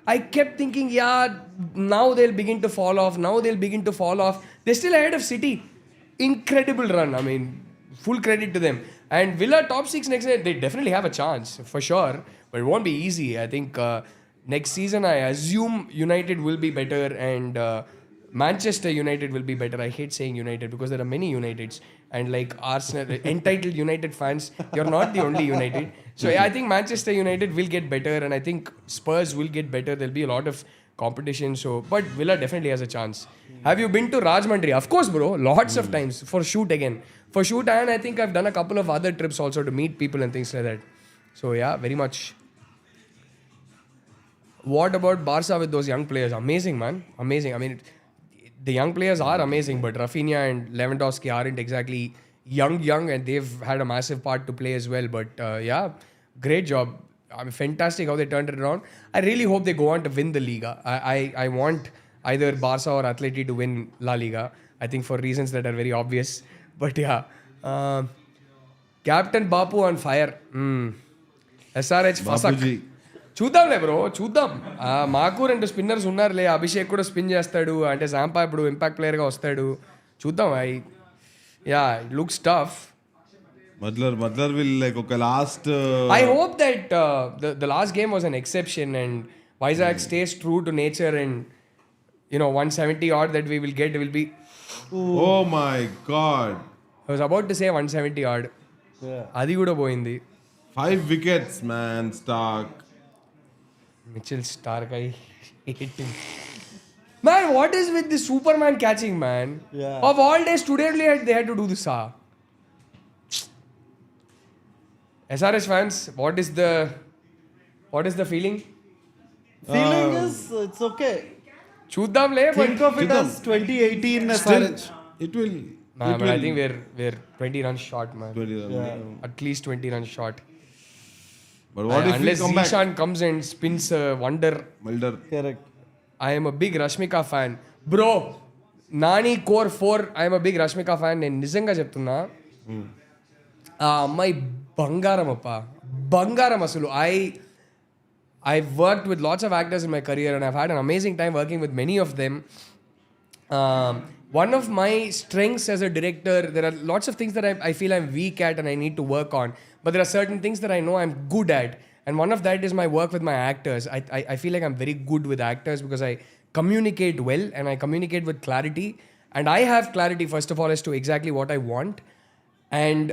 S2: I kept thinking, now they'll begin to fall off. They're still ahead of City. Incredible run. I mean, full credit to them. And Villa top 6 next year, they definitely have a chance, for sure. But it won't be easy. I think next season, I assume United will be better and Manchester United will be better. I hate saying United because there are many Uniteds. And like Arsenal, entitled United fans, you're not the only United. So yeah, I think Manchester United will get better and I think Spurs will get better. There'll be a lot of competition. But Villa definitely has a chance. Have you been to Rajmandri? Of course, bro. Lots of times. For shoot again. And I think I've done a couple of other trips also to meet people and things like that. So yeah, very much. What about Barca with those young players? Amazing, man. Amazing. I mean, the young players are amazing, but Rafinha and Lewandowski aren't exactly young and they've had a massive part to play as well. But yeah, great job. I mean, fantastic how they turned it around. I really hope they go on to win the Liga. I want either Barca or Atleti to win La Liga. I think for reasons that are very obvious. But yeah, Captain Bapu on fire. SRH Fasak. చూద్దాంలే bro చూద్దాం మాకు 2 spinners ఉన్నారులే Abhishek కూడా spin చేస్తాడు అంటే Zampa ఇప్పుడు impact ప్లేయర్గా వస్తాడు చూద్దాం it looks tough
S4: Madlar will like okay last
S2: I hope that the last game was an exception and Vizag stays true to nature and 170 odd that we will get will be
S4: oh my god
S2: I was about to say 170 odd అది కూడా పోయింది
S4: 5 wickets man Stark
S2: Mitchell Stark, I hate him. Man, what is with the Superman catching, man?
S3: Yeah.
S2: Of all days, today they had to do this. SRS fans, what is the feeling?
S3: Feeling is it's okay.
S2: చూద్దాం లే
S3: Think of it as 2018 SRH.
S4: it will
S2: but I think we're 20 runs short, man.
S4: 20 run.
S3: Yeah.
S2: At least 20 runs short.
S4: But what if
S2: unless
S4: we come
S2: Zishan
S4: back?
S2: comes and spins a wonder.
S4: Mulder.
S3: Correct.
S2: I am a big Rashmika fan. Bro, Nani Core 4, I am a big Rashmika fan. నేను నిజంగా చెప్తున్నా ఆ అమ్మాయి బంగారం అసలు I've worked with lots of actors in my career and I've had an amazing time working with many of them. One of my strengths as a director, there are lots of things that I feel I'm weak at and I need to work on. But there are certain things that I know I'm good at. And one of that is my work with my actors. I feel like I'm very good with actors because I communicate well and I communicate with clarity. And I have clarity, first of all, as to exactly what I want. And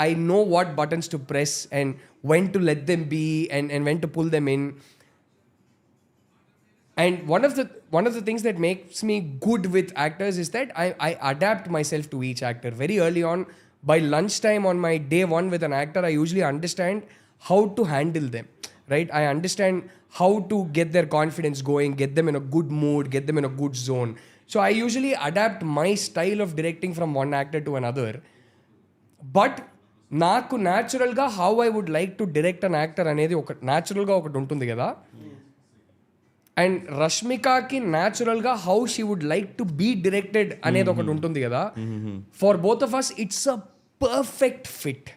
S2: I know what buttons to press and when to let them be and when to pull them in. And one of the things that makes me good with actors is that I adapt myself to each actor. Very early on, by lunchtime on my day one with an actor, I usually understand how to handle them, right? I understand how to get their confidence going, get them in a good mood, get them in a good zone. So I usually adapt my style of directing from one actor to another. But నాకు న్యాచురల్గా how I would like to direct an actor అనేది ఒక న్యాచురల్గా ఒకటి ఉంటుంది కదా. And రష్మికకి న్యాచురల్గా how she would like to be directed అనేది ఒకటి ఉంటుంది కదా. For both of us it's a perfect fit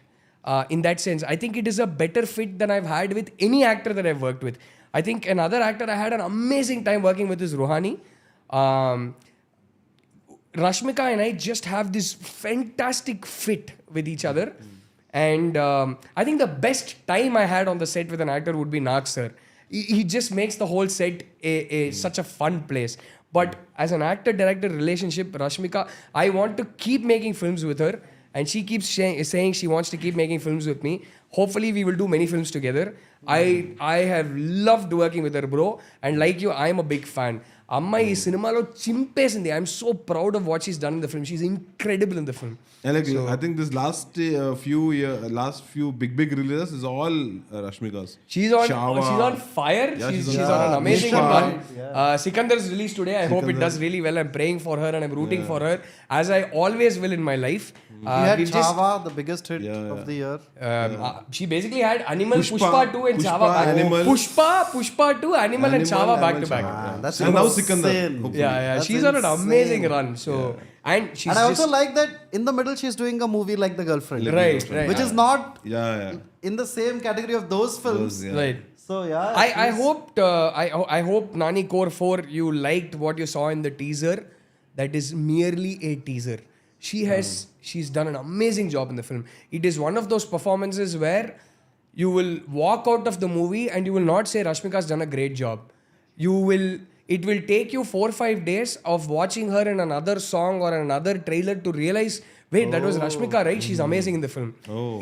S2: in that sense. I think it is a better fit than I've had with any actor that I've worked with. I think another actor I had an amazing time working with is Rohani. Rashmika and I just have this fantastic fit with each other. And I think the best time I had on the set with an actor would be Nag sir. He just makes the whole set such a fun place. But as an actor-director relationship, Rashmika, I want to keep making films with her. And she keeps saying she wants to keep making films with me. Hopefully, we will do many films together. I have loved working with her, bro. And like you, I am a big fan. Amma ee cinemalo chimpesindi. I'm so proud of what she's done in the film. She's incredible in the film.
S4: And like, I think this last few big releases is all Rashmika's.
S2: She's on fire.
S4: Yeah,
S2: she's on an amazing
S3: Pushpa.
S2: run. Sikandar's released today. I hope it does really well. I'm praying for her and I'm rooting for her, as I always will in my life.
S3: We had Chava, the biggest hit of the year.
S2: She basically had Animal, Pushpa 2 and
S4: Pushpa,
S2: Chava back.
S4: Animal.
S2: Pushpa 2, Animal and Chava back to back.
S3: That's
S4: And now
S3: insane.
S4: Sikandar.
S2: Yeah,
S3: That's
S2: she's on an amazing run. So, and she's
S3: And I also
S2: just
S3: like that in the middle she's doing a movie like The Girlfriend.
S2: right.
S3: Which is not
S4: Yeah.
S3: in the same category of those films.
S4: Those, yeah.
S2: Right.
S3: So yeah.
S2: I hope Nani Core 4 you liked what you saw in the teaser. That is merely a teaser. She's done an amazing job in the film. It is one of those performances where you will walk out of the movie and you will not say Rashmika's done a great job. It will take you 4 or 5 days of watching her in another song or another trailer to realize, wait, that was Rashmika, right? She's amazing in the film.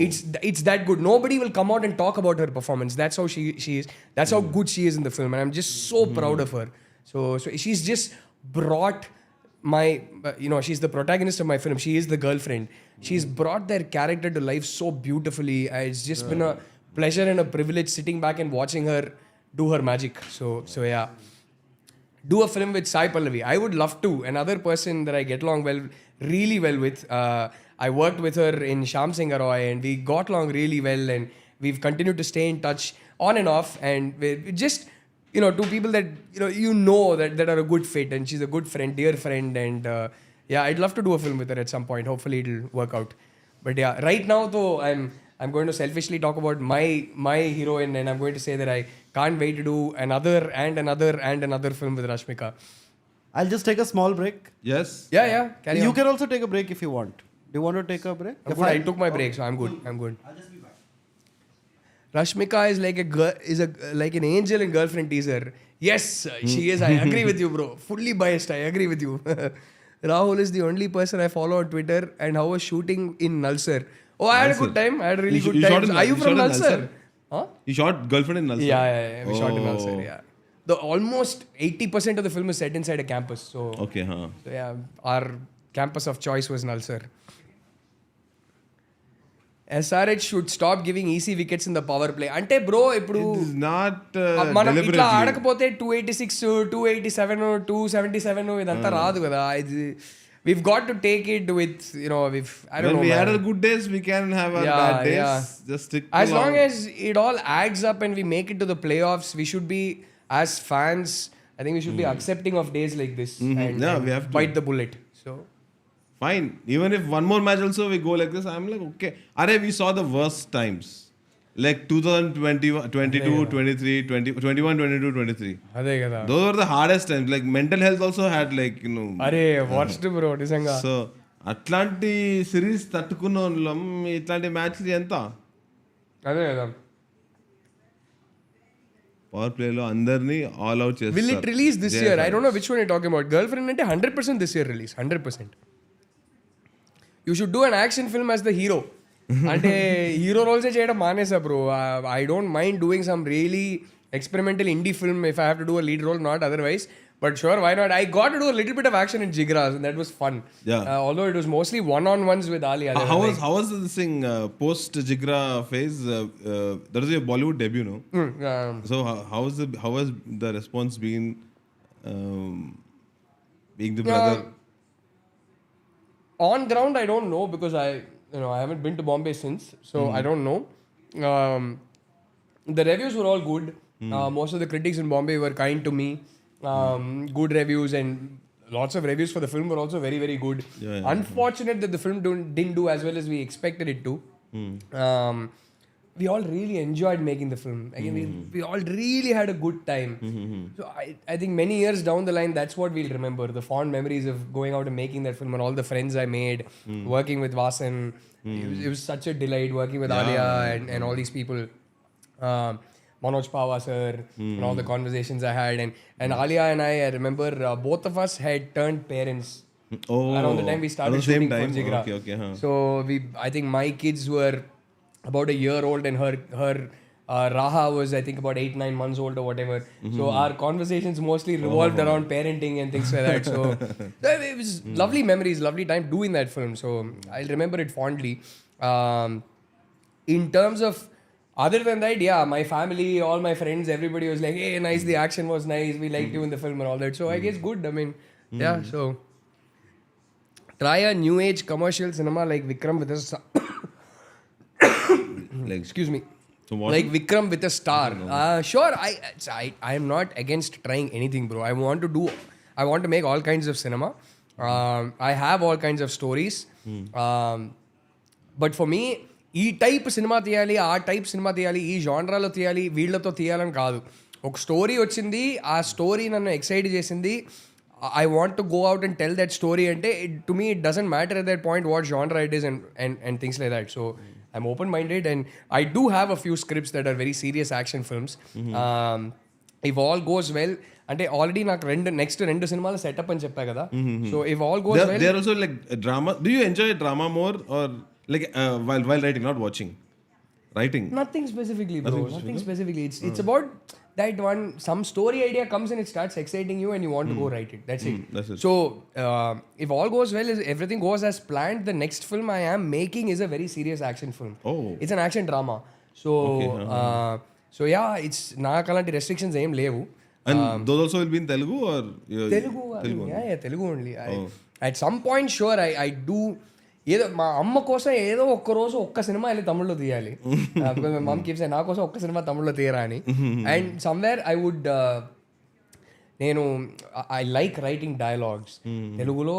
S2: It's that good. Nobody will come out and talk about her performance. That's how she is. That's how good she is in the film. And I'm just so proud of her. So she's just brought she's the protagonist of my film. She is the girlfriend. She's brought their character to life so beautifully. It's just been a pleasure and a privilege sitting back and watching her do her magic. So yeah. Do a film with Sai Pallavi. I would love to. Another person that I get along really well with. I worked with her in Shyam Singh Roy and we got along really well and we've continued to stay in touch on and off. And we're just, two people that, that are a good fit. And she's a good friend, dear friend. And I'd love to do a film with her at some point. Hopefully it'll work out. But yeah, right now though, I'm going to selfishly talk about my heroine and I'm going to say that I can't wait to do another film with Rashmika.
S3: I'll just take a small break.
S4: Yes.
S2: Yeah, carry
S3: You
S2: on.
S3: can also take a break if you want. Do you want to take a break?
S2: I'm good. I took my break, so I'm good.
S3: I'll just be back.
S2: Rashmika is like an angel in Girlfriend teaser. Yes, she is. I agree with you, bro. Fully biased. I agree with you. Rahul is the only person I follow on Twitter and how was shooting in Nalsar. Oh, I had a good time. I had a really good time. Are you from Nalsar? Huh?
S4: You shot Girlfriend in Nalsar?
S2: Yeah. We shot in Nalsar, yeah. The almost 80% of the film is set inside a campus. So,
S4: Okay, huh.
S2: so yeah, our campus of choice was Nalsar. SRH should stop giving easy wickets in the power play. Ante bro, ఇప్పుడు
S4: It is not
S2: మనం ఇట్లా
S4: deliberately.
S2: ఆడకపోతే 286, 287, 277 ఇదంతా రాదు కదా. We've got to take it with, I don't
S4: When
S2: know.
S4: we had
S2: man.
S4: our good days, we can have our
S2: Yeah,
S4: bad days.
S2: yeah.
S4: Just stick
S2: As
S4: along.
S2: long as it all adds up and we make it to the playoffs, we should be, as fans, I think we should be accepting of days like this and
S4: Yeah, we have to.
S2: bite the bullet. So,
S4: Fine. Even if one more match also we go like this, I'm like, okay. We saw the worst times. Like 2020, 22, 23, 21, 22, 23.
S2: అదే కదా.
S4: Those were the hardest times. Like mental health also had
S2: అరే worst bro నిజంగా.
S4: So అట్లాంటి series తట్టుకున్న వాళ్ళం ఇట్లాంటి మ్యాచ్లు ఎంత
S2: అదే కదా.
S4: పవర్ ప్లే లో అందరినీ ఆల్ అవుట్ చేస్తారు.
S2: Will it release this year? I don't know which one you're talking about. Girlfriend అంటే 100% this year release. 100%. You should do an action film as the hero. అంటే హీరో రోల్సే చేయడం మానేసా bro. I don't mind doing some really experimental indie film if I have to do a lead role, not otherwise. But sure, why not? I got to do a little bit of action in Jigras, and that was fun.
S4: Yeah.
S2: Although it was mostly one-on-ones with Alia.
S4: How was this thing post Jigra phase? That was your Bollywood debut, no? So how has the response been? Being the brother.
S2: On ground, I don't know because I haven't been to Bombay since, so I don't know. The reviews were all good. Most of the critics in Bombay were kind to me. Good reviews, and lots of reviews for the film were also very, very good. Unfortunate that the film didn't do as well as we expected it to. We all really enjoyed making the film. Again, we all really had a good time. So I think many years down the line, that's what we'll remember. The fond memories of going out and making that film and all the friends I made, working with Vasan. It was such a delight working with Alia and all these people. Manoj Pava sir and all the conversations I had. And Alia and I remember both of us had turned parents. Around the time we started shooting for Jigra.
S4: Okay,
S2: So I think my kids were about a year old and her Raha was I think about 8-9 months old or whatever. So our conversations mostly revolved around parenting and things like that. So it was lovely memories, lovely time doing that film. So I'll remember it fondly. In terms of other than that, yeah, my family, all my friends, everybody was like, hey, nice, the action was nice, we liked you in the film and all that. So I guess good. I mean, yeah, so try a new age commercial cinema like Vikram with a star. Excuse me.
S4: So what?
S2: Like Vikram with a star. Sure, I am not against trying anything, bro. I want to make all kinds of cinema. I have all kinds of stories. But for me, ఈ type cinema తీయాలి, ఆ type cinema తీయాలి, ఈ జానరాలో తీయాలి, వీళ్ళతో తీయాలని కాదు. ఒక స్టోరీ వచ్చింది, ఆ స్టోరీ నన్ను ఎక్సైట్ చేసింది. I want to go out and tell that story అంటే to me it doesn't matter at that point what genre it is and things like that. So I'm open-minded and I do have a few scripts that are very serious action films. If all goes well, అంటే already నాకు next 2 సినిమాలు setup అని చెప్పా కదా. So if all goes well,
S4: they are also like drama. Do you enjoy drama more or like while writing, not watching? Writing.
S2: Nothing specifically, bro. Nothing specifically. It's about that one. Some story idea comes and it starts exciting you, and you want to go write it. That's it.
S4: That's it.
S2: So if all goes well, if everything goes as planned, the next film I am making is a very serious action film.
S4: Oh.
S2: It's an action drama. So so yeah, it's నాకు అలాంటి restrictions ఏం లేవు.
S4: And those also will be in Telugu or
S2: Telugu. Yeah, Telugu only. At some point, sure, I do. ఏదో మా అమ్మ కోసం ఏదో ఒక్కరోజు ఒక్క సినిమా వెళ్ళి తమిళ్లో తీయాలి. మై మామ్ కీప్స్ నా కోసం ఒక్క సినిమా తమిళ్లో తీయరా అని. And somewhere I would I like writing dialogues తెలుగులో.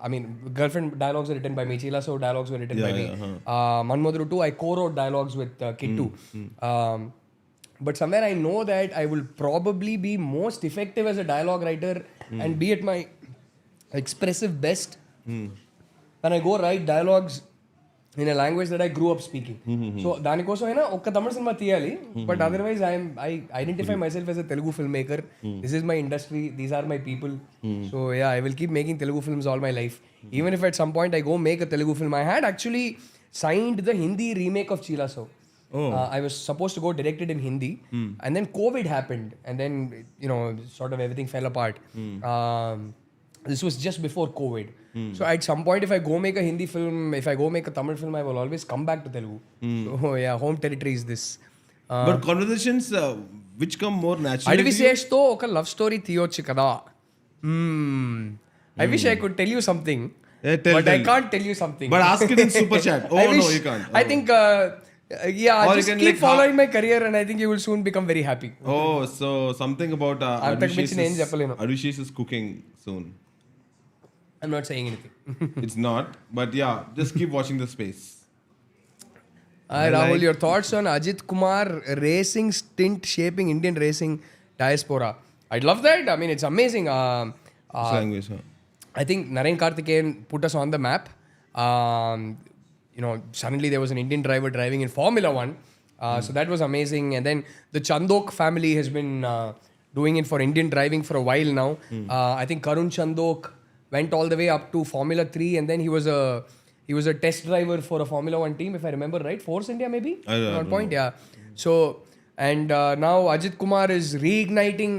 S2: I mean girlfriend dialogues written by me, చీలా so dialogues written by me, Manmadhudu 2 I co-wrote dialogues with Kittu. But somewhere I know that I will probably be most effective as a dialogue writer and be at my expressive best when I go write dialogues in a language that I grew up speaking. So దానికోసం అయినా ఒక్క తమిళ cinema తీయాలి. But otherwise I identify myself as a Telugu filmmaker. This is my industry. These are my people. So yeah, I will keep making Telugu films all my life. Even if at some point I go make a Telugu film. I had actually signed the Hindi remake of Chila So. I was supposed to go direct it in Hindi, and then COVID happened, and then sort of everything fell apart. This was just before COVID. So at some point, if I go make a Hindi film, if I go make a Tamil film, I will always come back to Telugu. So yeah, home territory is this.
S4: But conversations which come more naturally.
S2: Advishesh to oka love story తీయొచ్చు కదా. I wish I could tell you something, but I can't tell you something.
S4: But ask it in super chat. Oh no, you can't.
S2: I think yeah, just keep following my career and I think you will soon become very happy.
S4: Oh, so something about Advishesh is cooking soon.
S2: I'm not saying anything.
S4: It's not, but yeah, just keep watching the space.
S2: Rahul, your thoughts on Ajit Kumar racing stint shaping Indian racing diaspora? I'd love that. I mean, it's amazing.
S4: Language, huh?
S2: I think Naren Karthikeyan put us on the map. Suddenly there was an Indian driver driving in Formula 1. So that was amazing. And then the Chandok family has been doing it for Indian driving for a while now. I think Karun Chandok went all the way up to Formula 3 and then he was a test driver for a Formula 1 team, if I remember right. Force India maybe?
S4: I don't know.
S2: Yeah. So, And now Ajit Kumar is reigniting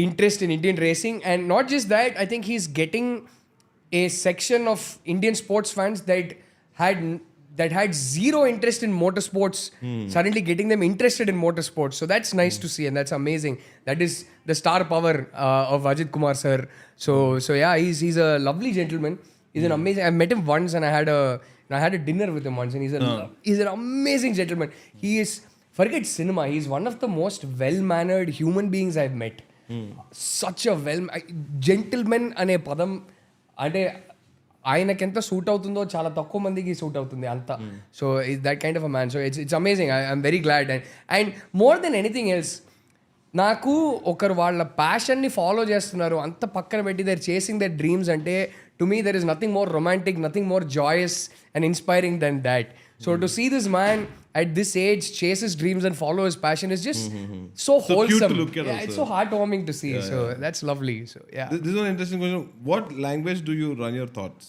S2: interest in Indian racing. And not just that, I think he's getting a section of Indian sports fans that had zero interest in motorsports, suddenly getting them interested in motorsports. So that's nice to see, and that's amazing. That is the star power of Ajit Kumar sir. So yeah, he's a lovely gentleman. He's an amazing. I met him once, and I had a dinner with him once, and he's an amazing gentleman. He is, forget cinema. He's one of the most well-mannered human beings I've met. Such a gentleman అనే పదం అంటే ఆయనకి ఎంత suit అవుతుందో చాలా తక్కువ మందికి suit అవుతుంది అంత. So that kind of a man. So it's amazing. I'm very glad. And more than anything else, నాకు ఒకరు వాళ్ళ ప్యాషన్ని ఫాలో చేస్తున్నారు అంత పక్కన పెట్టి దర్ చేసింగ్ దర్ డ్రీమ్స్ అంటే, to me there is nothing more romantic, nothing more joyous and inspiring than that. So to see this man at this age chase his dreams and follow his passion is just so wholesome.
S4: Cute to look at.
S2: Yeah, it's so heartwarming to see. So that's lovely. So yeah.
S4: This is an interesting question. What language do you run your thoughts?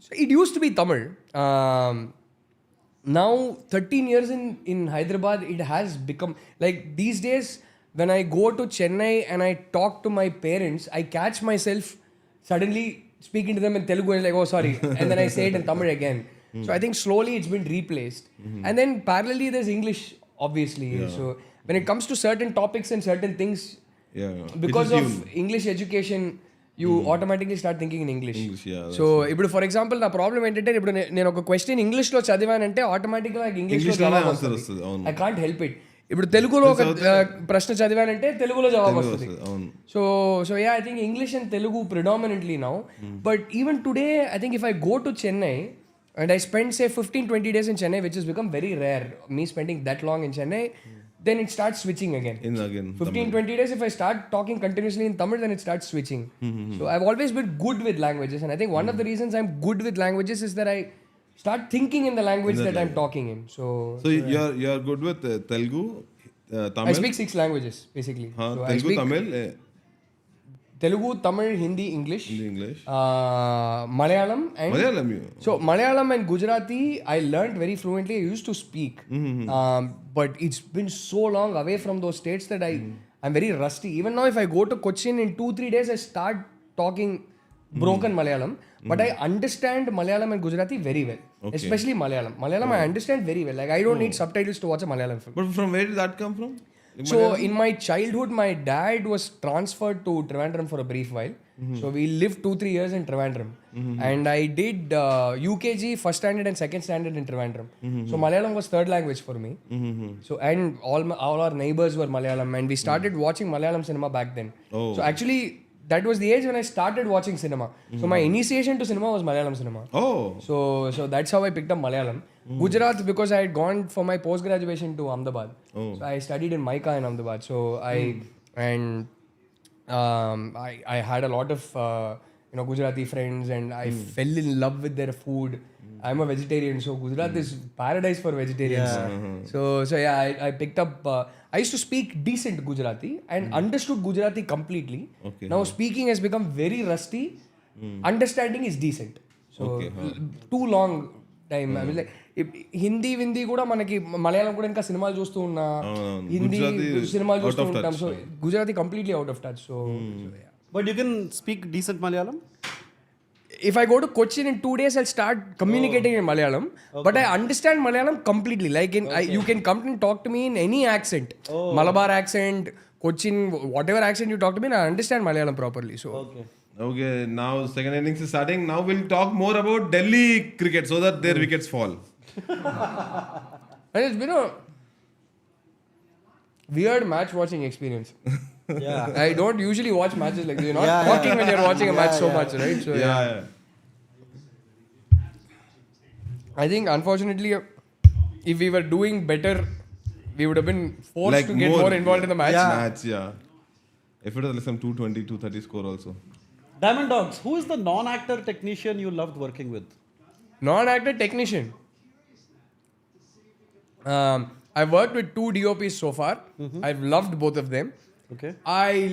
S2: So it used to be Tamil. Now 13 years in Hyderabad, it has become like these days when I go to Chennai and I talk to my parents, I catch myself suddenly speaking to them in Telugu and like, oh sorry, and then I say it in Tamil again. So I think slowly it's been replaced. And then parallelly there's English, obviously. So when it comes to certain topics and certain things, because of English education, you automatically start thinking in English. So ఇప్పుడు for example నా problem ఏంటంటే, ఇప్పుడు నేను ఒక question ఇంగ్లీష్లో చదివానంటే ఆటోమేటిక్గా నాకు ఇంగ్లీష్లో జవాబు వస్తుంది. I can't help it. ఇప్పుడు తెలుగులో ఒక ప్రశ్న చదివానంటే తెలుగులో జవాబు వస్తుంది. So yeah, I think English and Telugu predominantly now. But even today I think if I go to Chennai and I spend say 15-20 days in Chennai, which has become very rare, me spending that long in Chennai, then it starts switching again. 15-20 days, if I start talking continuously in Tamil, then it starts switching. So I've always been good with languages, and I think one of the reasons I'm good with languages is that I start thinking in the language that I'm talking in. So
S4: you're good with Telugu, Tamil?
S2: I speak 6 languages basically. So
S4: Telugu, Tamil,
S2: Telugu, Tamil, Hindi, English, Malayalam, and so Malayalam and Gujarati I learned very fluently. I used to speak, but it's been so long away from those states that I'm very rusty. Even now, if I go to Cochin in 2-3 days, I start talking broken Malayalam, but I understand Malayalam and Gujarati very well. Especially Malayalam. Malayalam I understand very well. Like I don't need subtitles to watch a Malayalam film.
S4: But from where did that come from?
S2: So in my childhood, my dad was transferred to Trivandrum for a brief while. So we lived 2-3 years in Trivandrum. And I did UKG, first standard and second standard in Trivandrum. So Malayalam was third language for me. So and all our neighbors were Malayalam, and we started watching Malayalam cinema back then. So actually that was the age when I started watching cinema. So my initiation to cinema was Malayalam cinema. So that's how I picked up Malayalam. Gujarat, because I had gone for my post graduation to Ahmedabad. So I studied in Maika in Ahmedabad. So I had a lot of Gujarati friends, and I fell in love with their food. I'm a vegetarian, so Gujarat is paradise for vegetarians. So yeah, I picked up. I used to speak decent Gujarati and understood Gujarati completely. Now speaking has become very rusty. Understanding is decent. So too long time. I was like, Hindi విందీ కూడా మనకి, మలయాళం కూడా ఇంకా సినిమాలు చూస్తూ ఉన్నా, హిందీ సినిమాలు చూస్తూ ఉంటాం. So Gujarati completely out of touch. So
S3: but you can speak decent Malayalam.
S2: If I go to Cochin in 2 days, I'll start communicating in Malayalam. But I understand Malayalam completely. Like you can come and talk to me in any accent. Malabar accent, Cochin, whatever accent you talk to me, I understand Malayalam properly. So
S4: Okay, now second innings is starting. Now we'll talk more about Delhi cricket so that their wickets fall.
S2: And it's been a weird match watching experience. I don't usually watch matches like this. You're not talking when you're watching a match so much, right? So I think unfortunately, if we were doing better, we would have been forced to get more involved in the match.
S4: If it was like some 220, 230 score also.
S3: Diamond Dogs, who is the non-actor technician you loved working with?
S2: Non-actor technician. I've worked with 2 DOPs so far. I've loved both of them.
S3: Okay.
S2: I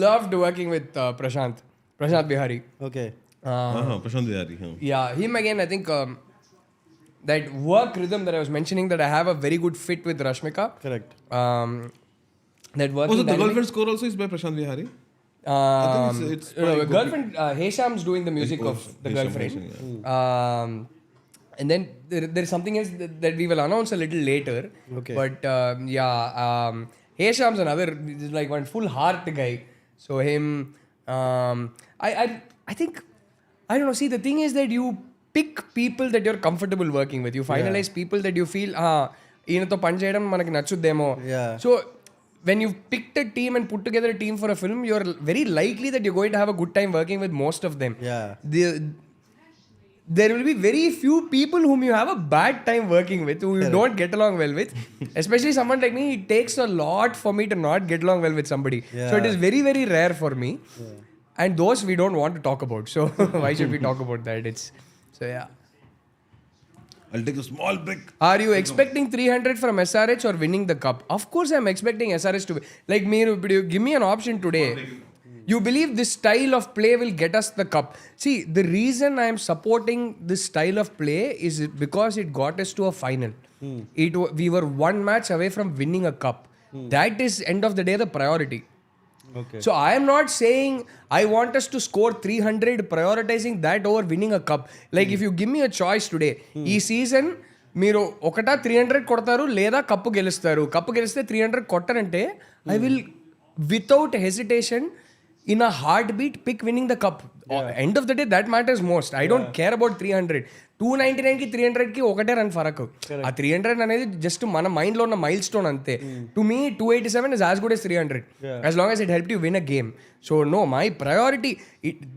S2: loved working with Prashant Bihari.
S3: Okay.
S4: Prashant Bihari.
S2: Yeah, him again, I think that work rhythm that I was mentioning, that I have a very good fit with Rashmika.
S3: Correct.
S2: That working
S4: Also, the
S2: dynamic.
S4: girlfriend score also is by Prashant Vihari. it's
S2: No,
S4: by
S2: girlfriend, Hesham's doing the music of the
S4: Hesham,
S2: girlfriend.
S4: Hesham,
S2: And then there's something else that we will announce a little later.
S3: Okay.
S2: But Hesham's another, like one full heart guy. So him, I think, I don't know. See, the thing is that you pick people that you're comfortable working with. You finalize people that you feel, ఈయనతో పని చేయడం మనకి నచ్చుద్దేమో.
S3: Yeah.
S2: So when you've picked a team and put together a team for a film, you're very likely that you're going to have a good time working with most of them.
S3: Yeah.
S2: There will be very few people whom you have a bad time working with, who you don't get along well with. Especially someone like me, it takes a lot for me to not get along well with somebody. So it is very, very rare for me. And those we don't want to talk about. So why should we talk about that? So yeah.
S4: I'll take a small break.
S2: Are you expecting 300 from SRH or winning the cup? Of course I'm expecting SRH to win. Like me, give me an option today. You believe this style of play will get us the cup. See, the reason I am supporting this style of play is because it got us to a final. We were one match away from winning a cup. That is, end of the day, the priority.
S3: Okay.
S2: So I am not saying I want us to score 300, prioritizing that over winning a cup. Like if you give me a choice today, ఈ season మీరు ఒకటా 300 కొడతారు లేదా cup గెలుస్తారు. Cup గెలిస్తే 300 కొట్టారంటే I will without hesitation in a heartbeat pick winning the cup. End of the day that matters most. I don't care about 300. 299 కి 300 కి ఒకటే రన్ ఫరక్. ఆ 300 అనేది జస్ట్ మన మైండ్ లో ఉన్న మైల్ స్టోన్ అంతే. To me 287 is as good as 300 as long as it helped you win a game. So no, my priority,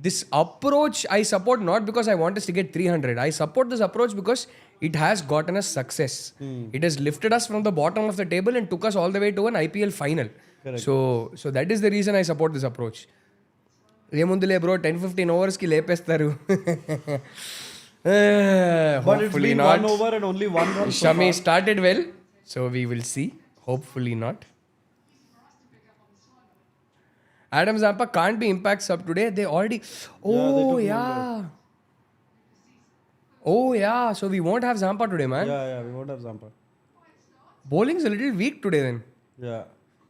S2: this approach I support not because I want us to get 300. I support this approach because it has gotten us success. It has lifted us from the bottom of the table and took us all the way to an IPL final. So that is the reason I support this approach. ఏముందిలే bro 10-15 overs కి లేపేస్తారు.
S3: But it's
S2: Hopefully
S3: been
S2: not.
S3: 1 over and only 1 run. so
S2: Shami
S3: far.
S2: started well, so we will see. Hopefully not. Adam Zampa can't be impact sub today. They already. Oh yeah. Oh yeah. So we won't have Zampa today, man.
S3: Yeah, we won't have Zampa.
S2: Bowling's a little weak today then,
S3: Yeah.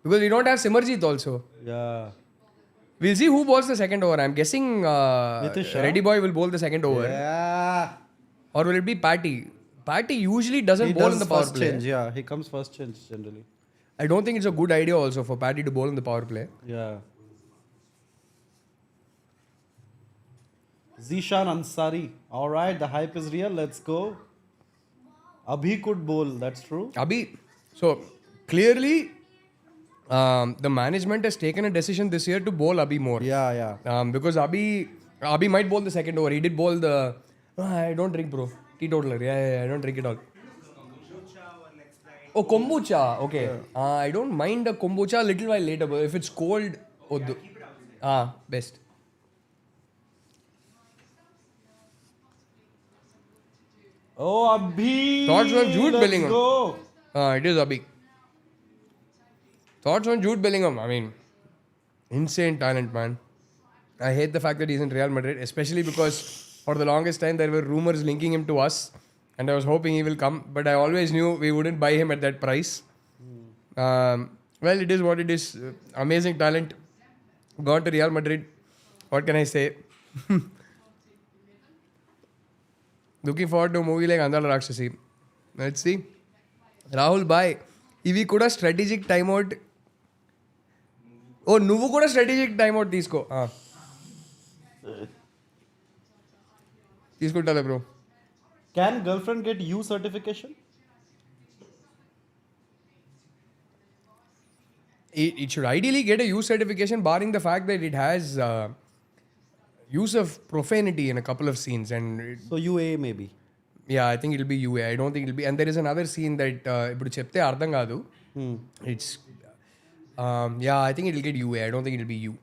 S2: because we don't have Simarjeet also.
S3: Yeah.
S2: We'll see who bowls the second over. I'm guessing
S3: Nitish, huh?
S2: Reddy Boy will bowl the second over,
S3: Yeah.
S2: or will it be Patty? Patty usually doesn't
S3: He
S2: bowl
S3: does
S2: in the power
S3: first
S2: play.
S3: change. Yeah, he comes first change generally.
S2: I don't think it's a good idea also for Patty to bowl in the power play.
S3: Yeah. Zishan Ansari. All right, the hype is real. Let's go. Abhi could bowl. That's true.
S2: Abhi, so clearly the management has taken a decision this year to bowl Abhi more.
S3: Yeah.
S2: Because Abhi might bowl the second over. He did bowl the. I don't drink, bro. Teetotaler. Yeah, I don't drink it all. Oh, kombucha. Okay. I don't mind a kombucha a little while later, but if it's cold, best.
S3: Oh, Abhi.
S2: Thoughts on Jude
S3: Let's
S2: Bellingham?
S3: go.
S2: It is Abhi. Thoughts on Jude Bellingham? I mean, insane talent, man. I hate the fact that he's in Real Madrid, especially because for the longest time there were rumors linking him to us, and I was hoping he will come, but I always knew we wouldn't buy him at that price. Well, it is what it is. Amazing talent. Gone to Real Madrid. What can I say? Looking forward to a movie like Andala Rakshasi. Let's see. Rahul, bye. ఇవి కూడా strategic timeout. నువ్వు కూడా strategic timeout తీసుకుంటా bro.
S3: Can girlfriend get U certification?
S2: It should ideally get a use certification, barring the fact that it has use of profanity in a couple of scenes. And
S3: So UA maybe.
S2: yeah, I think it'll be UA. I don't think it'll be. And there is another scene that ఇప్పుడు చెప్తే అర్థం కాదు. It's I think it'll get UA. I don't think it'll be U.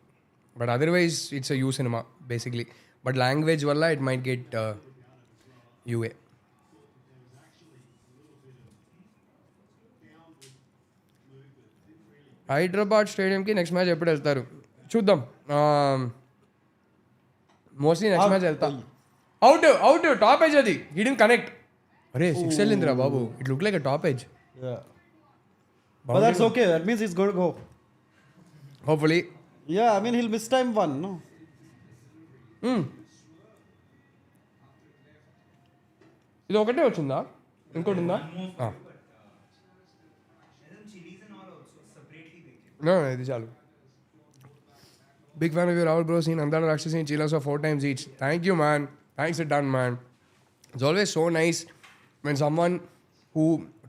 S2: But otherwise, it's a U cinema basically. But language వల్ల it might get UA. Hyderabad స్టేడియంకి next match ఎప్పుడు వెళ్తారు చూద్దాం. Mostly next match వెళ్తా. అవుట్ టాప్ ఏజ్ అది hidden connect. Arey, 6 వెళ్ళిందిరా బాబు. It looked like a top edge.
S3: Yeah. But that's okay. That means he's going to go.
S2: Hopefully.
S3: Yeah, I mean, he'll miss time one, no?
S2: ఇది ఒకటే వచ్చిందా? ఇంకోటి ఉందా? No, ఇది చాలు. Big fan of your Rahul bro. Seen Andhra Rakshasi and Chilas for 4 times each. Thank you, man. Thanks a ton, man. It's always so nice when someone who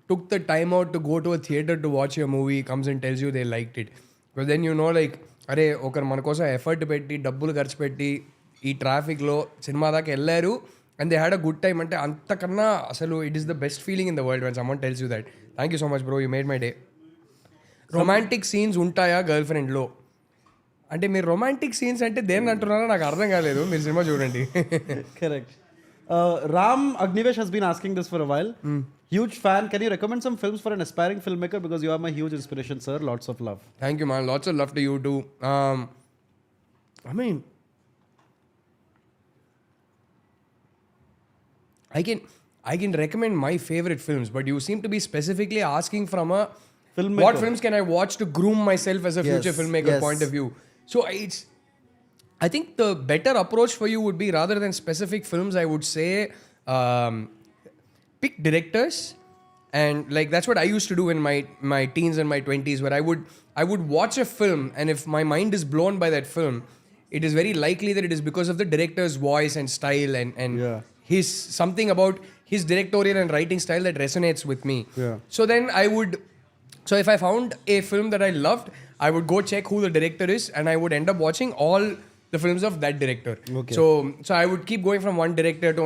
S2: took the time out to go to a theater to watch your movie comes and tells you they liked it. Because then you know, like, అరే ఒకరు మన కోసం effort పెట్టి డబ్బులు ఖర్చు పెట్టి ఈ ట్రాఫిక్లో సినిమా దాకా వెళ్ళారు and they had a good time అంటే అంతకన్నా అసలు it is the best feeling in the world when someone tells you that. Thank you so much bro, you made my day. Romantic scenes ఉంటాయా girl ఫ్రెండ్లో? అంటే మీరు romantic scenes అంటే దేన్ని అంటున్నారో నాకు అర్థం కాలేదు, మీరు సినిమా చూడండి.
S3: Correct. Ram Agnivesh has been asking this for a while. Huge fan. Can you recommend some films for an aspiring filmmaker? Because you are my huge inspiration, sir. Lots of love.
S2: Thank you, man. Lots of love to you too. I mean, I can recommend my favorite films, but you seem to be specifically asking from a
S3: Filmmaker.
S2: What films can I watch to groom myself as a future filmmaker point of view? So I think the better approach for you would be, rather than specific films, I would say pick directors, and like that's what I used to do in my teens and my 20s, where I would watch a film, and if my mind is blown by that film, it is very likely that it is because of the director's voice and style and his something about his directorial and writing style that resonates with me. So then so if I found a film that I loved, I would go check who the director is, and I would end up watching all the films of that director. So I would keep going from one director to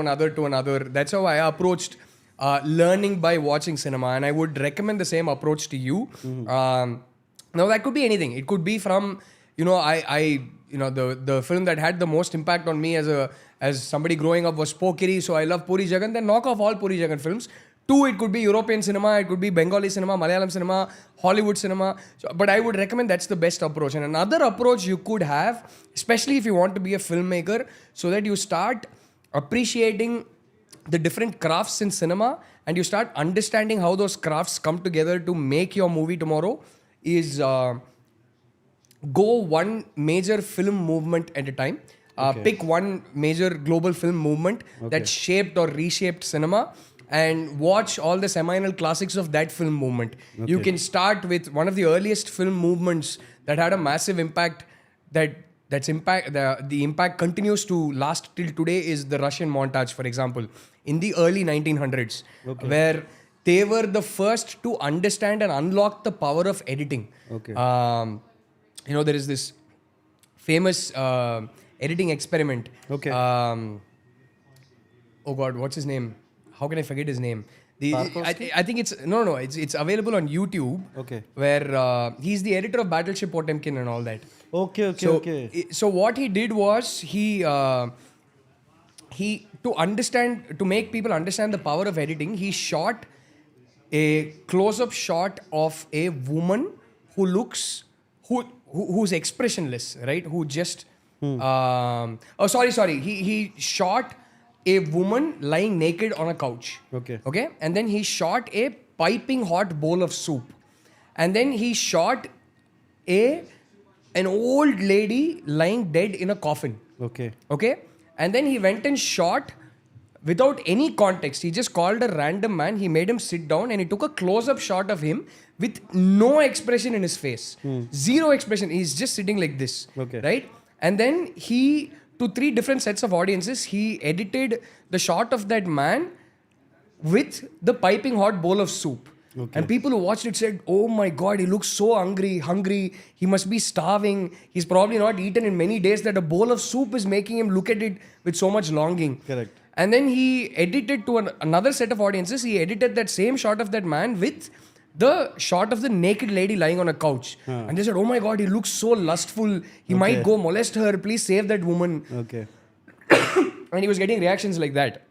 S2: another. That's how I approached learning by watching cinema, and I would recommend the same approach to you. Now that could be anything. It could be from, the film that had the most impact on me as somebody growing up was Pokiri, so I love Puri Jagan. Then knock off all Puri Jagan films. 2, it could be European cinema, it could be Bengali cinema, Malayalam cinema, Hollywood cinema. But I would recommend that's the best approach. And another approach you could have, especially if you want to be a filmmaker, so that you start appreciating the different crafts in cinema and you start understanding how those crafts come together to make your movie tomorrow, is go one major film movement at a time. Pick one major global film movement that shaped or reshaped cinema, and watch all the seminal classics of that film movement. You can start with one of the earliest film movements that had a massive impact, the impact continues to last till today, is the Russian montage, for example, in the early 1900s, where they were the first to understand and unlock the power of editing. There is this famous editing experiment. Oh God, what's his name? How can I forget his name? I think it's it's available on YouTube. Where he's the editor of Battleship Potemkin and all that. So what he did was he to make people understand the power of editing, he shot a close-up shot of a woman who's expressionless, right? Who just he shot a woman lying naked on a couch. Okay. And then he shot a piping hot bowl of soup. And then he shot an old lady lying dead in a coffin. Okay. And then he went and shot without any context. He just called a random man. He made him sit down and he took a close-up shot of him with no expression in his face. Zero expression. He's just sitting like this. Right? And then to 3 different sets of audiences, he edited the shot of that man with the piping hot bowl of soup. And people who watched it said, oh my God, he looks so hungry. He must be starving. He's probably not eaten in many days, that a bowl of soup is making him look at it with so much longing.
S3: Correct.
S2: And then he edited to another set of audiences, he edited that same shot of that man with the shot of the naked lady lying on a couch. And they said, oh my God, he looks so lustful. He might go molest her. Please save that woman. And he was getting reactions like that.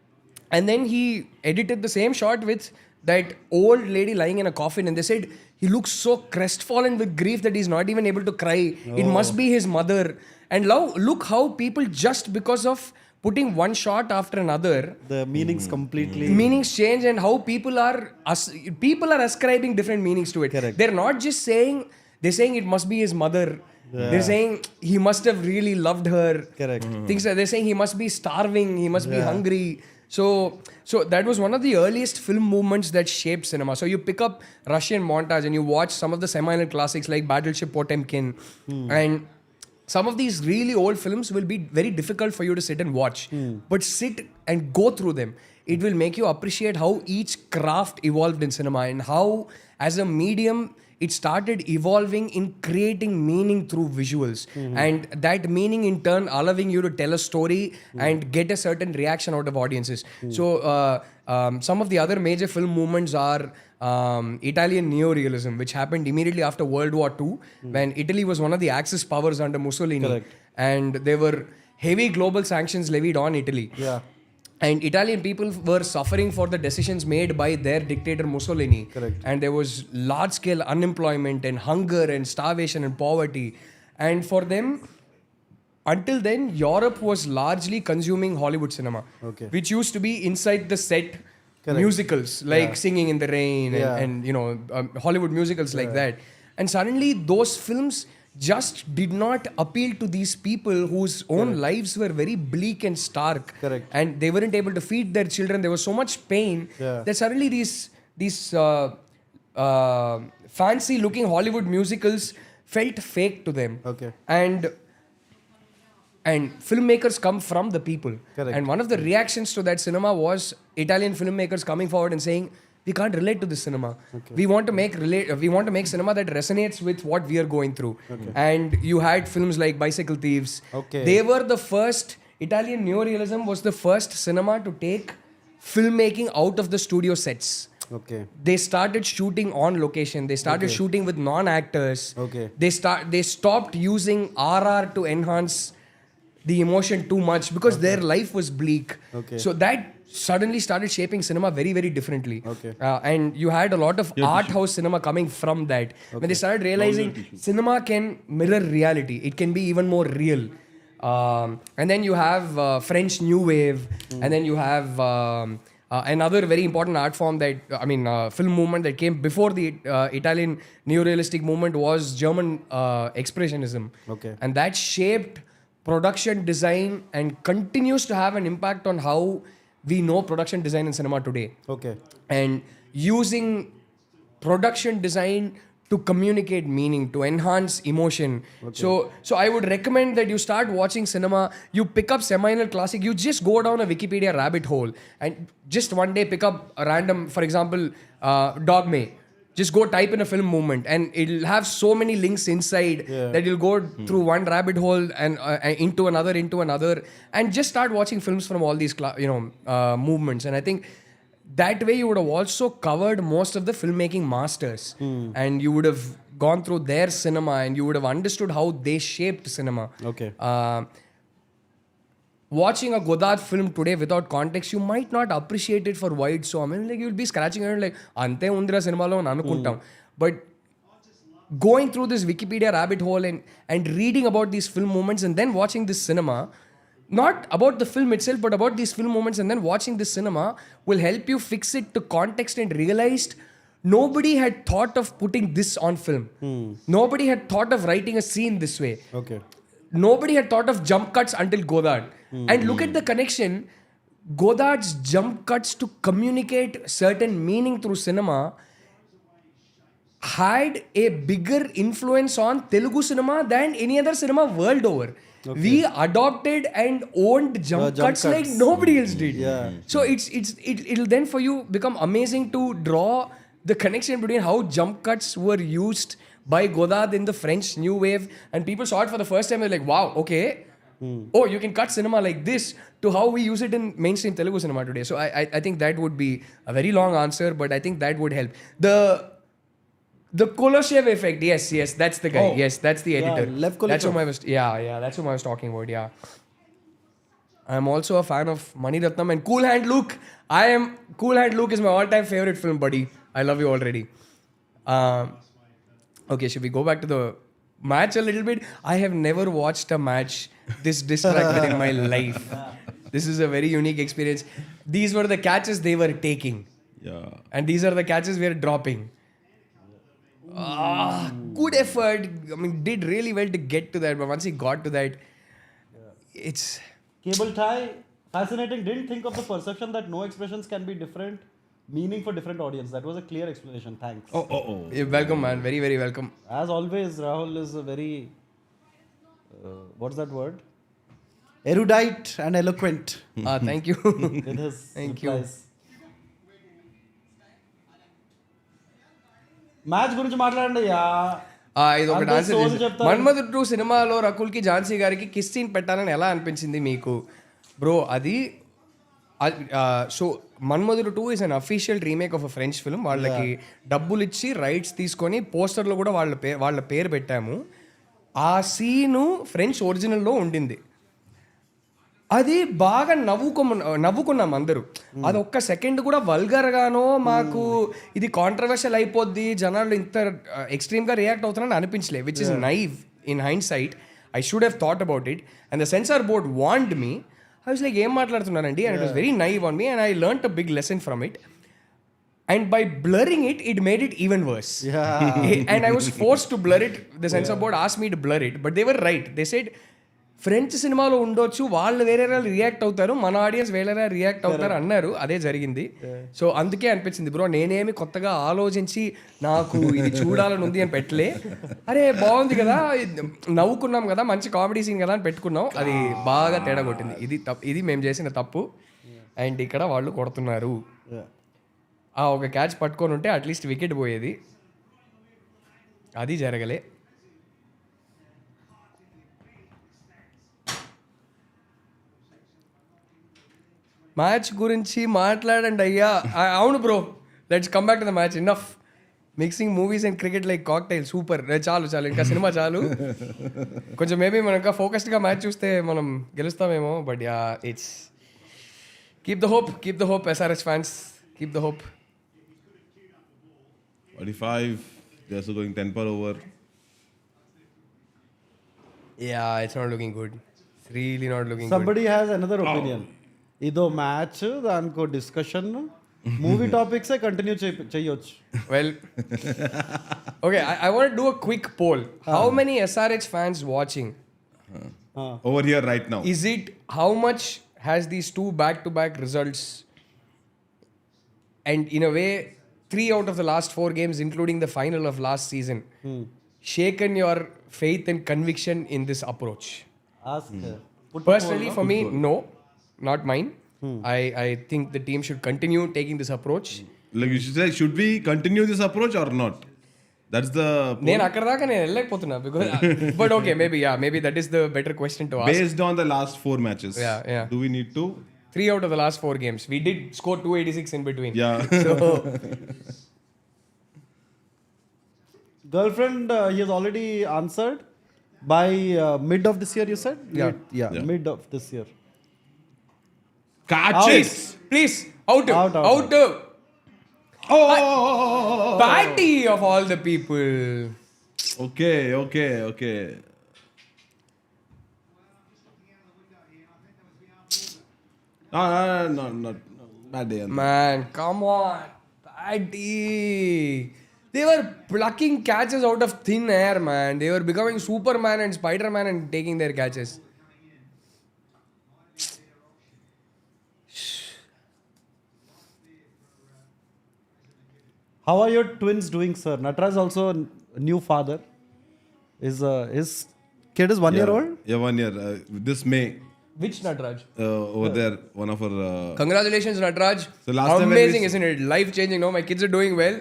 S2: And then he edited the same shot with that old lady lying in a coffin. And they said, he looks so crestfallen with grief that he's not even able to cry. It must be his mother. And now look how people, just because of putting one shot after another,
S3: The meanings completely.
S2: meanings change, and how people are ascribing different meanings to it.
S3: Correct.
S2: They're not just saying, they're saying it must be his mother. They're saying he must have really loved her.
S3: Correct.
S2: Things like, they're saying he must be starving, he must be hungry. So that was one of the earliest film movements that shaped cinema. So you pick up Russian montage and you watch some of the seminal classics like Battleship Potemkin, and some of these really old films will be very difficult for you to sit and watch. But sit and go through them. It will make you appreciate how each craft evolved in cinema and how, as a medium, it started evolving in creating meaning through visuals. And that meaning in turn allowing you to tell a story and get a certain reaction out of audiences. So some of the other major film movements are Italian neorealism, which happened immediately after World War II, when Italy was one of the Axis powers under Mussolini.
S3: Correct.
S2: And there were heavy global sanctions levied on Italy.
S3: Yeah.
S2: And Italian people were suffering for the decisions made by their dictator Mussolini.
S3: Correct.
S2: And there was large-scale unemployment and hunger and starvation and poverty. And for them, until then, Europe was largely consuming Hollywood cinema, which used to be inside the set musicals, like Singing in the Rain and Hollywood musicals like that. And suddenly, those films just did not appeal to these people whose own lives were very bleak and stark.
S3: Correct.
S2: And they weren't able to feed their children. There was so much pain that suddenly these fancy looking Hollywood musicals felt fake to them.
S3: Okay.
S2: And filmmakers come from the people.
S3: Correct.
S2: And one of the reactions to that cinema was Italian filmmakers coming forward and saying, we can't relate to this cinema. We want to make cinema that resonates with what we are going through. And you had films like Bicycle Thieves. They were the first. Italian neorealism was the first cinema to take filmmaking out of the studio sets. They started shooting on location. They started shooting with non-actors. They stopped using RR to enhance the emotion too much because their life was bleak. So that suddenly started shaping cinema very, very differently. And you had a lot of art house cinema coming from that. When they started realizing cinema can mirror reality. It can be even more real. And then you have French New Wave. And then you have another very important art form that, film movement that came before the Italian neorealistic movement was German Expressionism. And that shaped production design and continues to have an impact on how we know production design in cinema today. And using production design to communicate meaning, to enhance emotion. So I would recommend that you start watching cinema, you pick up seminal classic, you just go down a Wikipedia rabbit hole and just one day pick up a random, for example, Dogme. Just go type in a film movement and it'll have so many links inside that you'll go through one rabbit hole and into another and just start watching films from all these movements. And I think that way you would have also covered most of the filmmaking masters and you would have gone through their cinema and you would have understood how they shaped cinema. Watching a Godard film today without context, you might not appreciate it for why it's so. I mean, like you'll be scratching your head like, ante undra cinema lo anukuntam. But going through this Wikipedia rabbit hole and reading about these film moments and then watching this cinema, not about the film itself, but about these film moments and then watching this cinema will help you fix it to context and realized nobody had thought of putting this on film. Nobody had thought of writing a scene this way. Nobody had thought of jump cuts until Godard. And look at the connection. Godard's jump cuts to communicate certain meaning through cinema had a bigger influence on Telugu cinema than any other cinema world over. We adopted and owned jump cuts like nobody else did. So it'll then for you become amazing to draw the connection between how jump cuts were used by Godard in the French New Wave, and people saw it for the first time. They're like, wow, okay. Oh, you can cut cinema like this, to how we use it in mainstream Telugu cinema today. So I think that would be a very long answer, but I think that would help. The Koloshev effect, yes, that's the guy. Yes, that's the editor.
S3: Lev
S2: That's
S3: Koloshev.
S2: whom I was. That's whom I was talking about. Yeah. I'm also a fan of Mani Ratnam and Cool Hand Luke. Cool Hand Luke is my all-time favorite film, buddy. I love you already. Okay, should we go back to the match a little bit? I have never watched a match this distracted in my life. This is a very unique experience. These were the catches they were taking.
S4: Yeah.
S2: And these are the catches we are dropping. Good effort. I mean, did really well to get to that. But once he got to that, it's...
S3: Cable tie, fascinating. Didn't think of the perception that no expressions can be different meaning for different audience. That was a clear explanation. Thanks.
S4: Oh.
S2: You're welcome, man. Very, very welcome.
S3: As always, Rahul is a very what's that word? Erudite and eloquent
S2: Thank you.
S3: with his
S2: Thank you.
S3: replies. Match గురించి మాట్లాడండి అయ్యా.
S2: ఇది ఒకటి
S3: అందరూ
S2: answer
S3: సోది
S2: చేసి
S3: చెప్తారు.
S2: మన్మధుడు 2 సినిమాలో రకుల్కి ఝాన్సీ గారికి కిస్ సీన్ పెట్టాలని ఎలా అనిపించింది మీకు బ్రో? అది so Manmadhudu 2 is an official remake of a French film. వాళ్ళకి డబ్బులు ఇచ్చి రైట్స్ తీసుకొని పోస్టర్లో కూడా వాళ్ళ పేరు పెట్టాము. ఆ సీను ఫ్రెంచ్ ఒరిజినల్లో ఉండింది. అది బాగా నవ్వుకున్నాం అందరూ. అది ఒక్క సెకండ్ కూడా వల్గర్గానో మాకు ఇది కాంట్రవర్షియల్ అయిపోద్ది జనాలు ఇంత ఎక్స్ట్రీమ్గా రియాక్ట్ అవుతున్నారని అనిపించలే, which is naive in hindsight. I should have thought about it and the censor board want me. I was like ఏం మాట్లాడుతున్నానండి, and it was very naive on me and I learnt a big lesson from it. And by blurring it, it made it even worse. Yeah. And I was forced to blur it. The censor board asked me to blur it, but they were right. They said, French సినిమాలో ఉండొచ్చు, వాళ్ళు వేరేలా react అవుతారు, మన audience వేరేలా react అవుతారు అన్నారు. అదే జరిగింది. సో అందుకే అనిపించింది బ్రో, నేనేమి కొత్తగా ఆలోచించి నాకు ఇది చూడాలని ఉంది అని పెట్టలే. అరే బాగుంది కదా, నవ్వుకున్నాం కదా, మంచి కామెడీ సీన్ కదా అని పెట్టుకున్నాం. అది బాగా తేడా కొట్టింది. ఇది మేము చేసిన తప్పు. అండ్ ఇక్కడ వాళ్ళు కొడుతున్నారు. ఒక క్యాచ్ పట్టుకొని ఉంటే అట్లీస్ట్ వికెట్ పోయేది. అది జరగలే. మ్యాచ్ గురించి మాట్లాడండి అయ్యా. అవును bro, let's come back to the match. Enough mixing movies and cricket like cocktail. Super, చాలు ఇంకా సినిమా చాలు. కొంచెం మేబీ మనం ఇంకా ఫోకస్డ్గా మ్యాచ్ చూస్తే మనం గెలుస్తామేమో. But ya, it's keep the hope SRH fans, keep the hope.
S4: 45, they're also going 10 per over.
S2: Yeah, it's not looking good. It's really not looking
S3: Somebody has another opinion. ఇదో match, దానికో discussion, movie topics continue చేయొచ్చు.
S2: Well, okay, I want to do a quick poll. How many SRH fans watching?
S4: Over here right now.
S2: Is it how much has these 2 back-to-back results, and in a way 3 out of the last 4 games, including the final of last season, shaken your faith and conviction in this approach?
S3: Ask.
S2: Personally, for me, no, not mine. I think the team should continue taking this approach.
S4: Like you should say, should we continue this approach or not? That's the
S2: నేను అక్కడ దాకా నేను వెళ్ళలేకపోతున్నా because but okay, maybe that is the better question to ask.
S4: Based on the last 4 matches.
S2: Yeah.
S4: Do we need to?
S2: 3 out of the last 4 games. We did score 286 in between.
S4: Yeah.
S2: So
S3: Girlfriend, he has already answered by mid of this year, you said?
S2: Yeah.
S3: Mid of this year.
S4: Catch it!
S2: please, out.
S4: Oh!
S2: Patty of all the people.
S4: Okay. No. Bad day.
S2: Man, come on. Patty. They were plucking catches out of thin air, man. They were becoming Superman and Spider-Man and taking their catches.
S3: How are your twins doing, sir? Nataraj also a new father. His kid is 1 year old?
S4: Yeah, 1 year. This May.
S2: Which Nataraj?
S4: Over there, one of our...
S2: Congratulations, Nataraj.
S4: So last time when
S2: amazing,
S4: we-
S2: isn't it? Life changing. No, my kids are doing well.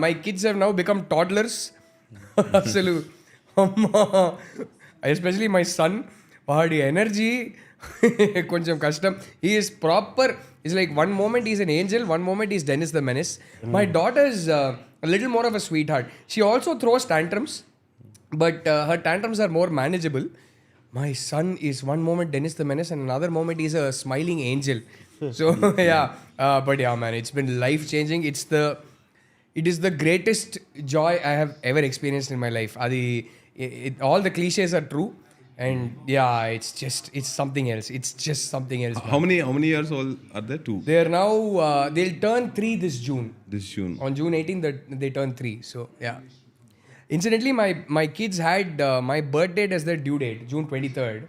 S2: My kids have now become toddlers. అసలు especially my son, వాడి energy కొంచెం కష్టం. He is proper. It's like one moment he's an angel, one moment he's Dennis the Menace. My daughter is a little more of a sweetheart. She also throws tantrums, but her tantrums are more manageable. My son is one moment Dennis the Menace and another moment he's a smiling angel. So yeah, but yeah, man, it's been life changing. It is the greatest joy I have ever experienced in my life. All the cliches are true, And yeah, it's something else. It's just something else.
S4: How many years old are they? 2.
S2: They are now, they'll turn 3 this June.
S4: This June.
S2: On June 18th, they turn 3. So, yeah. Incidentally, my kids had my birth date as their due date, June 23rd.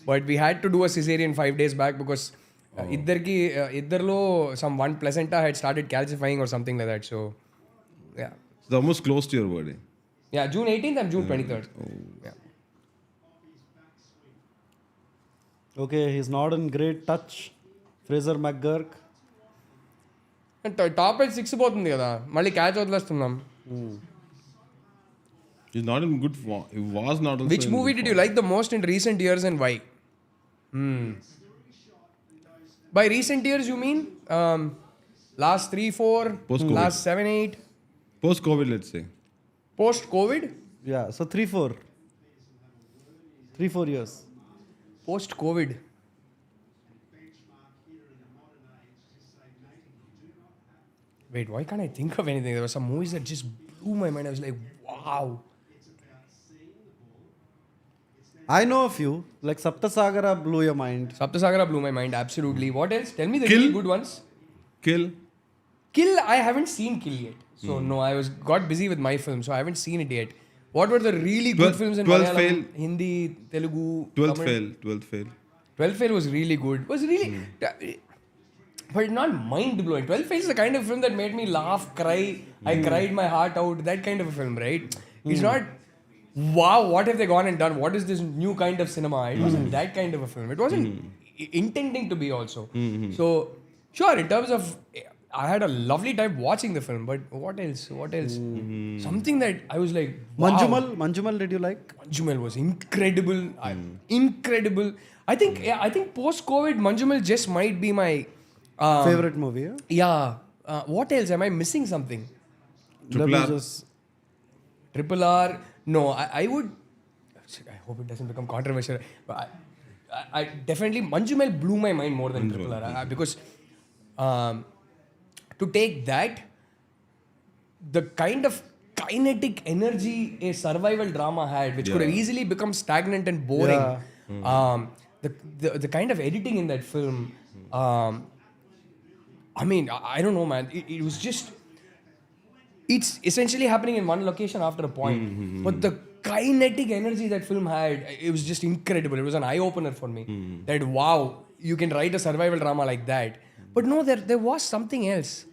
S2: But we had to do a cesarean 5 days back because iddarlo some one placenta had started calcifying or something like that. So, yeah.
S4: It's almost close to your birthday.
S2: Yeah, June 18th and June 23rd. Yeah.
S3: Okay, he's not in great touch. Fraser McGurk.
S2: Top 6 పోతుంది కదా మళ్ళీ catch వదిలేస్తున్నాం.
S4: He's not in good form. He was not also
S2: Which
S4: in
S2: movie
S4: good
S2: did you like the most in recent years and why? By recent years you mean last 3-4,
S4: Post-COVID.
S2: last 7-8,
S4: form. Post-COVID, let's say.
S2: post-COVID?
S3: Yeah, so 3-4. 3-4 years.
S2: Post-COVID. Wait, why can't I think of anything? There were some movies that just blew my mind. I was like, wow.
S3: I know a few. Like Saptasagara blew your mind.
S2: Saptasagara blew my mind, absolutely. What else? Tell me the
S4: Kill?
S2: really good ones.
S4: Kill.
S2: Kill, I haven't seen Kill yet. So no, I got busy with my film, so I haven't seen it yet. What were the really good films in
S4: 12th
S2: Malayalam,
S4: fail.
S2: Hindi, Telugu,
S4: 12th
S2: Tamil?
S4: fail. 12th fail.
S2: 12th Fail was really good. Was really, but not mind blowing. 12th Fail is the kind of film that made me laugh, cry. I cried my heart out. That kind of a film, right? It's not. Wow, what have they gone and done? What is this new kind of cinema? It wasn't that kind of a film. It wasn't intending to be also. So, sure, in terms of, I had a lovely time watching the film, but what else? What else? Something that I was like, wow.
S3: Manjumal, did you like?
S2: Manjumal was incredible. Incredible. I think post-COVID, Manjumal just might be my
S3: Favorite movie?
S2: Yeah. What else? Am I missing something?
S4: Triple R.
S2: Triple R. No, I would. I hope it doesn't become controversial. But I definitely Manjumal blew my mind more than Triple R because to take that, the kind of kinetic energy a survival drama had, which could have easily become stagnant and boring. The kind of editing in that film. I mean, I don't know, man. It was just. It's essentially happening in one location after a point. But the kinetic energy that film had, it was just incredible. It was an eye-opener for me. That, wow, you can write a survival drama like that. But no, there was something else.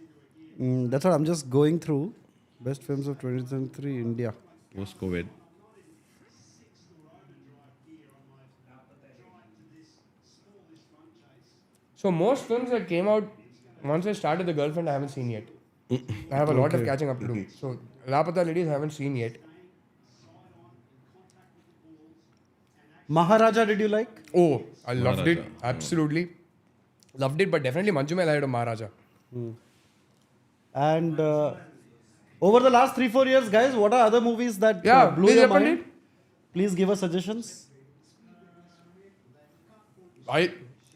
S3: That's what I'm just going through. Best films of 2023, India.
S4: Post-COVID.
S2: So most films that came out once I started The Girlfriend, I haven't seen yet. I have a lot of catching up to do. So Lapata Ladies I haven't seen yet.
S3: Maharaja, did you like?
S2: Oh, I loved
S4: Maharaja,
S2: it. Absolutely. Loved it, but definitely Manjumal ahead of Maharaja.
S3: And over the last 3-4 years, guys, what are other movies that blew
S2: please
S3: your
S2: open
S3: mind?
S2: it.
S3: Please give us suggestions.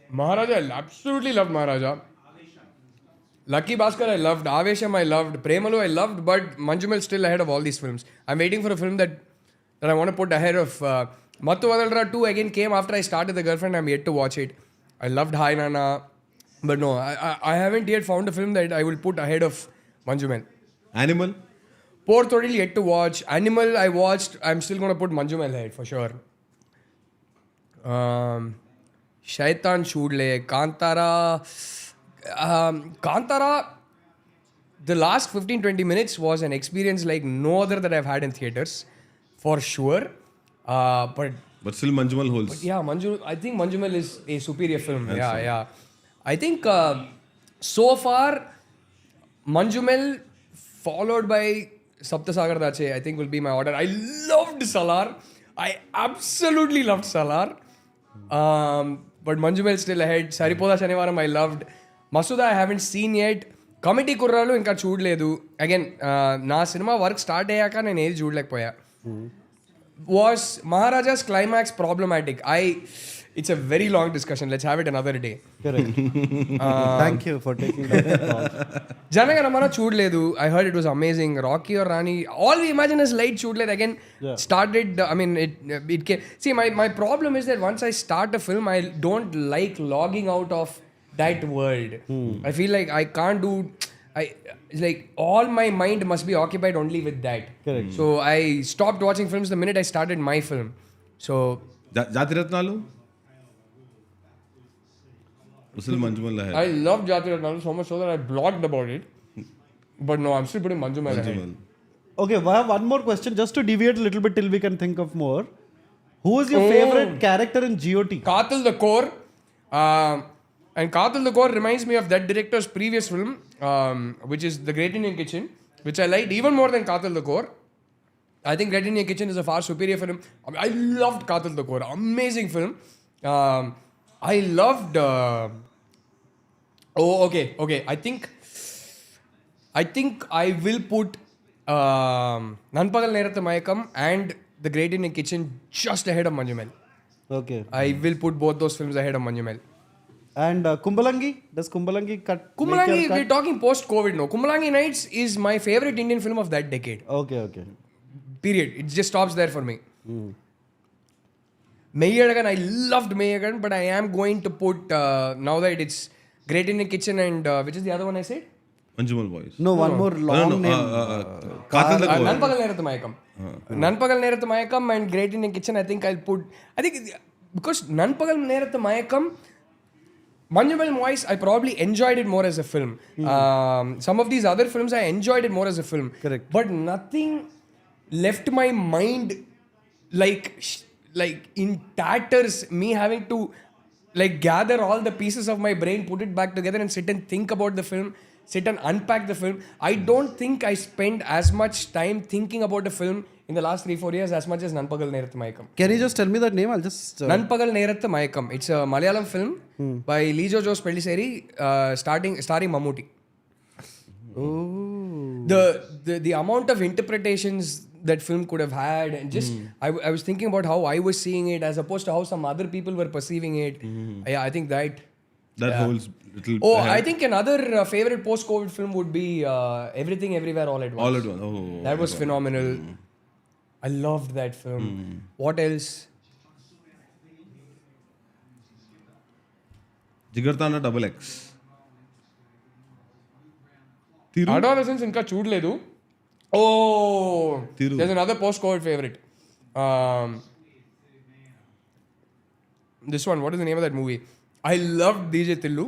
S2: Maharaja, I absolutely loved Maharaja. Lucky Bhaskar, I loved. Avesham, I loved. Premalu, I loved. But Manjumal still ahead of all these films. I'm waiting for a film that I want to put ahead of. Mattu Vadalra 2 again came after I started The Girlfriend. I'm yet to watch it. I loved Hi Nana. But no, I haven't yet found a film that I will put ahead of Manjumal.
S4: Animal.
S2: Poor Todil yet to watch. Animal I watched. I'm still going to put Manjumal ahead for sure. Shaitan Chudle. Kantara. Kantara, the last 15-20 minutes was an experience like no other that I've had in theatres, for sure. But
S4: still Manjumal holds.
S2: Yeah, I think Manjumal is a superior film. Yeah. I think so far, Manjumal followed by Saptasagar Dache, I think will be my order. I loved Salar. I absolutely loved Salar. But Manjumal still ahead. Saripoda Shanivaram I loved. Masuda I haven't seen yet. Committee Kurralu inka చూడలేదు. Again, నా cinema work start అయ్యాక నేను ఏది చూడలేకపోయా. Was Maharaja's climax problematic? it's a very long discussion. Let's have it another day.
S3: Correct. Thank you for taking that call.
S2: Janaganamana chudledu. I heard it was amazing. Rocky or Rani, all we imagine is light chudled again.
S3: Yeah.
S2: Started. I mean, it came. See, my problem is that once I start a film, I don't like logging out of that world. I feel like I can't do. It's like all my mind must be occupied only with that.
S3: Correct.
S2: So I stopped watching films the minute I started my film. So
S4: Jathiratnalu ఉసులు Manjummel
S2: I love Jati Ratnalu so much so that I blogged about it. But no, I'm still putting Manju Mehta ahead.
S3: Okay, I have one more question just to deviate a little bit till we can think of more. Who is your favorite character in GOT?
S2: Katil the Core. And Katil the Core reminds me of that director's previous film, which is The Great Indian Kitchen, which I liked even more than Katil the Core. I think Great Indian Kitchen is a far superior film. I loved Katil the Core. Amazing film. I loved... Okay. I think I will put Nanpagal Nerathu Mayakam and The Great Indian Kitchen just ahead of Manjumel.
S3: Okay.
S2: I will put both those films ahead of Manjumel.
S3: And Kumbalangi? Does Kumbalangi cut?
S2: Kumbalangi, we're talking post-COVID now. Kumbalangi Nights is my favorite Indian film of that decade.
S3: Okay.
S2: Period. It just stops there for me. Meyyadagan, I loved Meyyadagan, but I am going to put, now that it's Great Indian Kitchen and, which is the other one I said?
S4: Manjummel Boys
S3: No, one more long name.
S4: Kaathal the
S2: Nanpagal Nerathu Mayakam. Nanpagal Nerathu Mayakam and Great Indian Kitchen, I think because Nanpagal Nerathu Mayakam, Manjumal Moise, I probably enjoyed it more as a film. Some of these other films, I enjoyed it more as a film.
S3: Correct.
S2: But nothing left my mind like in tatters, me having to like gather all the pieces of my brain, put it back together and sit and think about the film, sit and unpack the film. I don't think I spent as much time thinking about the film in the last 3-4 years as much as Nanpagal Nerathu Mayakam.
S3: Can you just tell me that name? I'll just...
S2: Nanpagal Nerathu Mayakam. It's a Malayalam film by Lijo Jose Pelliseri, starring Mammootty.
S3: Oh.
S2: The amount of interpretations that film could have had, and just I was thinking about how I was seeing it as opposed to how some other people were perceiving it. Yeah, I think that
S4: holds little.
S2: I think another favorite post-COVID film would be Everything Everywhere All at Once.
S4: All at once. Oh,
S2: That was phenomenal. I loved that film. What else?
S4: జిగర్తానా XX.
S2: Adolescence ఇంకా చూడలేదు. Oh,
S4: Thiru.
S2: there's another post-COVID favorite. This one, what is the name of that movie? I loved DJ Tillu.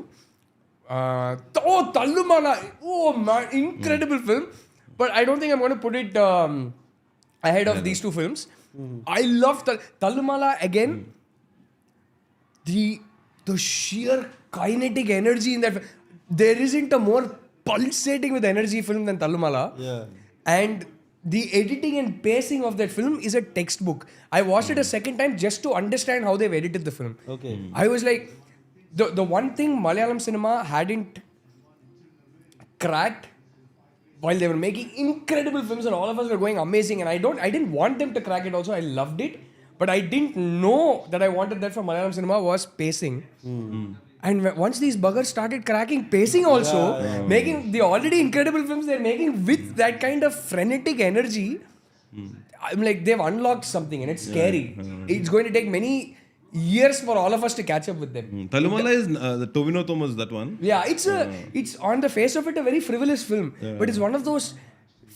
S2: Tallumala. Oh man, incredible film. But I don't think I'm going to put it ahead of these two films. I love Tallumala again. The sheer kinetic energy in that film. There isn't a more pulsating with energy film than Tallumala.
S3: Yeah.
S2: And the editing and pacing of that film is a textbook. I watched it a second time just to understand how they've edited the film.
S3: Okay.
S2: I was like, the one thing Malayalam cinema hadn't cracked while they were making incredible films and all of us were going amazing, and I didn't want them to crack it also. I loved it, but I didn't know that I wanted that from Malayalam cinema was pacing. And once these buggers started cracking pacing also, making the already incredible films they're making with that kind of frenetic energy, I'm like, they've unlocked something and it's scary. It's going to take many years for all of us to catch up with them.
S4: Tallumala is the Tovino Thomas, that one.
S2: Yeah, it's on the face of it a very frivolous film, but it's one of those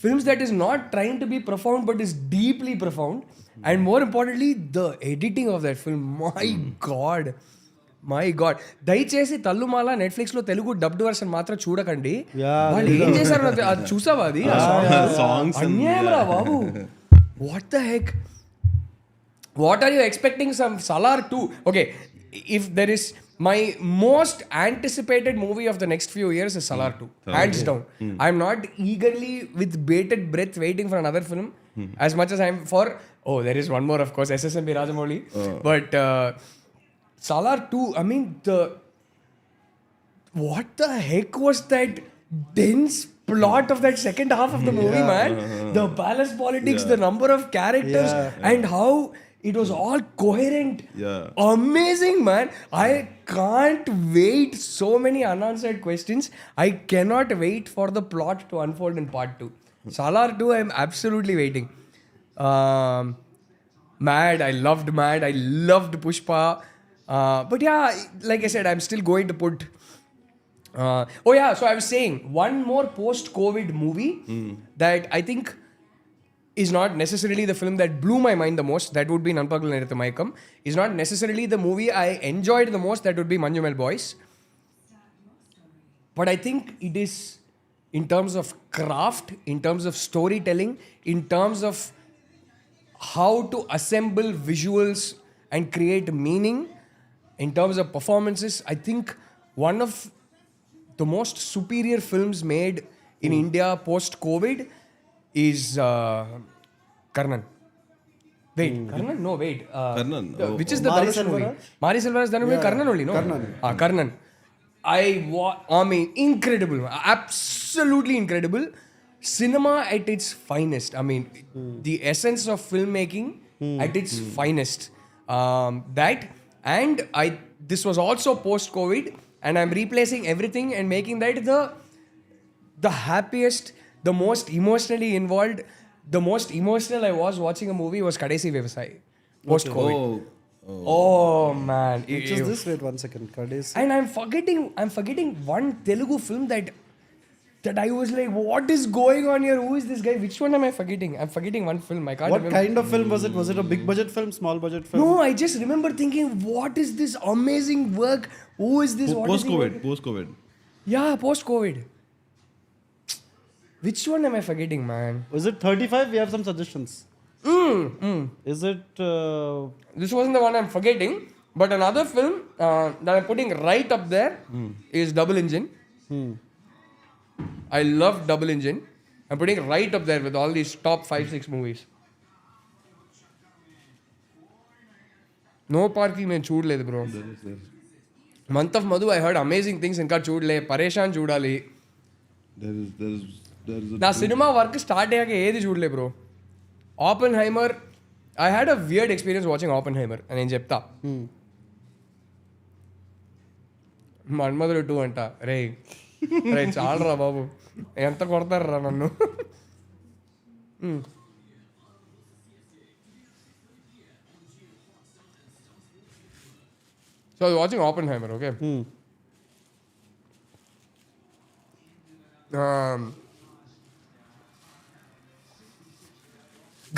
S2: films that is not trying to be profound but is deeply profound. And more importantly, the editing of that film, my God, దయచేసి తల్లుమాల Netflix లో Telugu dubbed version మాత్రం చూడకండి. వాళ్ళు ఏం చేశారు అది చూసావా? అది అన్యాయం రా బాబు. What the heck, what are you expecting some Salaar 2? Okay, if there is my most anticipated movie of the next few years is Salaar 2, hands down. I'm not eagerly with bated breath waiting for another film as much as I'm for, there is one more, of course, SSMB Rajamouli. But Salaar 2, I mean, what the heck was that dense plot of that second half of the movie, man? The palace politics, the number of characters, and how It was all coherent.
S4: Yeah.
S2: Amazing, man. I can't wait. So many unanswered questions. I cannot wait for the plot to unfold in part 2. Salar 2, I'm absolutely waiting. Mad. I loved Mad. I loved Pushpa. But yeah, like I said, I'm still going to put... so I was saying, one more post-COVID movie that I think is not necessarily the film that blew my mind the most. That would be Nanpaglu Nerathu Maikam. Is not necessarily the movie I enjoyed the most. That would be Manjumal Boys. But I think it is, in terms of craft, in terms of storytelling, in terms of how to assemble visuals and create meaning, in terms of performances, I think one of the most superior films made in India post-COVID is Karnan. Wait, Karnan? No, wait.
S4: Karnan.
S2: Which is the
S3: Mari
S2: Dhanush movie?
S3: Selvaraj?
S2: Mari Selvaraj done with Karnan only, no?
S3: Karnan.
S2: Karnan. I mean, incredible. Absolutely incredible. Cinema at its finest. I mean, the essence of filmmaking at its finest. This was also post-COVID, and I'm replacing everything and making that the happiest, the most emotionally involved, the most emotional I was watching a movie was Kadesi Vyavasai. Post-COVID. Oh man.
S3: Which is this? Wait 1 second. Kadesi.
S2: And I'm forgetting one Telugu film that I was like, what is going on here? Who is this guy? Which one am I forgetting? I'm forgetting one film. I can't
S3: What
S2: remember.
S3: kind of film was it? Was it a big budget film, small budget film?
S2: No, I just remember thinking, what is this amazing work? Who is this? What is he working?
S4: Post-COVID.
S2: Yeah, post-COVID. Which one am I forgetting, man?
S3: Was it 35? We have some suggestions. Is it...
S2: This wasn't the one I'm forgetting. But another film that I'm putting right up there is Double Engine. I love Double Engine. I'm putting it right up there with all these top 5-6 movies. No Parking నేను చూడలేదు bro. Month of Madhu I heard amazing things ఇంకా చూడలే. పరేషాన్ చూడాలి. నా cinema work start అయ్యాక ఏది చూడలే bro. Oppenheimer, I had a weird experience watching Oppenheimer అని నేను చెప్తా. మన్మధుడు 2 అంట. రే చాలరా బాబు, ఎంత కొడతారా నన్ను. So I was watching Oppenheimer, okay?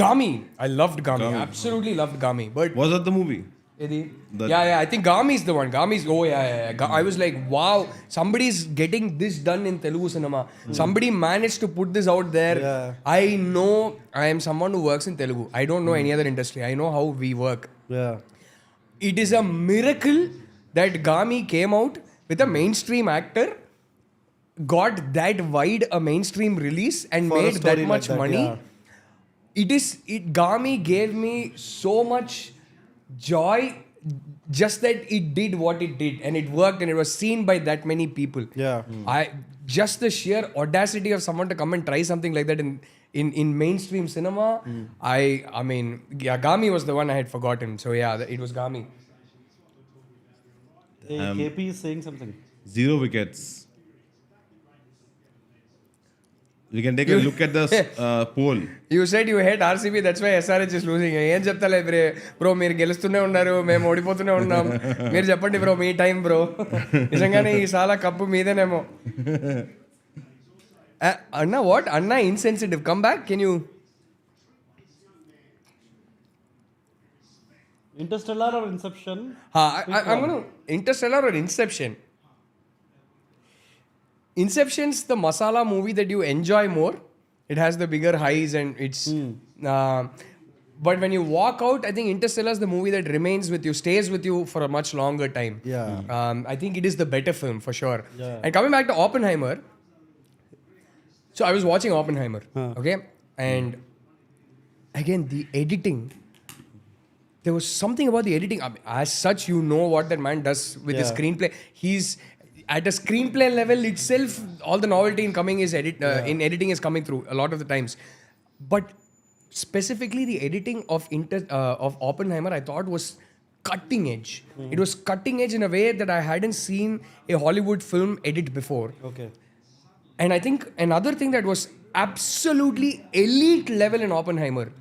S2: Gami. I loved Gami. Absolutely loved Gami. But
S4: Was that the movie?
S2: I think Gami is the one. I was like, wow, somebody's getting this done in Telugu cinema. Somebody managed to put this out there.
S3: Yeah.
S2: I know I am someone who works in Telugu. I don't know any other industry. I know how we work.
S3: Yeah.
S2: It is a miracle that Gami came out with a mainstream actor, got that wide a mainstream release and
S3: For a
S2: made
S3: story
S2: that much
S3: like that,
S2: money.
S3: yeah.
S2: Gami gave me so much joy just that it did what it did and it worked and it was seen by that many people.
S3: Yeah.
S2: Just the sheer audacity of someone to come and try something like that in mainstream cinema. I mean, Gami was the one I had forgotten. So yeah, it was Gami.
S3: Hey, KP is saying something.
S4: 0 wickets. We can take a look at the poll.
S2: You said you hate RCB, that's why SRH is losing. ఏం చెప్తాలే bro, మీరు గెలుస్తూనే ఉన్నారు, మేము ఓడిపోతూనే ఉన్నాం. మీరు చెప్పండి bro, మీ time bro. నిజంగానే ఈ సాల కప్పు మీదేనేమో. అన్నా వాట్? అన్నా insensitive. Come back, can you?
S3: Interstellar or Inception?
S2: I'm going to... Interstellar or Inception? Inception's the masala movie that you enjoy more. It has the bigger highs and it's... but when you walk out, I think Interstellar is the movie that remains with you, stays with you for a much longer time.
S3: Yeah.
S2: I think it is the better film for sure.
S3: Yeah.
S2: And coming back to Oppenheimer, so I was watching Oppenheimer, okay? And again, the editing... There was something about the editing. As such, you know what that man does with his screenplay. He's at a screenplay level itself. All the novelty in editing is coming through a lot of the times. But specifically the editing of Oppenheimer, I thought was cutting edge. It was cutting edge in a way that I hadn't seen a Hollywood film edit before.
S3: Okay.
S2: And I think another thing that was absolutely elite level in Oppenheimer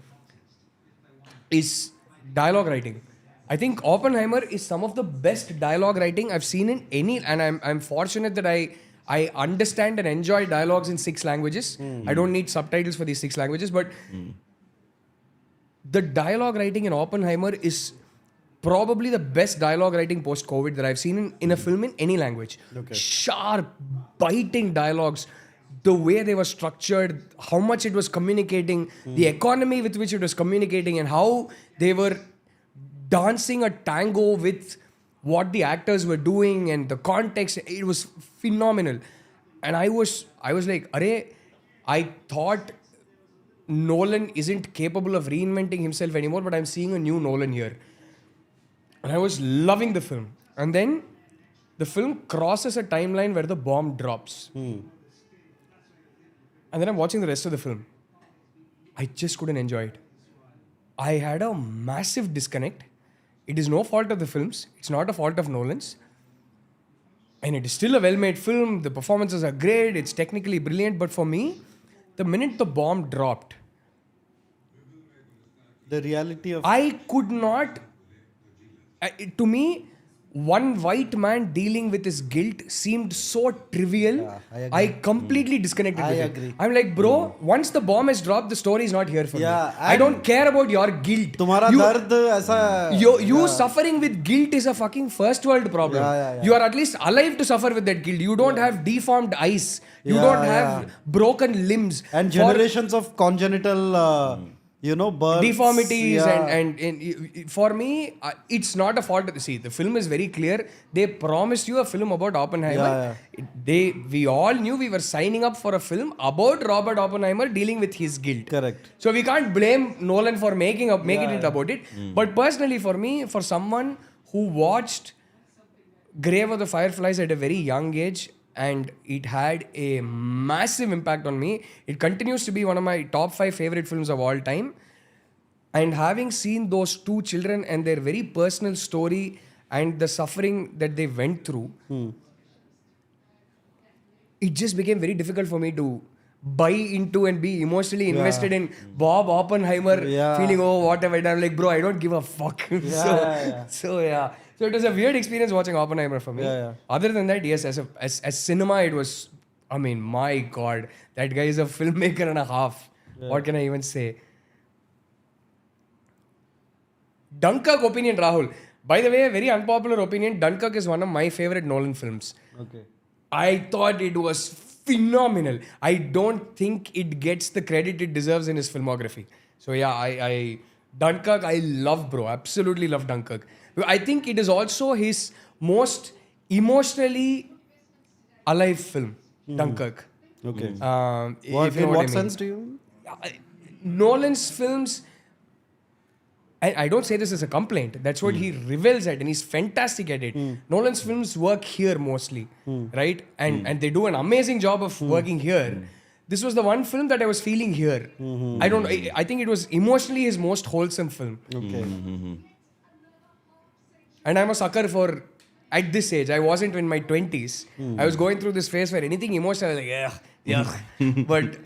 S2: is dialogue writing. I think Oppenheimer is some of the best dialogue writing I've seen in any, and I'm fortunate that I understand and enjoy dialogues in 6 languages. I don't need subtitles for these 6 languages, but the dialogue writing in Oppenheimer is probably the best dialogue writing post-COVID that I've seen in a film in any language.
S3: Okay.
S2: Sharp, biting dialogues, the way they were structured, how much it was communicating, the economy with which it was communicating, and how they were dancing a tango with what the actors were doing and the context. It was phenomenal. And I was like, I thought Nolan isn't capable of reinventing himself anymore, but I'm seeing a new Nolan here. And I was loving the film. And then the film crosses a timeline where the bomb drops. And then I'm watching the rest of the film. I just couldn't enjoy it. I had a massive disconnect. It is no fault of the films. It's not a fault of Nolan's. And it is still a well-made film. The performances are great. It's technically brilliant. But for me, the minute the bomb dropped,
S3: The reality of...
S2: I could not... to me, one white man dealing with his guilt seemed so trivial.
S3: Yeah, I agree.
S2: I completely disconnected
S3: I
S2: with
S3: agree.
S2: it. I'm like, bro, once the bomb has dropped, the story is not here for
S3: Yeah,
S2: me. I don't care about your guilt.
S3: तुम्हारा
S2: You-
S3: दर्द ऐसा...
S2: You suffering with guilt is a fucking first world problem.
S3: Yeah.
S2: You are at least alive to suffer with that guilt. You don't have deformed eyes. You
S3: Yeah,
S2: don't have broken limbs.
S3: And
S2: For
S3: generations of congenital, births.
S2: deformities
S3: yeah.
S2: and for me, it's not a fault. See, the film is very clear. They promised you a film about Oppenheimer. We all knew we were signing up for a film about Robert Oppenheimer dealing with his guilt.
S3: Correct.
S2: So we can't blame Nolan for making it about it. But personally, for me, for someone who watched Grave of the Fireflies at a very young age, and it had a massive impact on me. It continues to be one of my top 5 favorite films of all time. And having seen those 2 children and their very personal story and the suffering that they went through, it just became very difficult for me to buy into and be emotionally invested in Bob Oppenheimer, feeling, whatever. And I'm like, bro, I don't give a fuck. So it was a weird experience watching Oppenheimer for me. Other than that, yes, as cinema, it was, I mean, my God, that guy is a filmmaker and a half. What can I even say? Dunkirk opinion, Rahul. By the way, a very unpopular opinion, Dunkirk is one of my favorite Nolan films.
S3: Okay.
S2: I thought it was phenomenal. I don't think it gets the credit it deserves in his filmography. So yeah, Dunkirk, I love, bro. Absolutely love Dunkirk. I think it is also his most emotionally alive film, Dunkirk.
S3: Okay.
S2: If you know
S3: In
S2: what I
S3: what
S2: mean.
S3: sense do you...
S2: Nolan's films, and I don't say this as a complaint, that's what he revels at and he's fantastic at it. Nolan's films work here mostly, right? And they do an amazing job of working here. This was the one film that I was feeling here. I think it was emotionally his most wholesome film.
S3: Okay.
S2: And I'm a sucker for, at this age, I wasn't in my 20s. I was going through this phase where anything emotional, I was like, yeah. But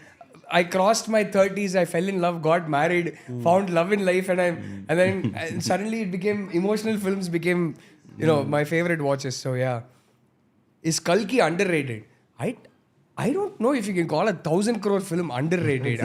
S2: I crossed my 30s, I fell in love, got married, found love in life, and then suddenly it became, emotional films became, my favorite watches. So yeah. Is Kalki underrated? I don't know if you can call a 1,000 crore film underrated.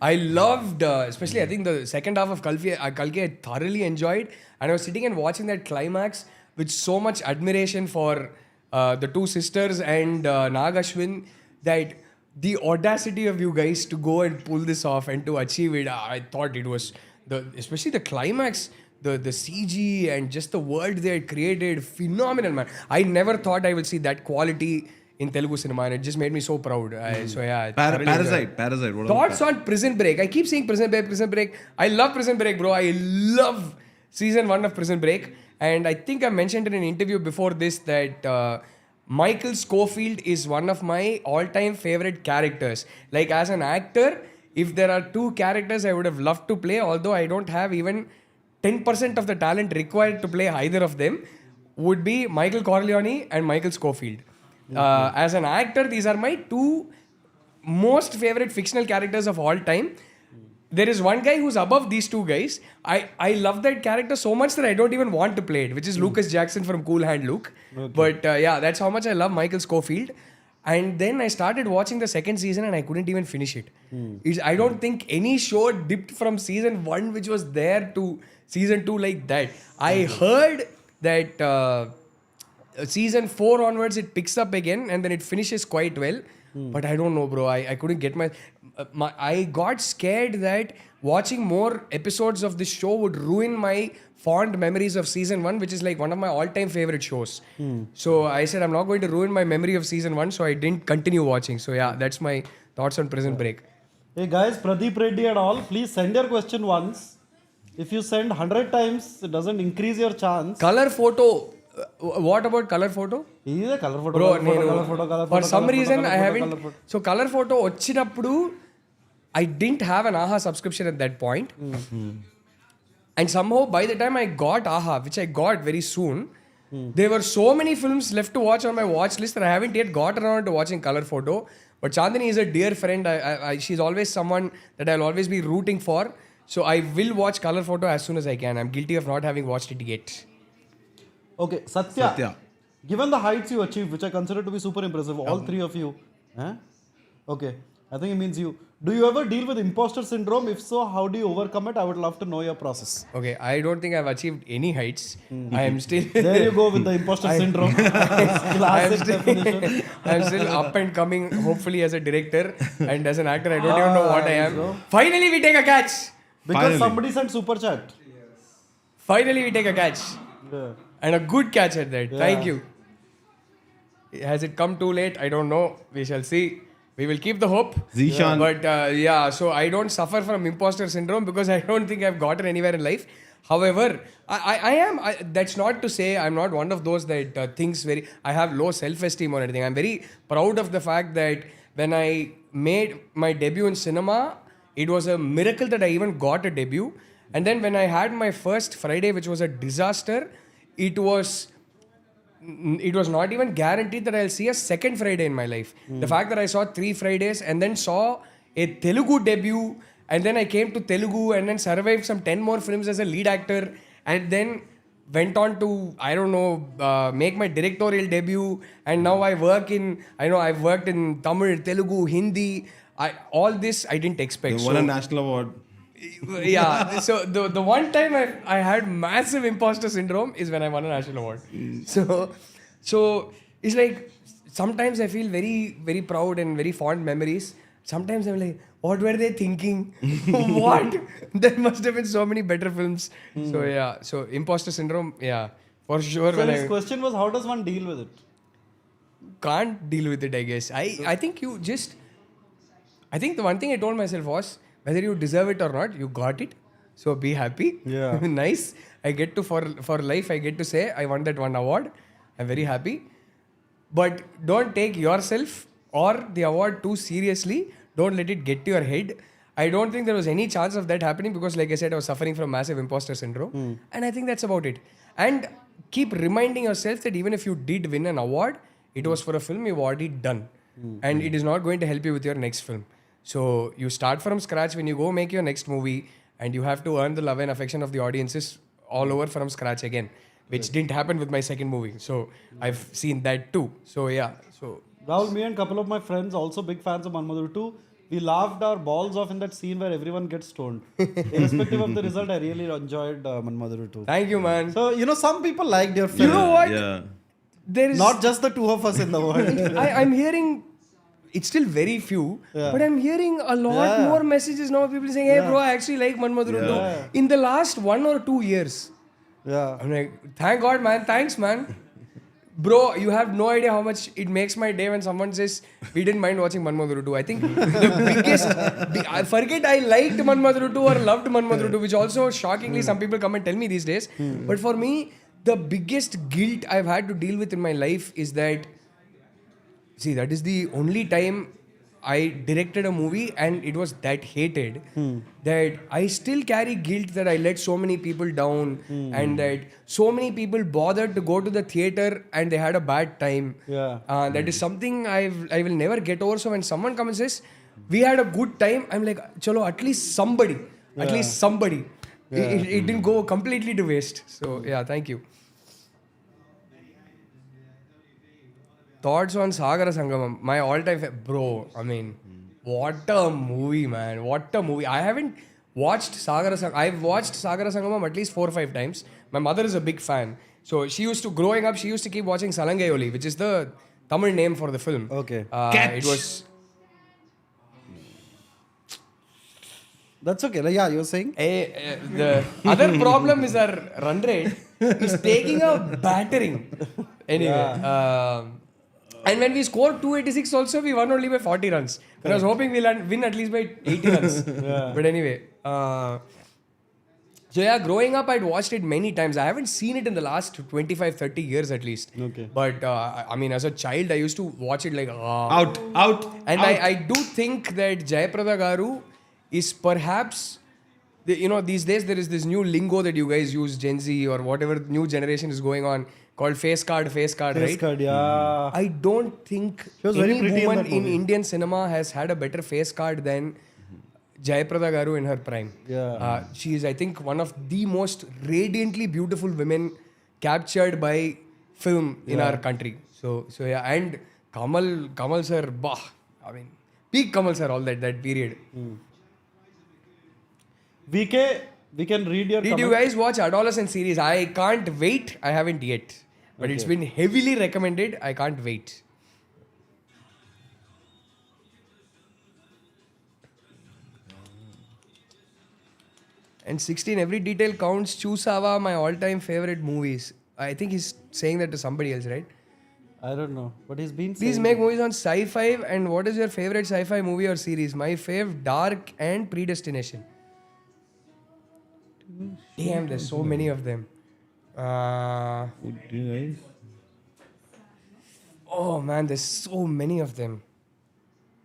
S2: I loved, especially I think the second half of Kalki I thoroughly enjoyed. And I was sitting and watching that climax with so much admiration for the 2 sisters and Nag Ashwin, that the audacity of you guys to go and pull this off and to achieve it, I thought it was, especially the climax, the CG and just the world they had created, phenomenal, man. I never thought I would see that quality in Telugu cinema, and it just made me so proud. So yeah.
S4: Parasite. What
S2: Thoughts on Prison Break? I keep saying Prison Break. I love Prison Break, bro. I love season 1 of Prison Break. And I think I mentioned in an interview before this that Michael Scofield is one of my all-time favorite characters. Like, as an actor, if there are two characters I would have loved to play, although I don't have even 10% of the talent required to play either of them, would be Michael Corleone and Michael Scofield. As an actor, these are my two most favorite fictional characters of all time. There is one guy who's above these two guys. I love that character so much that I don't even want to play it, which is Lucas Jackson from Cool Hand Luke. But that's how much I love Michael Scofield. And then I started watching the second season and I couldn't even finish it. I don't think any show dipped from season 1 which was there to season 2 like that. I heard that season 4 onwards it picks up again and then it finishes quite well. But I don't know, bro. I couldn't get I got scared that watching more episodes of this show would ruin my fond memories of season 1, which is like one of my all-time favorite shows. So I said I'm not going to ruin my memory of season 1, so I didn't continue watching. So yeah, that's my thoughts on Prison Break.
S3: Hey guys, Pradeep Reddy and all, please send your question once. If you send 100 times, it doesn't increase your chance.
S2: Color photo. What about color photo?
S3: Is color photo?
S2: Bro,
S3: color photo.
S2: For some reason I haven't. So color photo vachinappudu I didn't have an AHA subscription at that point. And somehow by the time I got AHA, which I got very soon, there were so many films left to watch on my watch list that I haven't yet got around to watching color photo. But Chandini is a dear friend. She's always someone that I'll always be rooting for. So I will watch color photo as soon as I can. I'm guilty of not having watched it yet.
S3: Okay, Satya. Given the heights you achieved, which I consider to be super impressive, all three of you. Okay, I think it means you. Do you ever deal with imposter syndrome? If so, how do you overcome it? I would love to know your process.
S2: Okay, I don't think I've achieved any heights. I am still...
S3: There you go with the imposter syndrome. Classic definition.
S2: I'm still up and coming, hopefully as a director. And as an actor, I don't even know what I am. So finally, we take a catch.
S3: Because somebody sent super chat.
S2: Finally, we take a catch.
S3: Yeah.
S2: And a good catch at that. Yeah. Thank you. Has it come too late? I don't know. We shall see. We will keep the hope.
S4: Zishan.
S2: But so I don't suffer from imposter syndrome because I don't think I've gotten anywhere in life. However, I am. That's not to say I'm not one of those that thinks very. I have low self-esteem or anything. I'm very proud of the fact that when I made my debut in cinema, it was a miracle that I even got a debut. And then when I had my first Friday, which was a disaster, it was not even guaranteed that I'll see a second Friday in my life. The fact that I saw 3 Fridays and then saw a Telugu debut and then I came to Telugu and then survived some 10 more films as a lead actor and then went on to, make my directorial debut and now I've worked in Tamil, Telugu, Hindi. All this I didn't expect.
S4: You won a national award.
S2: Yeah, so the one time I had massive imposter syndrome is when I won a national award. So it's like sometimes I feel very, very proud and very fond memories. Sometimes I'm like, what were they thinking? What? There must have been so many better films. So imposter syndrome, for sure.
S3: So his question was, how does one deal with it?
S2: Can't deal with it, I guess. I think the one thing I told myself was, whether you deserve it or not, you got it. So be happy.
S3: Yeah.
S2: Nice. I get to, for life, I get to say, I won that one award. I'm very happy. But don't take yourself or the award too seriously. Don't let it get to your head. I don't think there was any chance of that happening because, like I said, I was suffering from massive imposter syndrome. And I think that's about it. And keep reminding yourself that even if you did win an award, it was for a film you've already done. And it is not going to help you with your next film. So you start from scratch when you go make your next movie and you have to earn the love and affection of the audiences all over from scratch again, which didn't happen with my second movie. So I've seen that too. So
S3: Rahul, me and a couple of my friends, also big fans of Manmadhur 2, we laughed our balls off in that scene where everyone gets stoned. Irrespective of the result, I really enjoyed Manmadhur 2.
S2: Thank you, man.
S3: So, some people liked your film.
S2: You know what?
S4: Yeah.
S2: There is
S3: Not just the two of us in the world.
S2: I'm hearing... It's still very few, but I'm hearing a lot more messages now. People saying, hey bro, I actually like Manmadhur 2. In the last 1 or 2 years.
S3: Yeah.
S2: I'm like, thank God, man. Thanks, man. Bro, you have no idea how much it makes my day when someone says, we didn't mind watching Manmadhur 2. I think the biggest... I forget I liked Manmadhur 2 or loved Manmadhur 2, which also shockingly some people come and tell me these days. But for me, the biggest guilt I've had to deal with in my life is that... See, that is the only time I directed a movie and it was that hated that I still carry guilt that I let so many people down and that so many people bothered to go to the theater and they had a bad time.
S3: Yeah.
S2: That is something I will never get over. So when someone comes and says, we had a good time, I'm like, chalo, at least somebody. It didn't go completely to waste. So yeah, thank you. Thoughts on Sagara Sangamam, my all-time bro. I mean, what a movie, man! What a movie! I haven't watched Sagara Sangamam. I've watched Sagara Sangamam at least 4 or 5 times. My mother is a big fan, so growing up, she used to keep watching Salangayoli, which is the Tamil name for the film.
S3: Okay.
S2: It was.
S3: That's okay. Yeah, you're saying?
S2: The other problem is our run rate is taking a battering. Anyway. And when we scored 286 also, we won only by 40 runs. But I was hoping we'll win at least by 80 runs. But anyway. So yeah, growing up, I'd watched it many times. I haven't seen it in the last 25, 30 years at least.
S3: Okay.
S2: But I mean, as a child, I used to watch it like...
S4: Out.
S2: And I do think that Jayaprada Garu is perhaps... these days there is this new lingo that you guys use, Gen Z or whatever new generation is going on, called face card, right?
S3: Face card, yeah.
S2: I don't think
S3: She was very
S2: any
S3: pretty in
S2: woman
S3: that
S2: in
S3: movie.
S2: Indian cinema has had a better face card than Jayaprada Garu in her prime.
S3: Yeah.
S2: She is, I think, one of the most radiantly beautiful women captured by film in our country. So yeah, and Kamal sir, I mean, peak Kamal sir, all that period.
S3: VK, we can read your
S2: Did you guys watch Adolescent series? I can't wait. I haven't yet. But it's been heavily recommended. I can't wait. And 16, every detail counts. Chusawa, my all-time favorite movies. I think he's saying that to somebody else, right?
S3: I don't know. But he's been
S2: Please
S3: saying
S2: make movies on sci-fi. And what is your favorite sci-fi movie or series? My fave, Dark and Predestination. Damn, there's so many of them. Oh man, there's so many of them.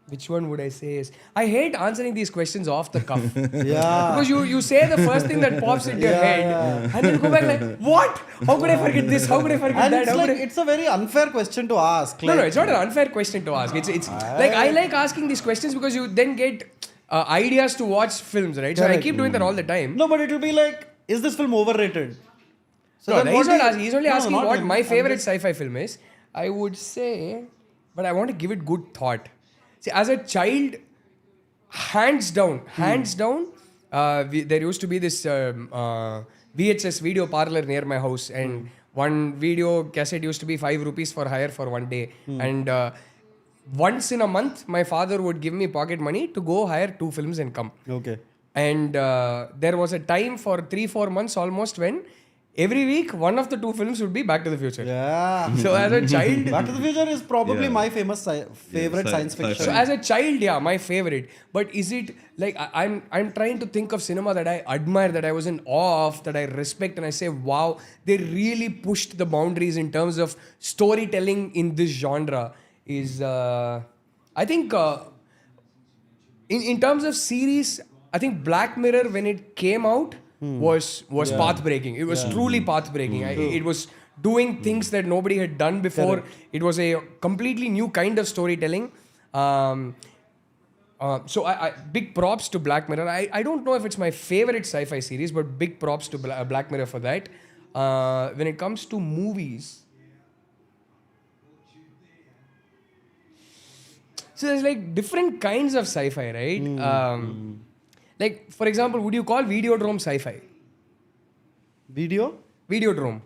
S2: Which one would I say is? I hate answering these questions off the cuff.
S3: Yeah.
S2: Because you say the first thing that pops into your head, and then you go back like, what? How could I forget this? How could I forget
S3: And
S2: that?
S3: it's
S2: How
S3: like,
S2: could I...
S3: it's a very unfair question to ask.
S2: No, it's not an unfair question to ask. It's like I like asking these questions because you then get ideas to watch films, right? So I
S3: Correct.
S2: keep doing that all the time.
S3: No, but it will be like, is this film overrated? So
S2: No,
S3: then
S2: he's
S3: what
S2: not
S3: do you-
S2: asking. He's only
S3: No,
S2: asking
S3: not
S2: what
S3: him.
S2: my
S3: I'm
S2: favorite
S3: just-
S2: sci-fi film is. I would say, but I want to give it good thought. See, as a child, hands down, there used to be this VHS video parlor near my house, and one video cassette used to be 5 rupees for hire for one day. And once in a month, my father would give me pocket money to go hire 2 films and come.
S3: Okay.
S2: And there was a time for 3-4 months almost when every week one of the 2 films would be Back to the Future.
S3: Yeah.
S2: So as a child,
S3: Back to the Future is probably my famous favorite science
S4: sci-fi.
S3: fiction.
S2: so as a child, yeah, my favorite. But is it like I'm trying to think of cinema that I admire, that I was in awe of, that I respect, and I say, wow, they really pushed the boundaries in terms of storytelling in this genre. Is I think in terms of series, I think Black Mirror when it came out was path breaking. It was truly path breaking. It was doing things that nobody had done before.
S3: Correct.
S2: It was a completely new kind of storytelling. So I big props to Black Mirror. I don't know if it's my favorite sci-fi series, but big props to Black Mirror for that. When it comes to movies, so there's like different kinds of sci-fi, right? Like, for example, would you call Videodrome sci-fi? Videodrome.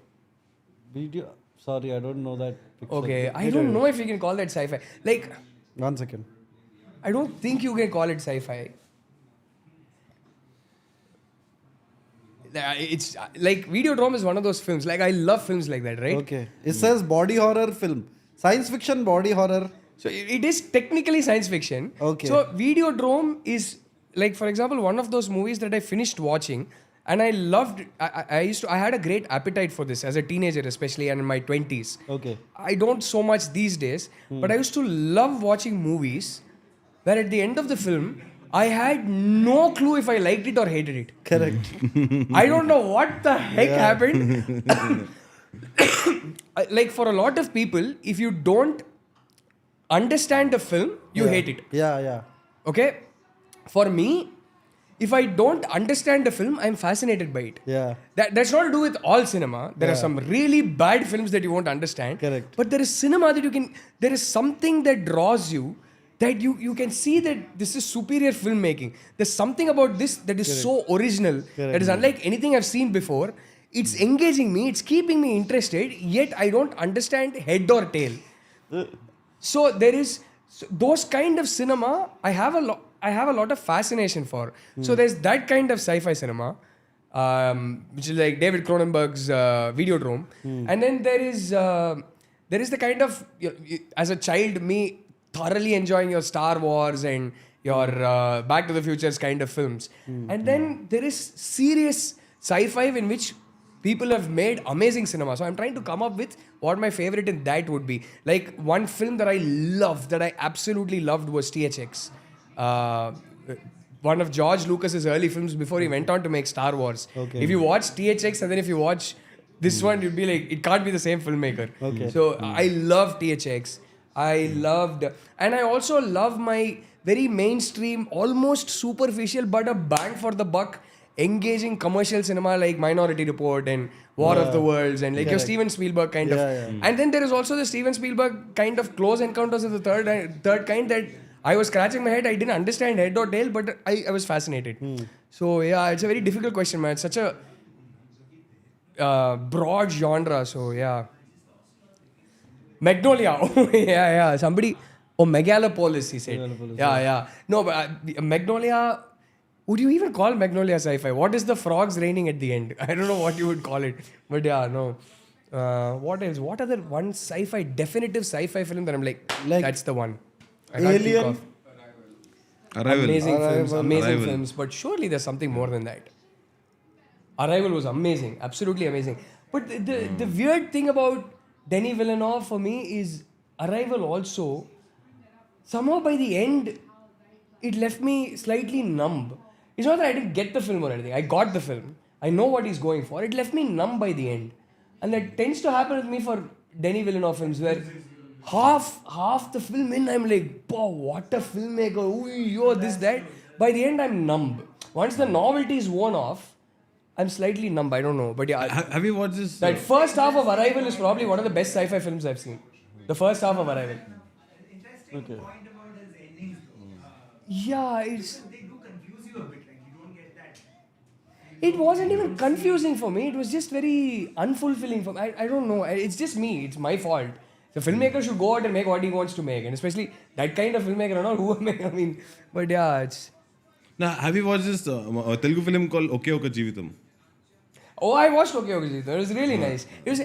S3: Video. Sorry, I don't know that. picture.
S2: Okay, I don't know if you can call that sci-fi. Like,
S3: 1 second.
S2: I don't think you can call it sci-fi. It's like Videodrome is one of those films. Like, I love films like that, right?
S3: Okay. It says body horror film. Science fiction body horror.
S2: So it is technically science fiction.
S3: Okay.
S2: So Videodrome is like, for example, one of those movies that I finished watching and I loved. I had a great appetite for this as a teenager, especially, and in my 20s.
S3: Okay.
S2: I don't so much these days, but I used to love watching movies where at the end of the film, I had no clue if I liked it or hated it.
S3: Correct.
S2: I don't know what the heck happened. Like for a lot of people, if you don't understand the film, you hate it.
S3: Yeah.
S2: Okay? For me, if I don't understand the film, I'm fascinated by it.
S3: Yeah.
S2: That's not to do with all cinema. There are some really bad films that you won't understand.
S3: Correct.
S2: But there is cinema that you can, there is something that draws you, that you can see that this is superior filmmaking. There's something about this that is so original, that is unlike anything I've seen before. It's engaging me, it's keeping me interested, yet I don't understand head or tail. So there is those kind of cinema I have a lot of fascination for. So there's that kind of sci-fi cinema, which is like David Cronenberg's Videodrome, and then there is the kind of, as a child, me thoroughly enjoying your Star Wars and your Back to the Future's kind of films, and then there is serious sci-fi in which people have made amazing cinema. So I'm trying to come up with what my favorite in that would be. Like one film that I absolutely loved was THX. One of George Lucas's early films before he went on to make Star Wars.
S3: Okay.
S2: If you watch THX and then if you watch this one, you'd be like, it can't be the same filmmaker.
S3: Okay.
S2: So I love THX. And I also love my very mainstream, almost superficial, but a bang for the buck, engaging commercial cinema like Minority Report and War of the Worlds and like your Steven Spielberg kind of. And then there is also the Steven Spielberg kind of Close Encounters of the Third Kind that I was scratching my head. I didn't understand head or tail, but I was fascinated. So yeah, it's a very difficult question, man. It's such a broad genre. So yeah. Magnolia. Oh yeah. Somebody. Oh, Megalopolis, he said.
S3: Megalopolis,
S2: Yeah. No, but Magnolia. Would you even call Magnolia sci-fi? What is the frogs raining at the end? I don't know what you would call it. But yeah, no. What else? What other one definitive sci-fi film that I'm like that's the one? I can't think
S3: Alien?
S2: of.
S4: Arrival.
S2: Amazing films. But surely there's something more than that. Arrival was amazing. Absolutely amazing. But the weird thing about Denis Villeneuve for me is Arrival also, somehow by the end, it left me slightly numb. It's not that I didn't get the film or anything. I got the film. I know what he's going for. It left me numb by the end. And that tends to happen with me for Denis Villeneuve films where half the film in, I'm like, wow, what a filmmaker. Ooh, yo, this, that. By the end, I'm numb. Once the novelty is worn off, I'm slightly numb. I don't know. But yeah.
S4: Have you watched this?
S2: That first half of Arrival is probably one of the best sci-fi films I've seen. The first half of Arrival.
S3: Okay.
S2: Yeah, it's... It wasn't even confusing for me. It was just very unfulfilling for me. I don't know. It's just me. It's my fault. The filmmaker should go out and make what he wants to make. And especially that kind of filmmaker, not who I mean. But yeah, it's...
S4: Now, have you watched this Telugu film called Okay Oka Jeevitam?
S2: Oh, I watched Okay Okay Jeevitam. It was really nice. It was...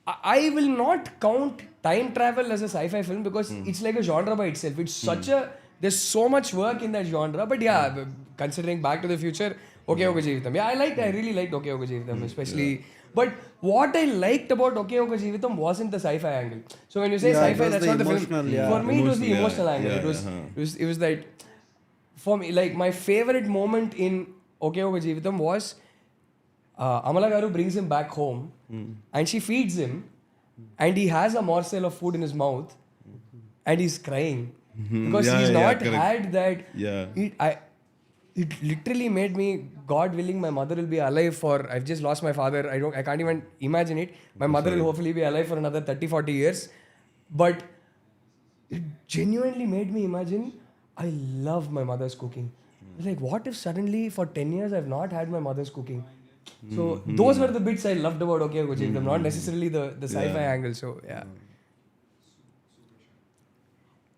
S2: I will not count time travel as a sci-fi film because it's like a genre by itself. It's such a... There's so much work in that genre. But yeah, considering Back to the Future, Okay Okay Jeevitam. Yeah, I really liked Okay Okay Jeevitam, especially... Yeah. But what I liked about Okay Okay Jeevitam wasn't the sci-fi angle. So when you say sci-fi, that's not the film.
S3: Yeah.
S2: For me, it was the emotional angle.
S4: Yeah,
S2: It was that... For me, like my favorite moment in Okay Okay Jeevitam was Amala Garu brings him back home and she feeds him and he has a morsel of food in his mouth and he's crying because he's not had that.
S4: Yeah.
S2: It literally made me, God willing, my mother will be alive for, I've just lost my father. I can't even imagine it. My mother will hopefully be alive for another 30-40 years. But it genuinely made me imagine, I love my mother's cooking. Like, what if suddenly for 10 years I've not had my mother's cooking? So those were the bits I loved about Okay Okay Jeevitam, not necessarily the sci-fi angle. So yeah.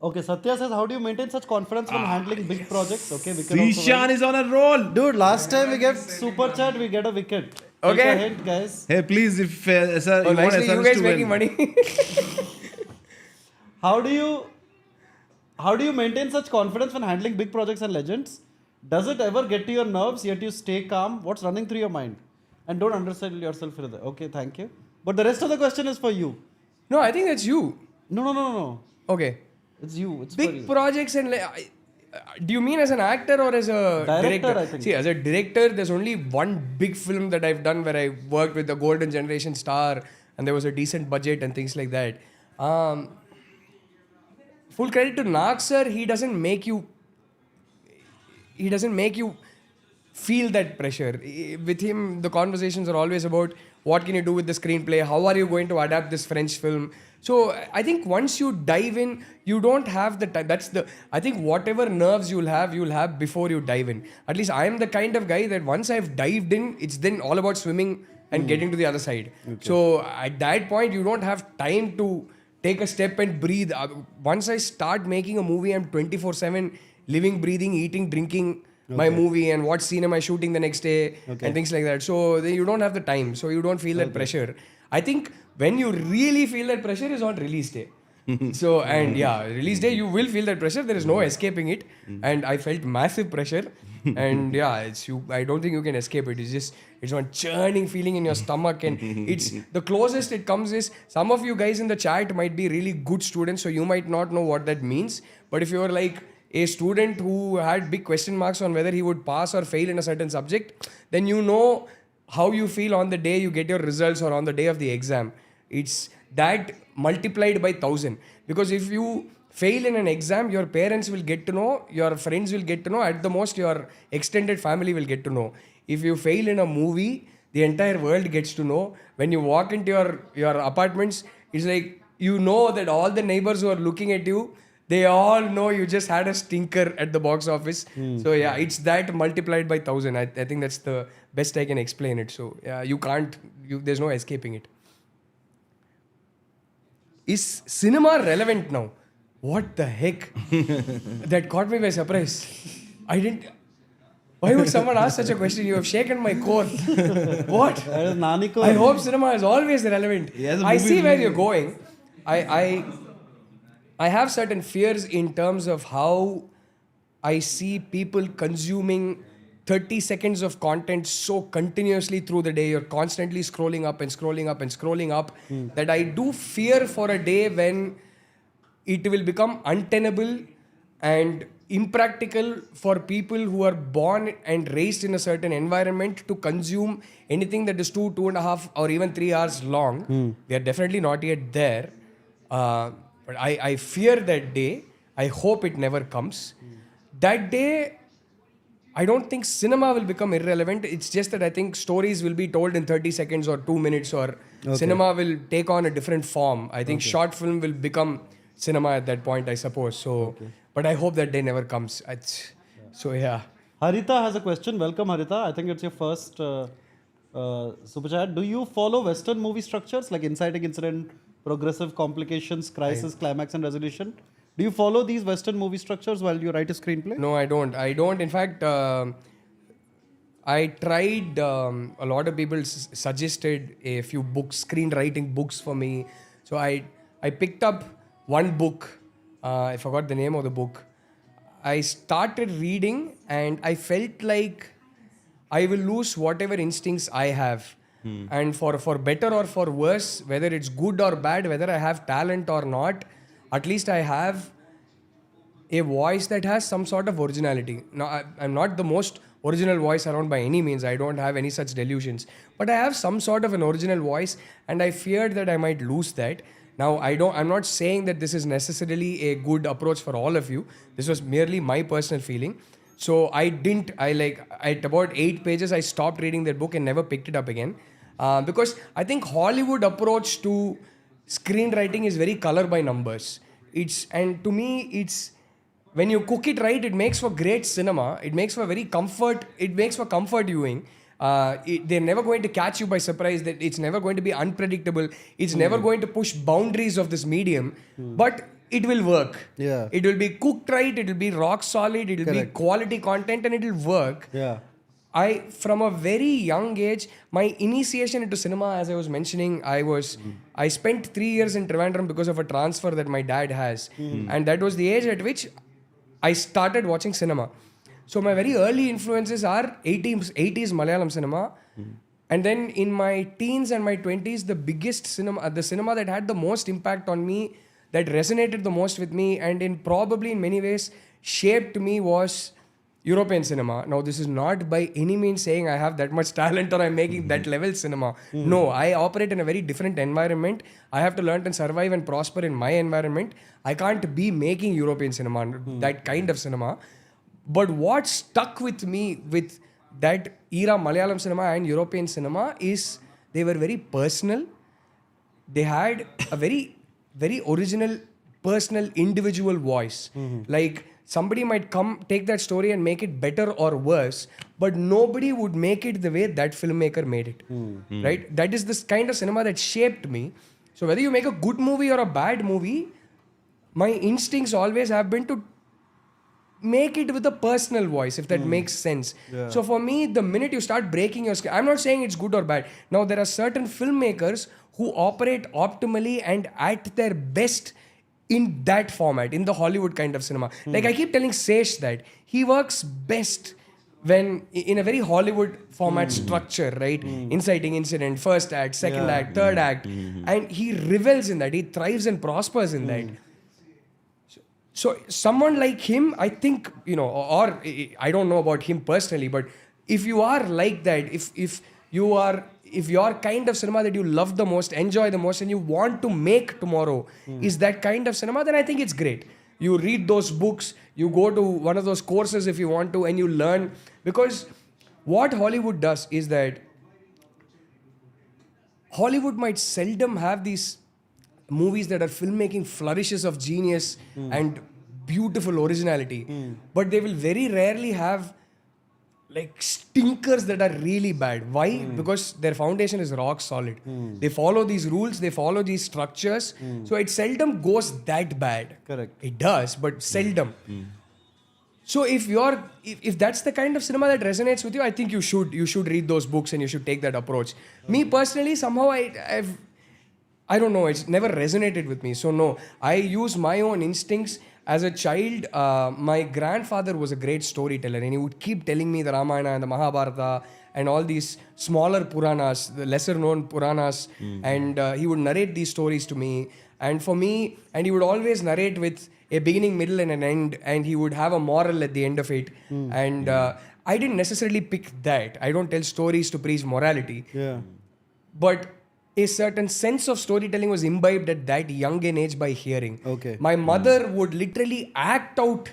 S3: Okay, Satya says, how do you maintain such confidence when handling big projects? Okay, we can
S4: Zishan is on a roll.
S3: Dude, last time we get super chat, we get a wicket.
S2: Okay.
S3: Take a hint, guys.
S4: Hey, please, if SR,
S2: Oh,
S4: you want
S2: nicely,
S4: SRs
S2: you guys
S4: to
S2: making
S4: win.
S2: money.
S3: How do you maintain such confidence when handling big projects and legends? Does it ever get to your nerves yet you stay calm? What's running through your mind? And don't undersell yourself further. Okay, thank you. But the rest of the question is for you.
S2: No, I think that's you.
S3: No.
S2: Okay.
S3: It's you. It's for
S2: Big
S3: you.
S2: projects and do you mean as an actor or as a
S3: Director, I think.
S2: See, as a director, there's only one big film that I've done where I worked with the Golden Generation star and there was a decent budget and things like that. Full credit to Nag sir, he doesn't make you feel that pressure. With him, the conversations are always about what can you do with the screenplay, how are you going to adapt this French film. So I think once you dive in, you don't have the time. I think whatever nerves you'll have before you dive in. At least I am the kind of guy that once I've dived in, it's then all about swimming and getting to the other side. Okay. So at that point, you don't have time to take a step and breathe. Once I start making a movie, I'm 24/7 living, breathing, eating, drinking my movie and what scene am I shooting the next day and things like that. So then you don't have the time. So you don't feel that pressure. I think when you really feel that pressure is on release day. So, and yeah, release day, you will feel that pressure. There is no escaping it. And I felt massive pressure. And yeah, I don't think you can escape it. It's one churning feeling in your stomach. And it's the closest it comes is some of you guys in the chat might be really good students. So you might not know what that means. But if you're like a student who had big question marks on whether he would pass or fail in a certain subject, then you know how you feel on the day you get your results or on the day of the exam. It's that multiplied by 1,000. Because if you fail in an exam, your parents will get to know, your friends will get to know, at the most your extended family will get to know. If you fail in a movie, the entire world gets to know. When you walk into your apartments, it's like you know that all the neighbors who are looking at you, they all know you just had a stinker at the box office. So yeah, it's that multiplied by 1,000. I think that's the best I can explain it. So yeah, there's no escaping it. Is cinema relevant now? What the heck? That caught me by surprise. Why would someone ask such a question? You have shaken my core. What? I hope cinema is always relevant. I see where you're going. I have certain fears in terms of how I see people consuming 30 seconds of content so continuously through the day. You're constantly scrolling up and scrolling up and scrolling up that I do fear for a day when it will become untenable and impractical for people who are born and raised in a certain environment to consume anything that is 2.5 or even 3 hours long. We are definitely not yet there. But I fear that day. I hope it never comes. That day, I don't think cinema will become irrelevant. It's just that I think stories will be told in 30 seconds or 2 minutes, or cinema will take on a different form. I think short film will become cinema at that point, I suppose. So, but I hope that day never comes. So yeah.
S3: Harita has a question. Welcome, Harita. I think it's your first super chat. Do you follow Western movie structures like inciting incident, progressive complications, crisis, climax and resolution? Do you follow these Western movie structures while you write a screenplay?
S2: No, I don't. In fact, I tried, a lot of people suggested a few books, screenwriting books for me. So I picked up one book. I forgot the name of the book. I started reading and I felt like I will lose whatever instincts I have. And for better or for worse, whether it's good or bad, whether I have talent or not, at least I have a voice that has some sort of originality. Now, I'm not the most original voice around by any means. I don't have any such delusions. But I have some sort of an original voice, and I feared that I might lose that. Now, I'm not saying that this is necessarily a good approach for all of you. This was merely my personal feeling. So at about 8 pages, I stopped reading that book and never picked it up again. Because I think Hollywood approach to screenwriting is very color by numbers. And to me, it's when you cook it right, it makes for great cinema. It makes for comfort viewing. They're never going to catch you by surprise. That it's never going to be unpredictable. It's never going to push boundaries of this medium. But it will work.
S3: Yeah.
S2: It will be cooked right. It will be rock solid. It will be quality content, and it will work.
S3: Yeah.
S2: From a very young age, my initiation into cinema, as I was mentioning, I spent 3 years in Trivandrum because of a transfer that my dad has. And that was the age at which I started watching cinema. So my very early influences are 80s Malayalam cinema. And then in my teens and my 20s, the cinema that had the most impact on me, that resonated the most with me and probably in many ways shaped me was European cinema. Now, this is not by any means saying I have that much talent or I'm making that level cinema. No, I operate in a very different environment. I have to learn and survive and prosper in my environment. I can't be making European cinema, that kind of cinema. But what stuck with me with that era Malayalam cinema and European cinema is they were very personal. They had a very, very original, personal, individual voice. Like, somebody might come, take that story and make it better or worse, but nobody would make it the way that filmmaker made it. Right? That is this kind of cinema that shaped me. So whether you make a good movie or a bad movie, my instincts always have been to make it with a personal voice, if that makes sense. So for me, the minute you start breaking your script, I'm not saying it's good or bad. Now, there are certain filmmakers who operate optimally and at their best in that format, in the Hollywood kind of cinema. Like I keep telling Sesh that he works best when in a very Hollywood format structure, right? Inciting incident, first act, second act, third act. And he revels in that. He thrives and prospers in that. So someone like him, I think, or I don't know about him personally, but if you are like that, if your kind of cinema that you love the most, enjoy the most, and you want to make tomorrow is that kind of cinema, then I think it's great. You read those books, you go to one of those courses if you want to, and you learn. Because what Hollywood does is that Hollywood might seldom have these movies that are filmmaking flourishes of genius and beautiful originality, but they will very rarely have like stinkers that are really bad. Why? Because their foundation is rock solid. They follow these rules, they follow these structures, so it seldom goes that bad.
S3: Correct.
S2: It does, but seldom. So if that's the kind of cinema that resonates with you, I think you should read those books and you should take that approach. Me personally, somehow I don't know, it's never resonated with me. So no, I use my own instincts. As a child, my grandfather was a great storyteller, and he would keep telling me the Ramayana and the Mahabharata and all these smaller Puranas, the lesser known Puranas, and he would narrate these stories to me. And for me, and he would always narrate with a beginning, middle, and an end, and he would have a moral at the end of it. And I didn't necessarily pick that. I don't tell stories to preach morality.
S3: Yeah.
S2: But a certain sense of storytelling was imbibed at that young an age by hearing.
S3: Okay.
S2: My mother would literally act out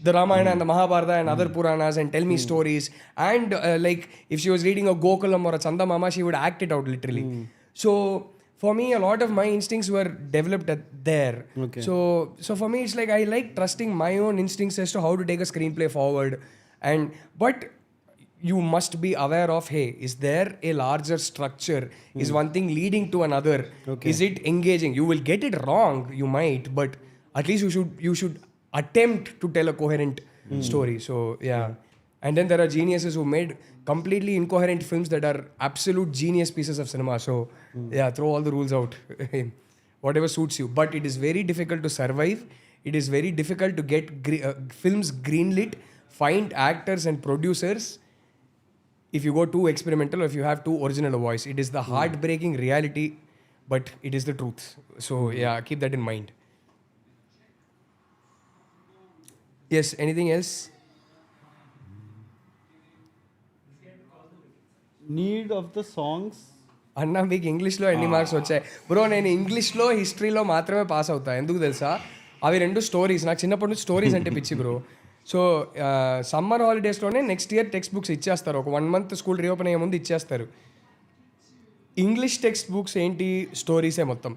S2: the Ramayana and the Mahabharata and other Puranas and tell me stories. And like if she was reading a Gokulam or a Chandamama, she would act it out literally. So for me, a lot of my instincts were developed there.
S3: Okay.
S2: So for me, it's like I like trusting my own instincts as to how to take a screenplay forward. But you must be aware of, hey, is there a larger structure? Is one thing leading to another?
S3: Okay.
S2: Is it engaging? You will get it wrong, you might, but at least you should attempt to tell a coherent story. So yeah. And then there are geniuses who made completely incoherent films that are absolute genius pieces of cinema. So yeah, throw all the rules out. Whatever suits you. But it is very difficult to survive. It is very difficult to get films greenlit, find actors and producers if you go too experimental or if you have too original a voice. It is the heartbreaking reality, but it is the truth. So yeah, keep that in mind. Yes, anything else?
S3: Need of the songs.
S2: అన్న మీకు ఇంగ్లీష్లో ఎన్ని marks వచ్చాయి bro? నేను ఇంగ్లీష్లో హిస్టరీలో మాత్రమే pass అవుతా. ఎందుకు తెలుసా? అవి రెండు స్టోరీస్. నాకు చిన్నప్పటి నుంచి స్టోరీస్ అంటే పిచ్చి బ్రో. సో సమ్మర్ హాలిడేస్లోనే నెక్స్ట్ ఇయర్ టెక్స్ట్ బుక్స్ ఇచ్చేస్తారు. ఒక 1 month స్కూల్ రీఓపెన్ అయ్యే ముందు ఇచ్చేస్తారు. ఇంగ్లీష్ టెక్స్ట్ బుక్స్ ఏంటి? స్టోరీసే మొత్తం.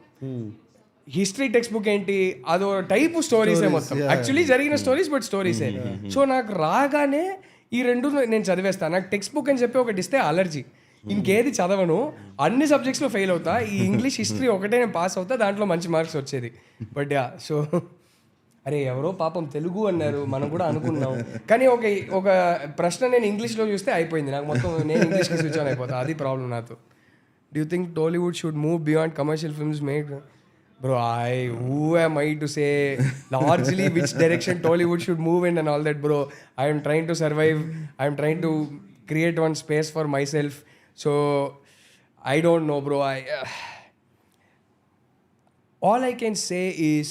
S2: హిస్టరీ టెక్స్ట్ బుక్ ఏంటి? అదో టైపు స్టోరీసే మొత్తం. యాక్చువల్లీ జరిగిన స్టోరీస్, బట్ స్టోరీసే. సో నాకు రాగానే ఈ రెండు నేను చదివేస్తాను. నాకు టెక్స్ట్ బుక్ అని చెప్పి ఒకటి ఇస్తే అలర్జీ, ఇంకేది చదవను. అన్ని సబ్జెక్ట్స్లో ఫెయిల్ అవుతా. ఈ ఇంగ్లీష్ హిస్టరీ ఒకటే నేను పాస్ అవుతా, దాంట్లో మంచి మార్క్స్ వచ్చేది. బట్ యా, సో అరే ఎవరో పాపం తెలుగు అన్నారు, మనం కూడా అనుకున్నాం. కానీ ఒక ప్రశ్న నేను ఇంగ్లీష్లో చూస్తే అయిపోయింది నాకు మొత్తం. నేను ఇంగ్లీష్కి స్విచ్ ఆన్ అయిపోతా. అది ప్రాబ్లం నాతో. Do you think Tollywood should move beyond commercial films make? Bro, who am I to say largely which direction Tollywood should move in and all that, bro? I am trying to survive. I am trying to create one space for myself. So, I don't know, bro. all I can say is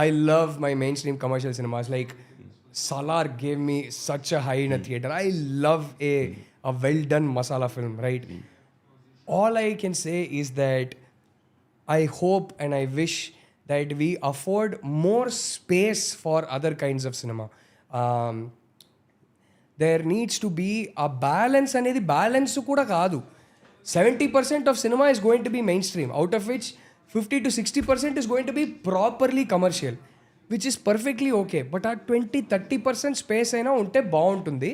S2: I love my mainstream commercial cinemas. Like Salar gave me such a high in a theater. I love a well done masala film, right? All I can say is that I hope and I wish that we afford more space for other kinds of cinema. There needs to be a balance అనేది balance కూడా కాదు. 70% of cinema is going to be mainstream, out of which 50 to 60% is going to be properly commercial, which is perfectly okay. But ఆ 20-30% space అయినా ఉంటే బాగుంటుంది.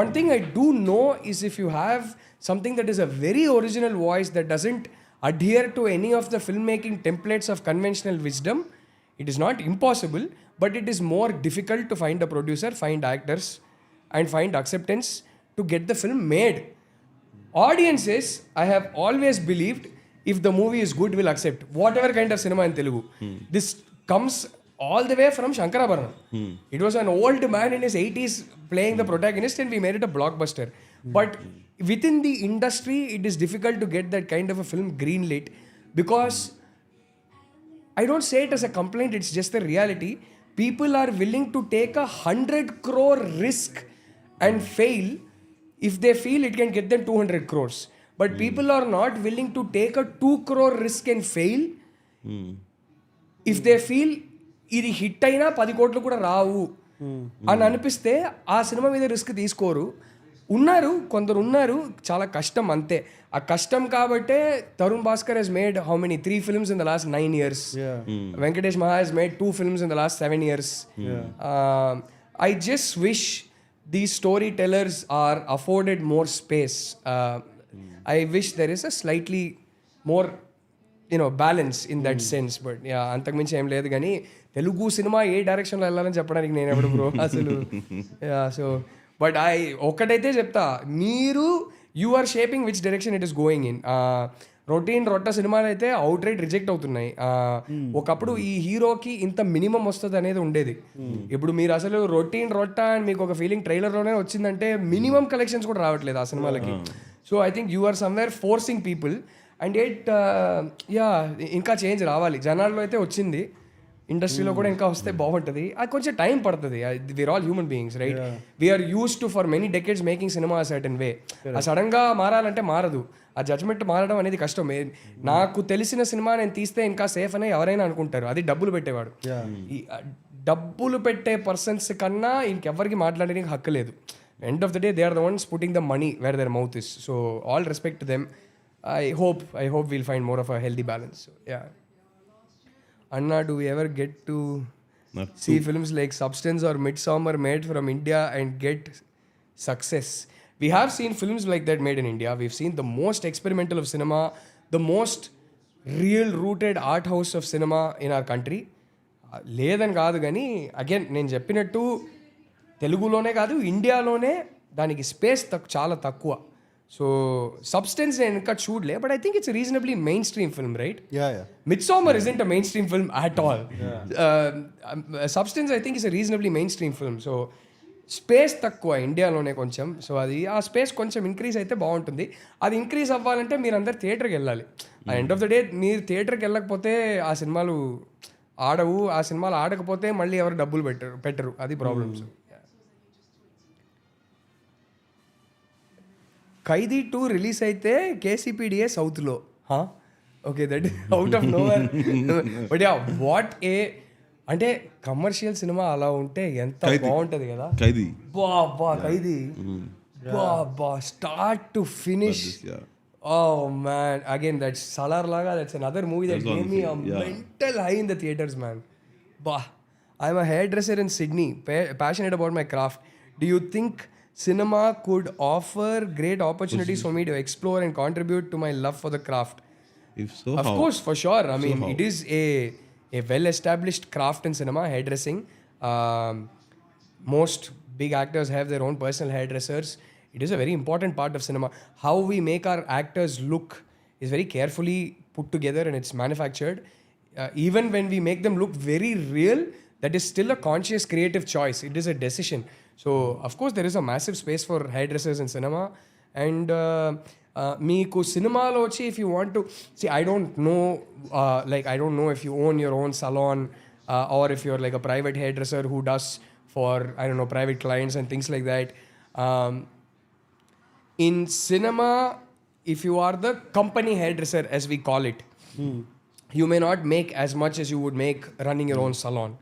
S2: One thing I do know is if you have something that is a very original voice that doesn't adhere to any of the filmmaking templates of conventional wisdom, it is not impossible, but it is more difficult to find a producer, find actors, and find acceptance to get the film made. Audiences, I have always believed, if the movie is good, will accept whatever kind of cinema in Telugu. This comes all the way from Shankarabharanam. It was an old man in his 80s playing the protagonist and we made it a blockbuster. But within the industry, it is difficult to get that kind of a film greenlit because I don't say it as a complaint, it's just the reality. People are willing to take 100 crore risk and fail if they feel it can get them 200 crores. But people are not willing to take a 2 crore risk and fail if they feel ఇది hit అయినా 10 కోట్లు కూడా రావు అని అనిపిస్తే ఆ cinema మీద risk తీసుకోరు. కొందరు ఉన్నారు, చాలా కష్టం అంతే. ఆ కష్టం కాబట్టే Tarun Bhaskar he's made how many 3 films in the last 9 years. Venkatesh Maha has made 2 films in the last 7 years. I just wish these storytellers are afforded more space. I wish there is a slightly more balance in that sense. But yeah, అంతకుమించి ఏం లేదు. కానీ Telugu cinema ఏ డైరెక్షన్లో వెళ్ళాలని చెప్పడానికి నేను ఎవడు bro అసలు. సో బట్ ఒక్కటైతే చెప్తా, మీరు you are shaping which direction it is going in. Routine రొట్ట సినిమాలు అయితే అవుట్ రైట్ రిజెక్ట్ అవుతున్నాయి. ఒకప్పుడు ఈ హీరోకి ఇంత మినిమం వస్తుంది అనేది ఉండేది. ఇప్పుడు మీరు అసలు రొటీన్ రొట్ట అని మీకు ఒక ఫీలింగ్ ట్రైలర్లోనే వచ్చిందంటే మినిమం కలెక్షన్స్ కూడా రావట్లేదు ఆ సినిమాలకి. So I think you are somewhere forcing people and ఇంకా చేంజ్ రావాలి. జనాల్లో అయితే వచ్చింది, ఇండస్ట్రీలో కూడా ఇంకా వస్తే బాగుంటుంది. అది కొంచెం టైం పడుతుంది. We're all human beings, right? We're used to for many decades making cinema certain way. ఆ సడన్గా మారాలంటే మారదు. ఆ జడ్జ్మెంట్ మారడం అనేది కష్టం. నాకు తెలిసిన సినిమా నేను తీస్తే ఇంకా సేఫ్ అనే ఎవరైనా అనుకుంటారు. అది డబ్బులు పెట్టేవాడు. డబ్బులు పెట్టే పర్సన్స్ కన్నా ఇంకెవరికి మాట్లాడడానికి హక్కు లేదు. End of the day they are the ones putting the money where their mouth is. So all respect to them. I hope we'll find more of a healthy balance. So, yeah. Anna, do we ever get to see films like Substance or Midsummer made from India and get success? We have seen films like that made in India. We've seen the most experimental of cinema, the most real rooted art house of cinema in our country. లేదని కాదు కానీ again నేను చెప్పినట్టు తెలుగులోనే కాదు ఇండియాలోనే దానికి space చాలా తక్కువ. సో సబ్స్టెన్స్ నేను ఇంకా చూడలే, but I think it's reasonably main stream film, right? Midsommar isn't a mainstream film at all. Substance I think is a reasonably mainstream film. So space తక్కువ ఇండియాలోనే కొంచెం. సో అది ఆ స్పేస్ కొంచెం ఇంక్రీజ్ అయితే బాగుంటుంది. అది ఇంక్రీజ్ అవ్వాలంటే మీరు అందరు థియేటర్కి వెళ్ళాలి. ఆ ఎండ్ ఆఫ్ ద డే మీరు థియేటర్కి వెళ్ళకపోతే ఆ సినిమాలు ఆడవు. ఆ సినిమాలు ఆడకపోతే మళ్ళీ ఎవరు డబ్బులు పెట్టరు. అది ప్రాబ్లమ్స్. ఖైదీ 2 రిలీజ్ అయితే కేసీపీడిఏ సౌత్లో. Okay, that out of nowhere. But ya, what a అంటే కమర్షియల్ సినిమా అలా ఉంటే ఎంత బాగుంటుంది కదా. Khaidi start to finish. Oh man, again that's Salar laga, that's another movie that gave me a mental high in the theaters, man. I'm a hairdresser in Sydney, passionate about my craft. Do you think cinema could offer great opportunities for me to explore and contribute to my love for the craft?
S4: If so,
S2: of course, for sure. I mean, it is a well-established craft in cinema, hairdressing. Most big actors have their own personal hairdressers. It is a very important part of cinema. How we make our actors look is very carefully put together and it's manufactured. Even when we make them look very real, that is still a conscious creative choice. It is a decision. So, of course, there is a massive space for hairdressers in cinema. And Meeku cinema lo if you want to see, I don't know, I don't know if you own your own salon or if you're like a private hairdresser who does for, I don't know, private clients and things like that. In cinema, if you are the company hairdresser, as we call it, you may not make as much as you would make running your own salon.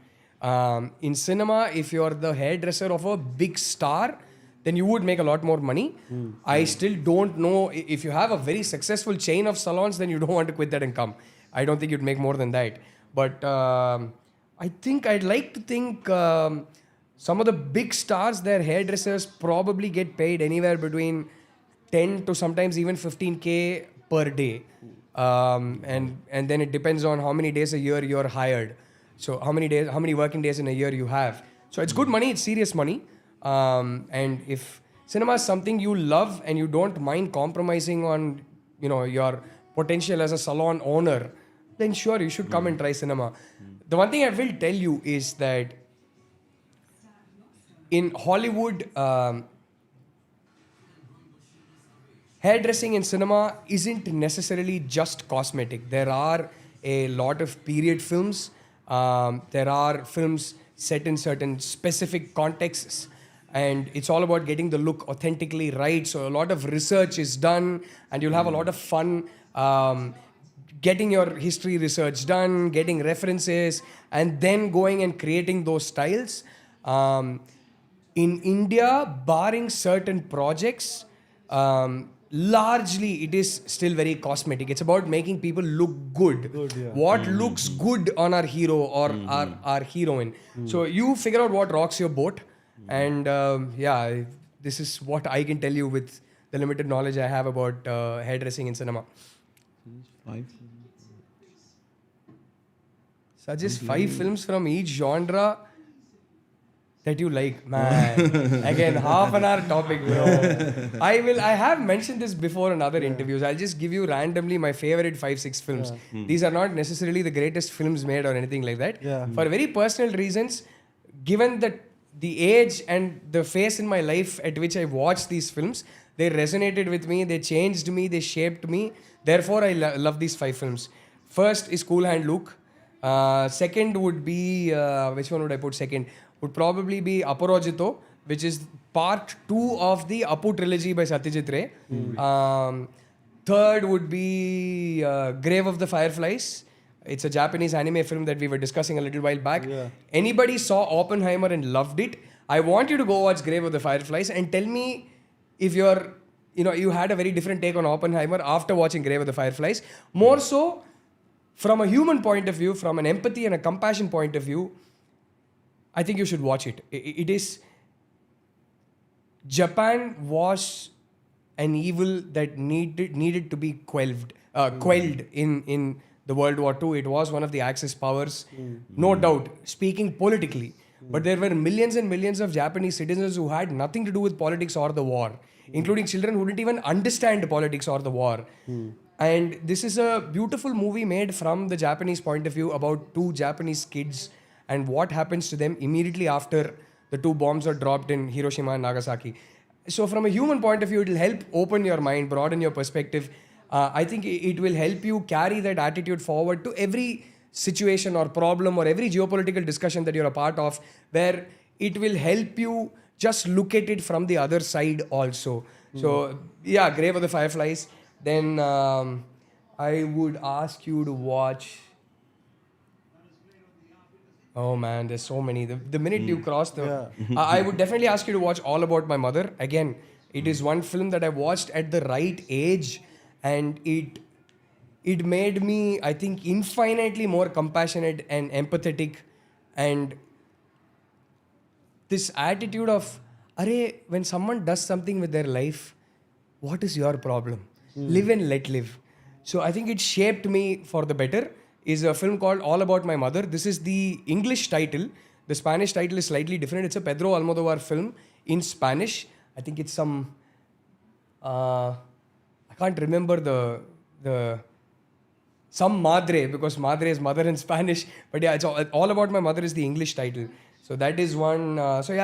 S2: In cinema, if you're the hairdresser of a big star, then you would make a lot more money. I still don't know if you have a very successful chain of salons, then you don't want to quit that and come. I don't think you'd make more than that. But I think I'd like to think some of the big stars, their hairdressers probably get paid anywhere between 10 to sometimes even 15K per day. And then it depends on how many days a year you're hired. So how many working days in a year you have. So it's good money, it's serious money. And if cinema is something you love and you don't mind compromising on, your potential as a salon owner, then sure, you should come and try cinema. The one thing I will tell you is that in Hollywood, hairdressing in cinema isn't necessarily just cosmetic. There are a lot of period films. There are films set in certain specific contexts. And it's all about getting the look authentically right. So a lot of research is done and you'll have a lot of fun getting your history research done, getting references, and then going and creating those styles. In India, barring certain projects, largely it is still very cosmetic. It's about making people look good. What looks good on our hero or our heroine. So you figure out what rocks your boat. And this is what I can tell you with the limited knowledge I have about hairdressing in cinema. Suggest 5 films from each genre that you like. Man, again, half an hour topic, bro. I have mentioned this before in other interviews. I'll just give you randomly my favorite 5-6 films. These are not necessarily the greatest films made or anything like that. For very personal reasons, given that the age and the phase in my life at which I watched these films, they resonated with me, they changed me, they shaped me. Therefore, I love these 5 films. First is Cool Hand Luke. Second would be, which one would I put second? Would probably be Aparajito, which is part 2 of the Apu trilogy by Satyajit Ray. Third would be Grave of the Fireflies. It's a Japanese anime film that we were discussing a little while back. Anybody saw Oppenheimer and loved it? I want you to go watch Grave of the Fireflies and tell me if you had a very different take on Oppenheimer after watching Grave of the Fireflies. More so, from a human point of view, from an empathy and a compassion point of view, I think you should watch it. It is... Japan was an evil that needed to be quelled in the World War II. It was one of the Axis powers, no doubt, speaking politically. But there were millions and millions of Japanese citizens who had nothing to do with politics or the war, including children who didn't even understand politics or the war. And this is a beautiful movie made from the Japanese point of view about 2 Japanese kids and what happens to them immediately after the 2 bombs are dropped in Hiroshima and Nagasaki. So from a human point of view, it will help open your mind, broaden your perspective. I think it will help you carry that attitude forward to every situation or problem or every geopolitical discussion that you're a part of, where it will help you just look at it from the other side also. So, Grave of the Fireflies. Then I would ask you to watch... Oh man, there's so many. The minute you cross the... I would definitely ask you to watch All About My Mother. Again, it is one film that I watched at the right age, and it made me, I think, infinitely more compassionate and empathetic. And this attitude of, when someone does something with their life, what is your problem? Live and let live. So I think it shaped me for the better. Is a film called All About My Mother. This is the English title. The Spanish title is slightly different. It's a Pedro Almodovar film in Spanish. I think it's some... I can't remember the some madre, because madre is mother in Spanish. But yeah, it's All About My Mother is the English title. So that is one.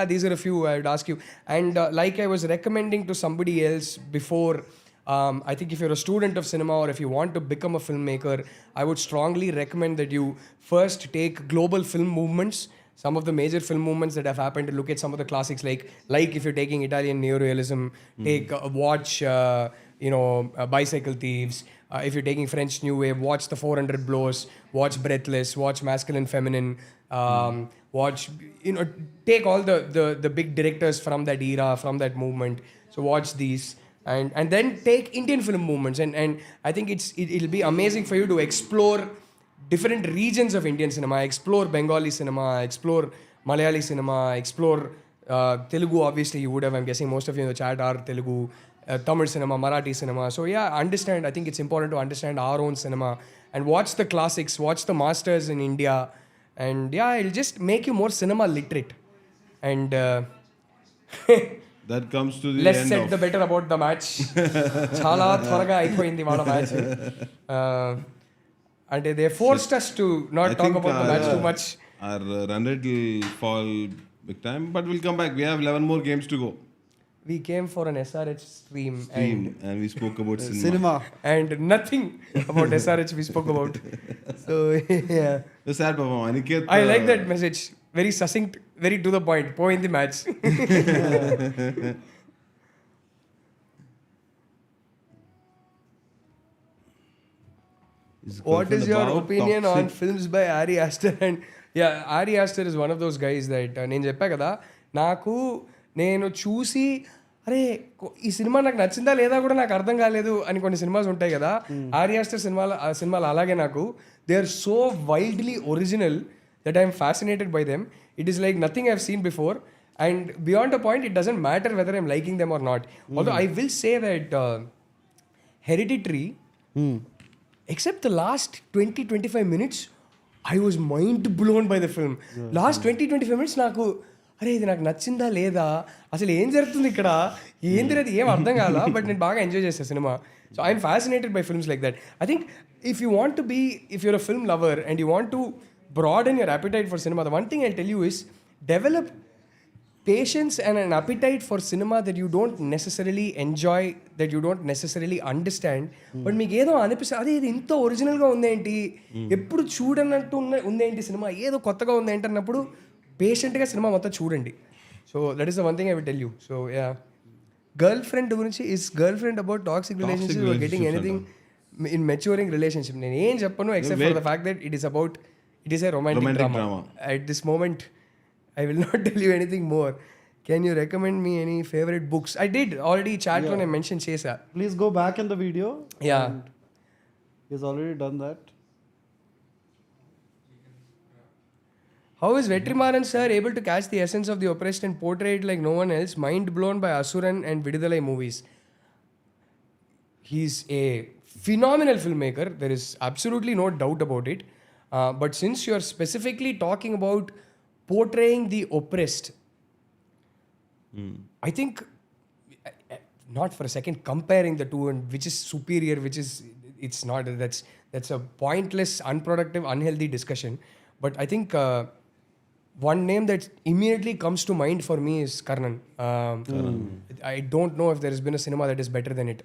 S2: These are a few I would ask you. And like I was recommending to somebody else before, I think if you're a student of cinema or if you want to become a filmmaker, I would strongly recommend that you first take global film movements, some of the major film movements that have happened, to look at some of the classics, like if you're taking Italian neorealism, take watch Bicycle Thieves. If you're taking French New Wave, watch The 400 Blows, watch Breathless, watch Masculine Feminine, watch, take all the big directors from that era, from that movement. So watch these. And then take Indian film movements, and I think it'll be amazing for you to explore different regions of Indian cinema, explore Bengali cinema, explore Malayali cinema, explore Telugu. Obviously you would have, I'm guessing most of you in the chat are Telugu, Tamil cinema, Marathi cinema. So yeah, I think it's important to understand our own cinema and watch the classics, watch the masters in India, and yeah, it'll just make you more cinema literate. And
S4: That comes to the
S2: less
S4: end
S2: said
S4: of
S2: the better about the match. చాలా త్వరగా అయిపోయింది వాళ్ళ match. అంటే they forced us to not
S4: I
S2: talk
S4: think
S2: about the match too much.
S4: Our run rate will fall big time, but we'll come back. We have 11 more games to go.
S2: We came for an SRH stream
S4: And we spoke about
S3: Cinema.
S2: and nothing about SRH we spoke about. So yeah,
S4: The sad performance. Aniket,
S2: I like that message. Very succinct, very to the point. Point the match.
S4: his
S2: What is
S4: girlfriend
S2: your
S4: about
S2: opinion on
S4: toxic-
S2: films by Ari Aster? And yeah, Ari Aster is one of those guys that నేను చెప్పా కదా, నాకు నేను చూసి అరే ఈ cinema నాకు నచ్చిందా లేదా కూడా నాకు అర్థం కాలేదు అని కొన్ని సినిమాస్ ఉంటాయి కదా. ఆరి ఆస్టర్ సినిమాలు అలాగే నాకు they are so wildly original that I'm fascinated by them. It is like nothing I have seen before, and beyond a point it doesn't matter whether I'm liking them or not. Although I will say that Hereditary, except the last 20-25 minutes, I was mind blown by the film. Last 20-25 minutes నాకు అరే ఇది నాకు నచ్చిందా లేదా, అసలు ఏం జరుగుతుంది ఇక్కడ, ఏంది అది ఏం అర్థం కాల, బట్ నేను బాగా ఎంజాయ్ చేస్తాను cinema. So I'm fascinated by films like that. I think if you want to be, if you're a film lover and you want to broaden your appetite for cinema, the one thing I'll tell you is develop patience and an appetite for cinema that you don't necessarily enjoy, that you don't necessarily understand. But మీకు ఏదో అనిపిస్తుంది, అదే ఇది ఇంత ఒరిజినల్గా ఉందేంటి, ఎప్పుడు చూడనట్టు ఉందేంటి సినిమా, ఏదో కొత్తగా ఉందేంటి అన్నప్పుడు పేషెంట్గా సినిమా మొత్తం చూడండి. So that is the one thing I will tell you. So ya, Girlfriend గురించి, is Girlfriend about toxic relationship or getting anything in maturing relationship? నేను ఏం చెప్పను except for the fact that it is about, it is a romantic drama. At this moment I will not tell you anything more. Can you recommend me any favorite books? I did already chat when I mentioned Chesa.
S3: Please go back in the video.
S2: Yeah.
S3: And he's already done that.
S2: How is Vetrimaran sir able to catch the essence of the oppressed and portray it like no one else? Mind blown by Asuran and Vidudalai movies. He's a phenomenal filmmaker. There is absolutely no doubt about it. But since you're specifically talking about portraying the oppressed, I think, not for a second comparing the two and which is superior, which is, it's not, that's a pointless, unproductive, unhealthy discussion. But I think one name that immediately comes to mind for me is Karnan. I don't know if there has been a cinema that is better than it.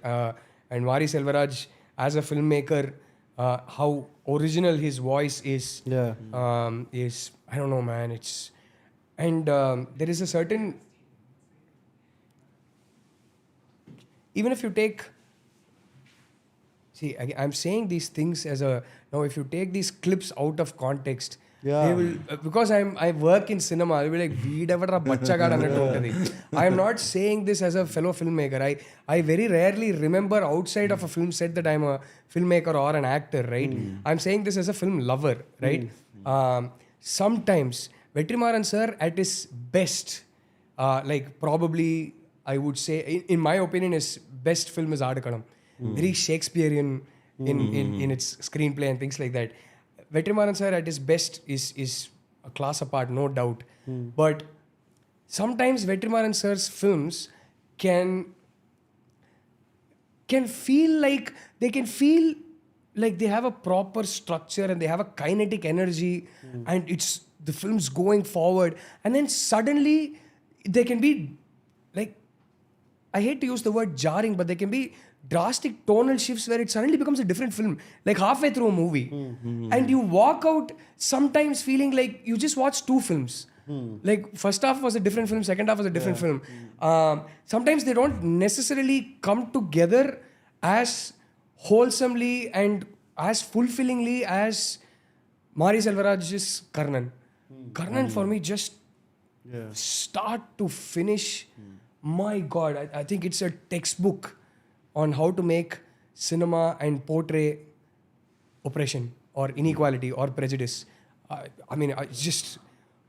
S2: And Vari Selvaraj, as a filmmaker, how original his voice is, is, I don't know, man. It's, and there is a certain, even if you take, see, I'm saying these things as a, now if you take these clips out of context, they will, because I work in cinema, I'll be like, veedavadra bachagad annattu untadi. I am not saying this as a fellow filmmaker. I very rarely remember outside of a film set that I'm a filmmaker or an actor, right? I'm saying this as a film lover, right? Sometimes Vetrimaran sir at his best, like probably I would say, in my opinion, his best film is Adakadam. Very Shakespearean in its screenplay and things like that. Vetrimaran sir at his best is a class apart, no doubt. But sometimes Vetrimaran sir's films can feel like they have a proper structure and they have a kinetic energy, and it's the film's going forward, and then suddenly they can be like, I hate to use the word jarring, but they can be drastic tonal shifts where it suddenly becomes a different film, like halfway through a movie. And you walk out sometimes feeling like you just watched two films. Like first half was a different film, second half was a different film. Sometimes they don't necessarily come together as wholesomely and as fulfillingly as Mari Selvaraj's Karnan. Karnan for me just start to finish, my God, I think it's a textbook on how to make cinema and portray oppression or inequality or prejudice. I mean, just,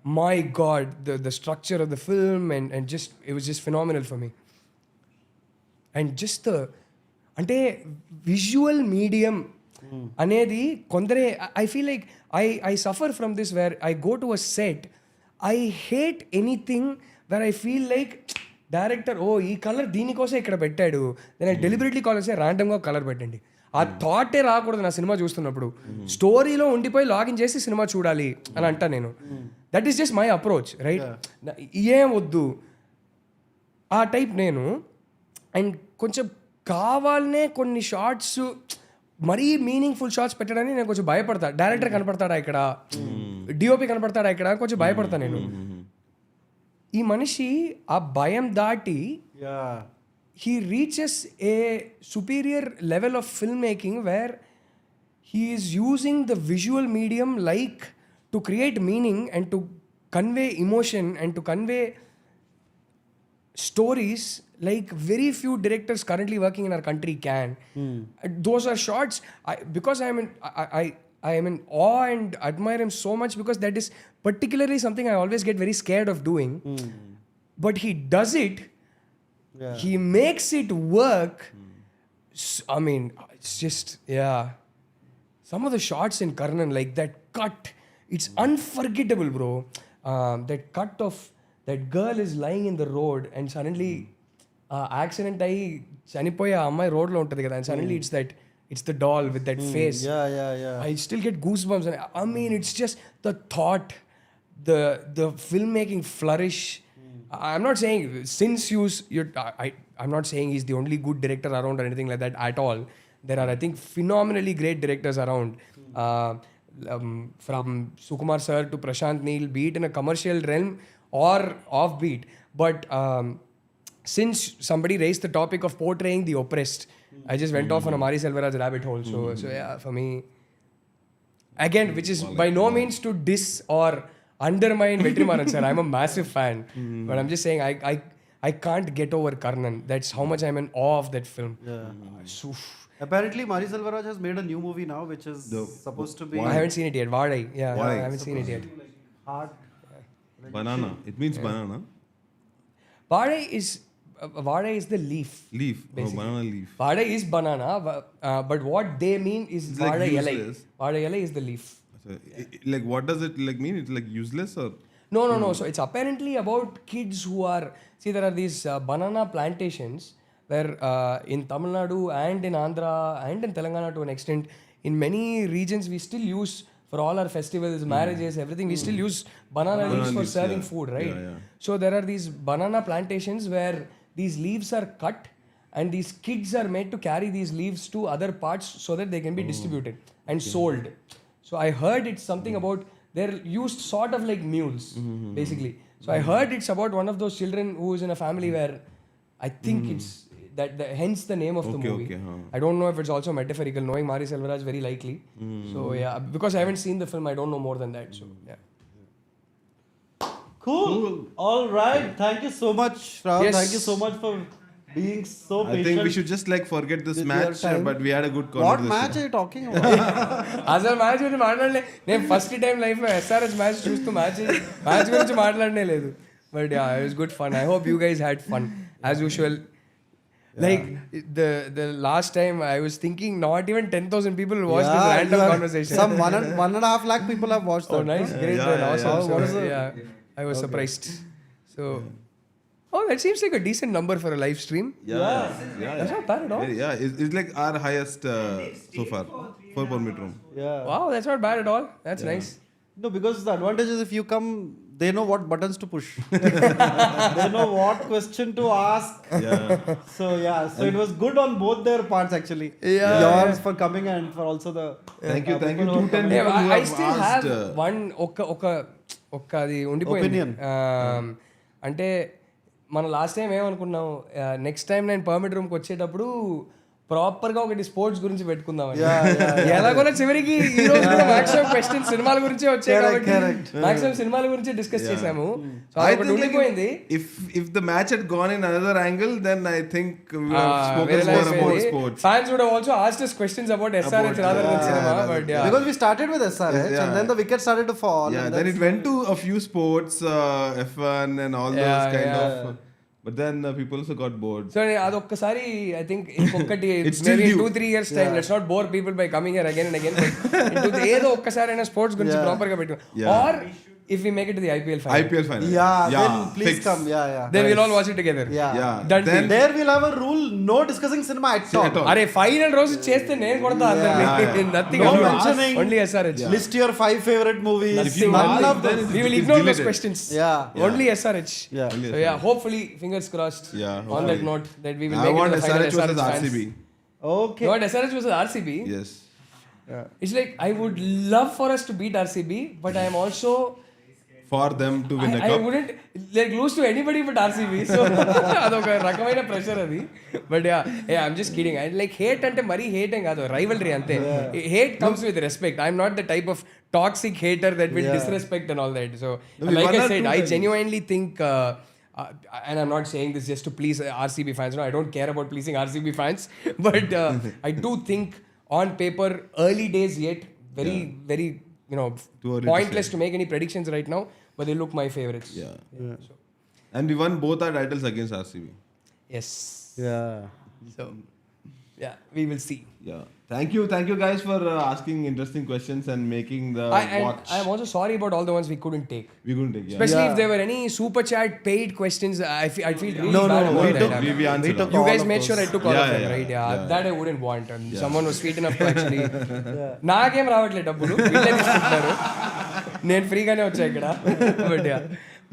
S2: my God, the structure of the film and just, it was just phenomenal for me. And just the, అంటే visual medium అనేది కొందరే, I feel like I suffer from this where I go to a set, I hate anything where I feel like director ఈ colour దీనికోసం ఇక్కడ పెట్టాడు, నేను deliberately call చేస్తే ర్యాండమ్గా కలర్ పెట్టండి. ఆ థాటే రాకూడదు నా సినిమా చూస్తున్నప్పుడు. స్టోరీలో ఉండిపోయి లాగిన్ చేసి సినిమా చూడాలి అని అంటా నేను. That is just my approach, right? ఏం వద్దు ఆ టైప్ నేను. అండ్ కొంచెం కావాలనే కొన్ని షార్ట్స్, మరీ మీనింగ్ఫుల్ షార్ట్స్ పెట్టడానికి నేను కొంచెం భయపడతా. డైరెక్టర్ కనపడతాడా ఇక్కడ, డిఓపి కనపడతాడా ఇక్కడ, కొంచెం భయపడతా నేను. ఈ మనిషి ఆ భయం దాటి he reaches a superior level of filmmaking where he is using the visual medium like to create meaning and to convey emotion and to convey stories like very few directors currently working in our country can. Those are shots because I am in awe and admire him so much, because that is particularly something I always get very scared of doing. But he does it. He makes it work. I mean, it's just, some of the shots in Karnan, like that cut, it's unforgettable, bro. That cut of that girl is lying in the road and suddenly accident ayi chanipoya amma road lo untadi kada, and suddenly it's the doll with that face. I still get goosebumps, and I mean, it's just the thought, the filmmaking flourish. I'm not saying since I'm not saying he's the only good director around or anything like that at all. There are, I think, phenomenally great directors around. From Sukumar sir to Prashant Neel, be it in a commercial realm or offbeat. But since somebody raised the topic of portraying the oppressed, I just went off on a Mari Selvaraj rabbit hole. So yeah, for me, again, which is by no means to diss or undermine Vetrimaran sir. I'm a massive fan, but I'm just saying I can't get over Karnan. That's how much I'm in awe of that film.
S3: Apparently, Mari Selvaraj has made a new movie now, which is supposed to be.
S2: I haven't seen it yet. Vadai. I haven't seen it yet.
S3: Hard.
S4: Banana. It means banana.
S2: Vadai is the leaf.
S4: Leaf.
S2: Basically.
S4: Banana leaf.
S2: Vadai is banana, but what they mean is
S4: It's like
S2: Vadai elai.
S4: useless.
S2: Vadai elai is the leaf.
S4: So, like, what does it like mean? It's like useless or?
S2: No. So it's apparently about kids who are, see, there are these banana plantations where in Tamil Nadu and in Andhra and in Telangana to an extent, in many regions we still use, for all our festivals, marriages, everything, we still use banana leaves for serving food, right? So there are these banana plantations where these leaves are cut and these kids are made to carry these leaves to other parts so that they can be distributed and sold. So I heard it's something about, they're used sort of like mules, basically. So I heard it's about one of those children who is in a family where I think it's hence the name of the movie. I don't know if it's also metaphorical, knowing Mari Selvaraj very likely. So yeah, because I haven't seen the film, I don't know more than that. So yeah.
S3: Cool. All right. Thank you so much, Rahul.
S2: Yes.
S3: Thank you so much for being so patient.
S4: I think we should just like forget this
S3: with
S4: match,
S3: your time.
S4: but we had a good
S3: What
S4: conversation.
S3: match are you talking about?
S2: అసలు match గురించి మాట్లాడలే. నేను first time లైఫ్లో SRH match చూస్తూ match గురించి మాట్లాడనే లేదు. But yeah, it was good fun. I hope you guys had fun as usual. Like the last time I was thinking not even 10,000 people will watch this random conversation.
S3: Some 1.5 lakh people have watched that.
S2: Oh nice, great, then awesome.
S3: What is it?
S2: I was surprised. So that seems like a decent number for a live stream. That's not bad at all.
S4: It's like our highest so far for permit room.
S3: Yeah.
S2: Wow, that's not bad at all. That's nice.
S3: No, because the advantage is if you come they know what buttons to push. They know what question to ask.
S4: Yeah.
S3: So it was good on both their parts actually.
S2: Yeah.
S3: Yours for coming and for also the.
S4: Thank you.
S3: people who
S4: 210
S3: coming.
S4: people who
S2: I
S4: have
S2: still have
S4: asked,
S2: one ఒక్క అది ఉండిపోయింది.
S3: Opinion.
S2: అంటే మనం last time ఏమనుకున్నాం, next time నేను permit రూమ్కి వచ్చేటప్పుడు proper గా ఒకటి స్పోర్ట్స్ గురించి పెట్టుకుందాం. ఎలాగోలా చివరికి ఈ రోజు కూడా మాక్సిమం క్వశ్చన్ సినిమాల గురించే వచ్చాయి కాబట్టి మాక్సిమం సినిమాల గురించి డిస్కస్ చేసాము. సో
S4: I
S2: ఒకటి
S4: think
S2: ఉండిపోయింది.
S4: if the match had gone in another angle, then I think we would have spoken more about sports.
S2: Fans would have also asked us questions about SRH rather than cinema, but yeah.
S3: Because we started with SRH and then the wicket started to fall.
S4: Yeah,
S3: and
S4: then it went to a few sports, F1 and all those kind of. But then people also got bored.
S2: So అదొక్కసారి I think ఇంకొకటి
S4: It's still
S2: maybe
S4: due.
S2: 2-3 years time, let's not bore people by coming here again and again, but ఏదో ఒక్కసారైనా sports గురించి proper గా పెట్టుకో. Or if we make it to the IPL final,
S4: IPL final.
S3: then please
S4: fix.
S3: come.
S2: then we'll all watch it together.
S4: Yeah.
S2: Done
S4: Then
S2: deal.
S3: There we'll have a rule: no discussing cinema at all.
S2: అరే final రోజు చేస్తే నేను కొడతా అందరినీ. Nothing
S3: No
S2: else.
S3: mentioning.
S2: Only SRH.
S3: List your 5 favorite movies.
S2: Nothing.
S3: None of
S4: then
S3: them.
S2: We will
S4: it's
S2: ignore those
S4: deleted.
S2: questions.
S3: Yeah.
S2: Only SRH.
S3: Yeah.
S2: So yeah, hopefully fingers crossed.
S4: Yeah,
S2: On that note, that we will
S4: I
S2: make it
S4: want
S2: to the final.
S4: SRH versus
S2: fans.
S4: RCB.
S3: Okay.
S2: You want SRH versus RCB?
S4: Yes.
S2: It's like I would love for us to beat RCB, but I am also
S4: For them to win a
S2: I
S4: cup.
S2: wouldn't like lose to anybody but RCB. So అదొక రకమైన pressure అది. But yeah, I'm just kidding. I like hate అంటే మరీ hate ఏం కాదు, rivalry అంతే. Hate comes with respect. I'm not the type of toxic hater that will disrespect and all that. So
S4: we
S2: like
S4: won
S2: I
S4: our
S2: said,
S4: 2
S2: I
S4: times.
S2: genuinely think and I'm not saying this just to please RCB fans. No, I don't care about pleasing RCB fans. But I do think on paper, early days yet, very
S4: Too early to
S2: pointless to make any predictions right now. But they look my favorites.
S4: Yeah. And we won both our titles against RCB.
S2: Yes.
S3: Yeah.
S2: So, yeah, we will see.
S4: Yeah. Thank you guys for asking interesting questions and making the watch.
S2: I am also sorry about all the ones we couldn't take.
S4: We couldn't take. Yeah.
S2: Especially if there were any super chat paid questions, I feel really
S3: No,
S2: bad
S3: no,
S2: about
S3: we
S2: that.
S3: took-
S4: we answered
S3: took
S4: all.
S2: You
S3: all
S2: guys
S3: of
S2: made
S3: those.
S2: sure I took all of them, right? Yeah, that I wouldn't want. And someone was sweet enough to actually. నాకేం రావట్లేదు డబ్బులు, వీళ్ళే తీసుకుంటున్నారు. నేను ఫ్రీగానే వచ్చా ఇక్కడ. But yeah.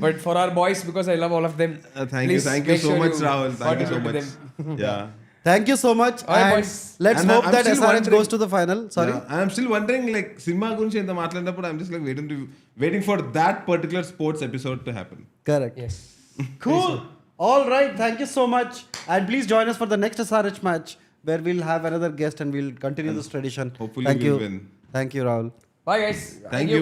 S2: But for our boys, because I love all of them.
S4: Thank you
S2: make
S4: so
S2: sure
S4: much, Rahul. Thank you so
S2: contribute
S4: much.
S2: to them.
S4: Yeah.
S3: Thank you so much.
S2: Alright,
S3: And
S2: boys.
S3: let's
S4: And
S3: hope
S4: I'm
S3: that
S4: still
S3: SRH
S4: wondering-
S3: goes to the final. Sorry.
S4: Yeah. And I'm still wondering, like, cinema gurinchi enta maatladinappudu I'm just like waiting for that particular sports episode to happen.
S3: Correct.
S2: Yes.
S3: Cool. All right. Thank you so much. And please join us for the next SRH match where we'll have another guest and we'll continue this tradition.
S4: Hopefully
S3: Thank
S4: we'll
S3: you.
S4: win.
S3: Thank you, Rahul.
S2: Bye guys.
S4: Thank you.